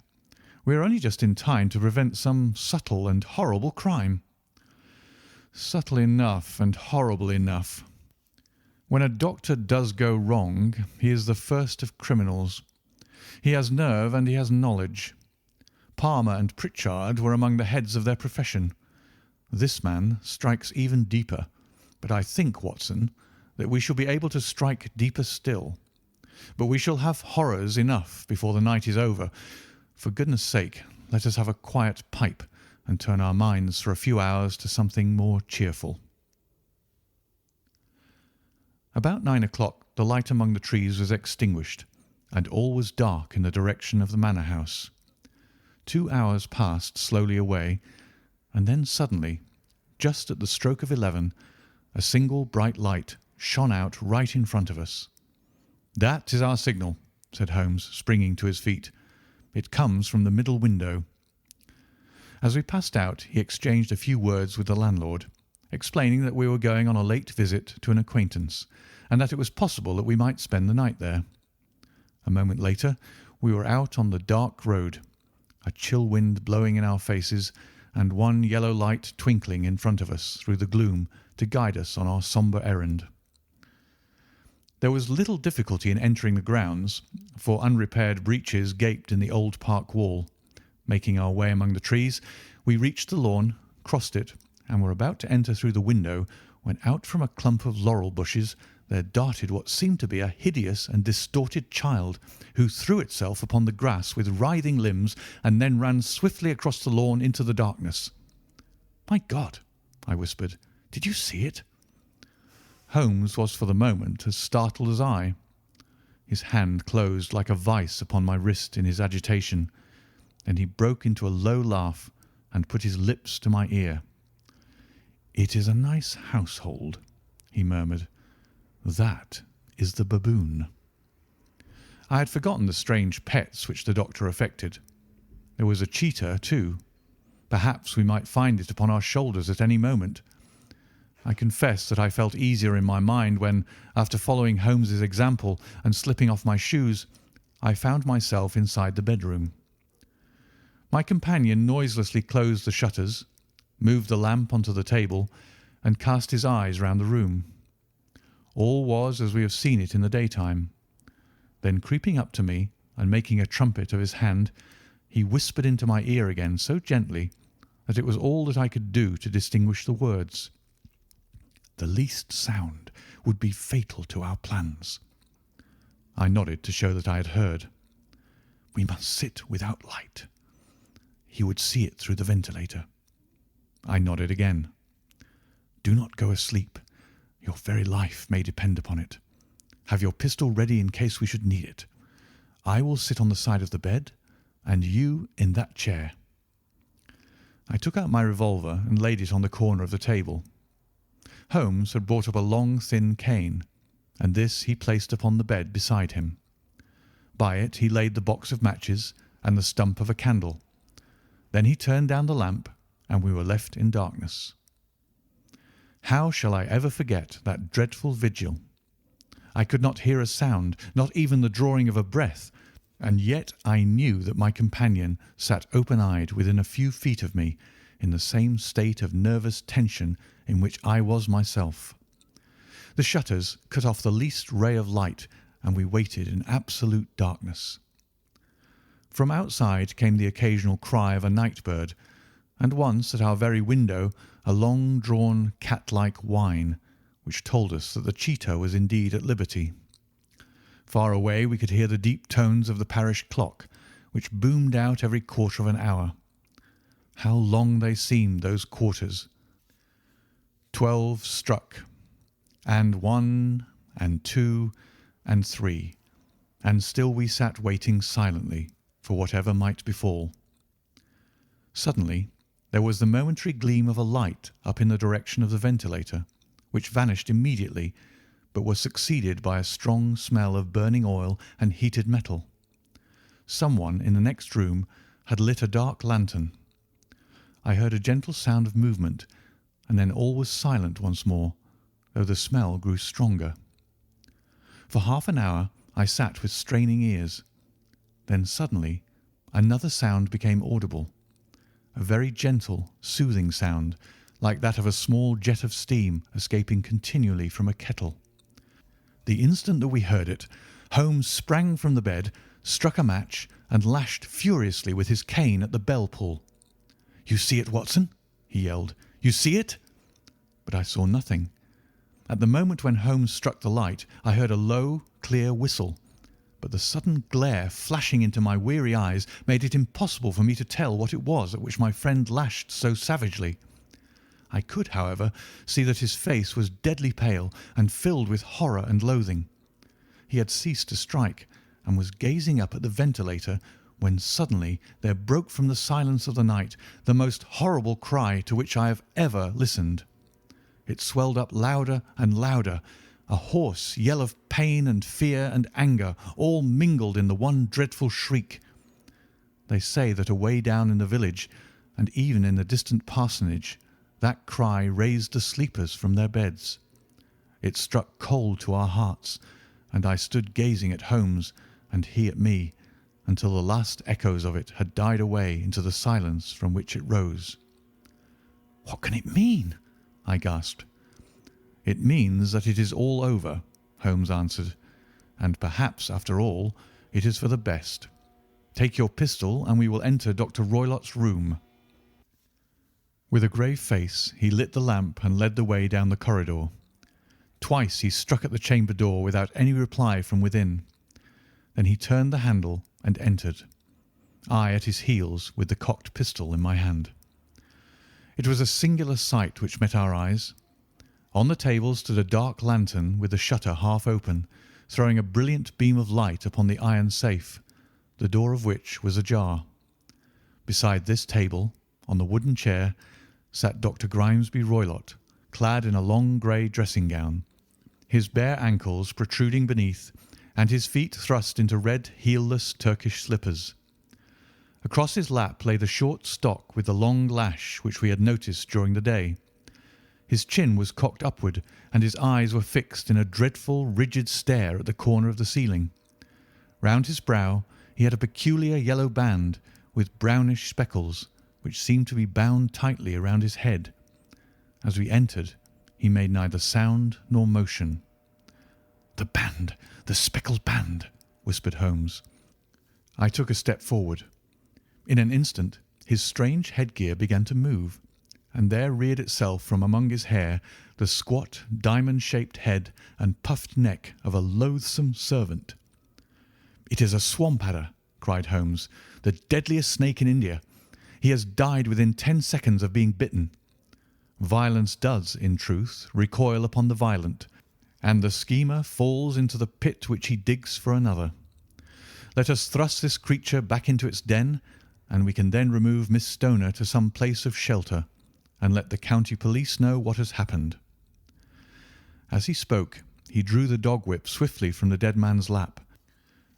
S1: We are only just in time to prevent some subtle and horrible crime." "Subtle enough and horrible enough. When a doctor does go wrong, he is the first of criminals. He has nerve and he has knowledge. Palmer and Pritchard were among the heads of their profession. This man strikes even deeper, but I think, Watson, that we shall be able to strike deeper still. But we shall have horrors enough before the night is over. For goodness' sake, let us have a quiet pipe and turn our minds for a few hours to something more cheerful." About 9 o'clock the light among the trees was extinguished, and all was dark in the direction of the manor house. 2 hours passed slowly away, and then suddenly, just at the stroke of 11, a single bright light shone out right in front of us. "That is our signal," said Holmes, springing to his feet. "It comes from the middle window." As we passed out he exchanged a few words with the landlord, explaining that we were going on a late visit to an acquaintance, and that it was possible that we might spend the night there. A moment later we were out on the dark road, a chill wind blowing in our faces, and one yellow light twinkling in front of us through the gloom to guide us on our sombre errand. There was little difficulty in entering the grounds, for unrepaired breaches gaped in the old park wall. Making our way among the trees, we reached the lawn, crossed it, and were about to enter through the window when out from a clump of laurel bushes there darted what seemed to be a hideous and distorted child, who threw itself upon the grass with writhing limbs and then ran swiftly across the lawn into the darkness. "My God!" I whispered. "Did you see it?" Holmes was for the moment as startled as I. His hand closed like a vice upon my wrist in his agitation. Then he broke into a low laugh and put his lips to my ear. "It is a nice household," he murmured. "That is the baboon." I had forgotten the strange pets which the doctor affected. There was a cheetah, too. Perhaps we might find it upon our shoulders at any moment. I confess that I felt easier in my mind when, after following Holmes's example and slipping off my shoes, I found myself inside the bedroom. My companion noiselessly closed the shutters, moved the lamp onto the table, and cast his eyes round the room. All was as we have seen it in the daytime. Then creeping up to me and making a trumpet of his hand, he whispered into my ear again so gently that it was all that I could do to distinguish the words. The least sound would be fatal to our plans. I nodded to show that I had heard. We must sit without light. He would see it through the ventilator. I nodded again. Do not go asleep. Your very life may depend upon it. Have your pistol ready in case we should need it. I will sit on the side of the bed, and you in that chair. I took out my revolver and laid it on the corner of the table. Holmes had brought up a long, thin cane, and this he placed upon the bed beside him. By it he laid the box of matches and the stump of a candle. Then he turned down the lamp, and we were left in darkness. How shall I ever forget that dreadful vigil? I could not hear a sound, not even the drawing of a breath, and yet I knew that my companion sat open-eyed within a few feet of me, in the same state of nervous tension in which I was myself. The shutters cut off the least ray of light, and we waited in absolute darkness. From outside came the occasional cry of a night bird, and once at our very window a long-drawn cat-like whine, which told us that the cheetah was indeed at liberty. Far away we could hear the deep tones of the parish clock, which boomed out every quarter of an hour. How long they seemed, those quarters! 12 struck, and 1, and 2, and 3, and still we sat waiting silently for whatever might befall. Suddenly there was the momentary gleam of a light up in the direction of the ventilator, which vanished immediately, but was succeeded by a strong smell of burning oil and heated metal. Someone in the next room had lit a dark lantern. I heard a gentle sound of movement, and then all was silent once more, though the smell grew stronger. For half an hour I sat with straining ears. Then suddenly another sound became audible, a very gentle, soothing sound, like that of a small jet of steam escaping continually from a kettle. The instant that we heard it, Holmes sprang from the bed, struck a match, and lashed furiously with his cane at the bell pull. "You see it, Watson?" he yelled. "You see it?" But I saw nothing. At the moment when Holmes struck the light, I heard a low, clear whistle, but the sudden glare flashing into my weary eyes made it impossible for me to tell what it was at which my friend lashed so savagely. I could, however, see that his face was deadly pale and filled with horror and loathing. He had ceased to strike and was gazing up at the ventilator when suddenly there broke from the silence of the night the most horrible cry to which I have ever listened. It swelled up louder and louder, a hoarse yell of pain and fear and anger, all mingled in the one dreadful shriek. They say that away down in the village, and even in the distant parsonage, that cry raised the sleepers from their beds. It struck cold to our hearts, and I stood gazing at Holmes and he at me, until the last echoes of it had died away into the silence from which it rose. "What can it mean?" I gasped. "It means that it is all over," Holmes answered, "and perhaps, after all, it is for the best. Take your pistol and we will enter Dr. Roylott's room." With a grave face he lit the lamp and led the way down the corridor. Twice he struck at the chamber door without any reply from within. Then he turned the handle and entered, I at his heels with the cocked pistol in my hand. It was a singular sight which met our eyes. On the table stood a dark lantern with the shutter half open, throwing a brilliant beam of light upon the iron safe, the door of which was ajar. Beside this table, on the wooden chair, sat Dr. Grimesby Roylott, clad in a long grey dressing-gown, his bare ankles protruding beneath, and his feet thrust into red heelless Turkish slippers. Across his lap lay the short stock with the long lash which we had noticed during the day. His chin was cocked upward, and his eyes were fixed in a dreadful, rigid stare at the corner of the ceiling. Round his brow he had a peculiar yellow band with brownish speckles, which seemed to be bound tightly around his head. As we entered, he made neither sound nor motion. "The band, the speckled band," whispered Holmes. I took a step forward. In an instant his strange headgear began to move, and there reared itself from among his hair the squat, diamond-shaped head and puffed neck of a loathsome servant. "It is a swamp adder," cried Holmes, "the deadliest snake in India. He has died within 10 seconds of being bitten. Violence does, in truth, recoil upon the violent, and the schemer falls into the pit which he digs for another. Let us thrust this creature back into its den, and we can then remove Miss Stoner to some place of shelter, and let the county police know what has happened." As he spoke, he drew the dog whip swiftly from the dead man's lap,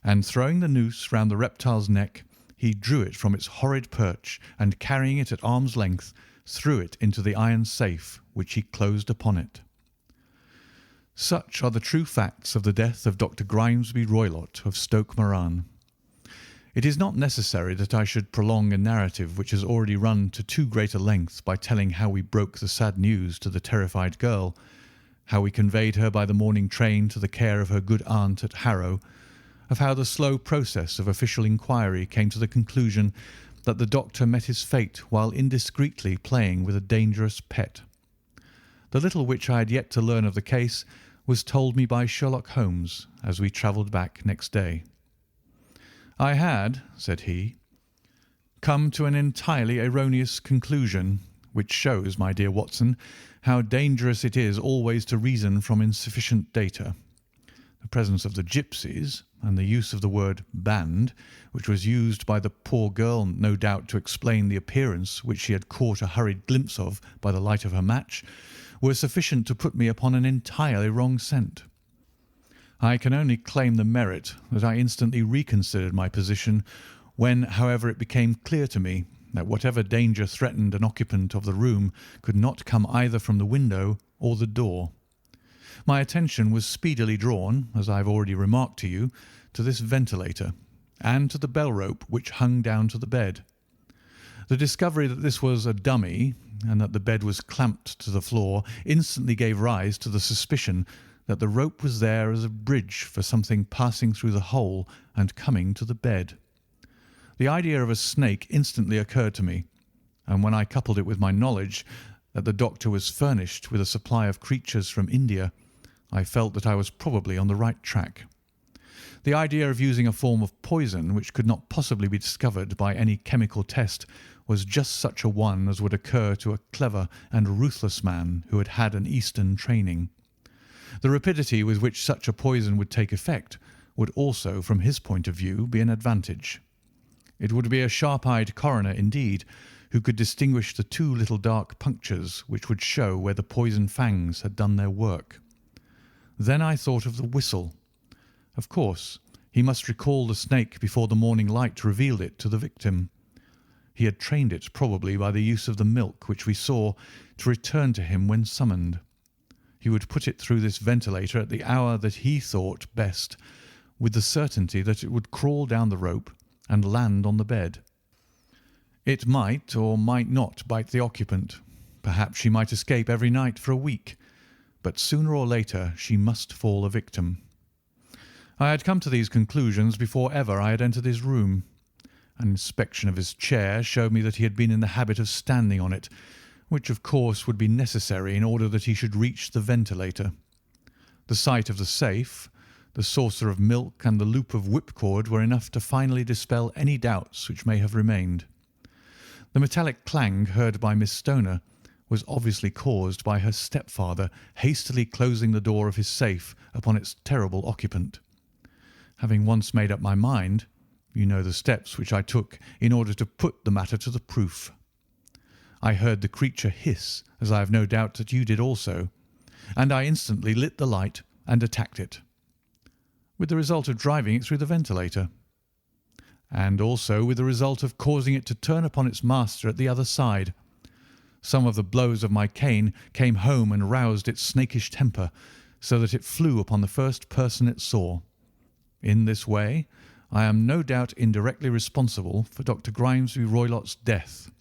S1: and throwing the noose round the reptile's neck, he drew it from its horrid perch, and carrying it at arm's length, threw it into the iron safe, which he closed upon it. Such are the true facts of the death of Dr. Grimesby Roylott of Stoke Moran. It is not necessary that I should prolong a narrative which has already run to too great a length by telling how we broke the sad news to the terrified girl, how we conveyed her by the morning train to the care of her good aunt at Harrow, of how the slow process of official inquiry came to the conclusion that the doctor met his fate while indiscreetly playing with a dangerous pet. The little which I had yet to learn of the case was told me by Sherlock Holmes as we travelled back next day. "I had," said he, "come to an entirely erroneous conclusion, which shows, my dear Watson, how dangerous it is always to reason from insufficient data. The presence of the gipsies, and the use of the word band, which was used by the poor girl no doubt to explain the appearance which she had caught a hurried glimpse of by the light of her match, were sufficient to put me upon an entirely wrong scent. I can only claim the merit that I instantly reconsidered my position when, however, it became clear to me that whatever danger threatened an occupant of the room could not come either from the window or the door. My attention was speedily drawn, as I have already remarked to you, to this ventilator, and to the bell rope which hung down to the bed. The discovery that this was a dummy, and that the bed was clamped to the floor, instantly gave rise to the suspicion that the rope was there as a bridge for something passing through the hole and coming to the bed. The idea of a snake instantly occurred to me, and when I coupled it with my knowledge that the doctor was furnished with a supply of creatures from India, I felt that I was probably on the right track. The idea of using a form of poison which could not possibly be discovered by any chemical test was just such a one as would occur to a clever and ruthless man who had had an Eastern training. The rapidity with which such a poison would take effect would also, from his point of view, be an advantage. It would be a sharp-eyed coroner, indeed, who could distinguish the two little dark punctures which would show where the poison fangs had done their work. Then I thought of the whistle. Of course, he must recall the snake before the morning light revealed it to the victim. He had trained it, probably by the use of the milk which we saw, to return to him when summoned. He would put it through this ventilator at the hour that he thought best, with the certainty that it would crawl down the rope and land on the bed. It might or might not bite the occupant. Perhaps she might escape every night for a week, but sooner or later she must fall a victim. I had come to these conclusions before ever I had entered his room. An inspection of his chair showed me that he had been in the habit of standing on it, which of course would be necessary in order that he should reach the ventilator. The sight of the safe, the saucer of milk, and the loop of whipcord were enough to finally dispel any doubts which may have remained. The metallic clang heard by Miss Stoner was obviously caused by her stepfather hastily closing the door of his safe upon its terrible occupant. Having once made up my mind, you know the steps which I took in order to put the matter to the proof. I heard the creature hiss, as I have no doubt that you did also, and I instantly lit the light and attacked it, with the result of driving it through the ventilator, and also with the result of causing it to turn upon its master at the other side. Some of the blows of my cane came home and roused its snakish temper, so that it flew upon the first person it saw. In this way, I am no doubt indirectly responsible for Dr. Grimesby Roylott's death,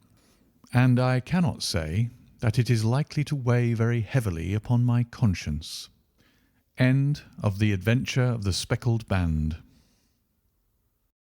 S1: and I cannot say that it is likely to weigh very heavily upon my conscience. End of the Adventure of the Speckled Band.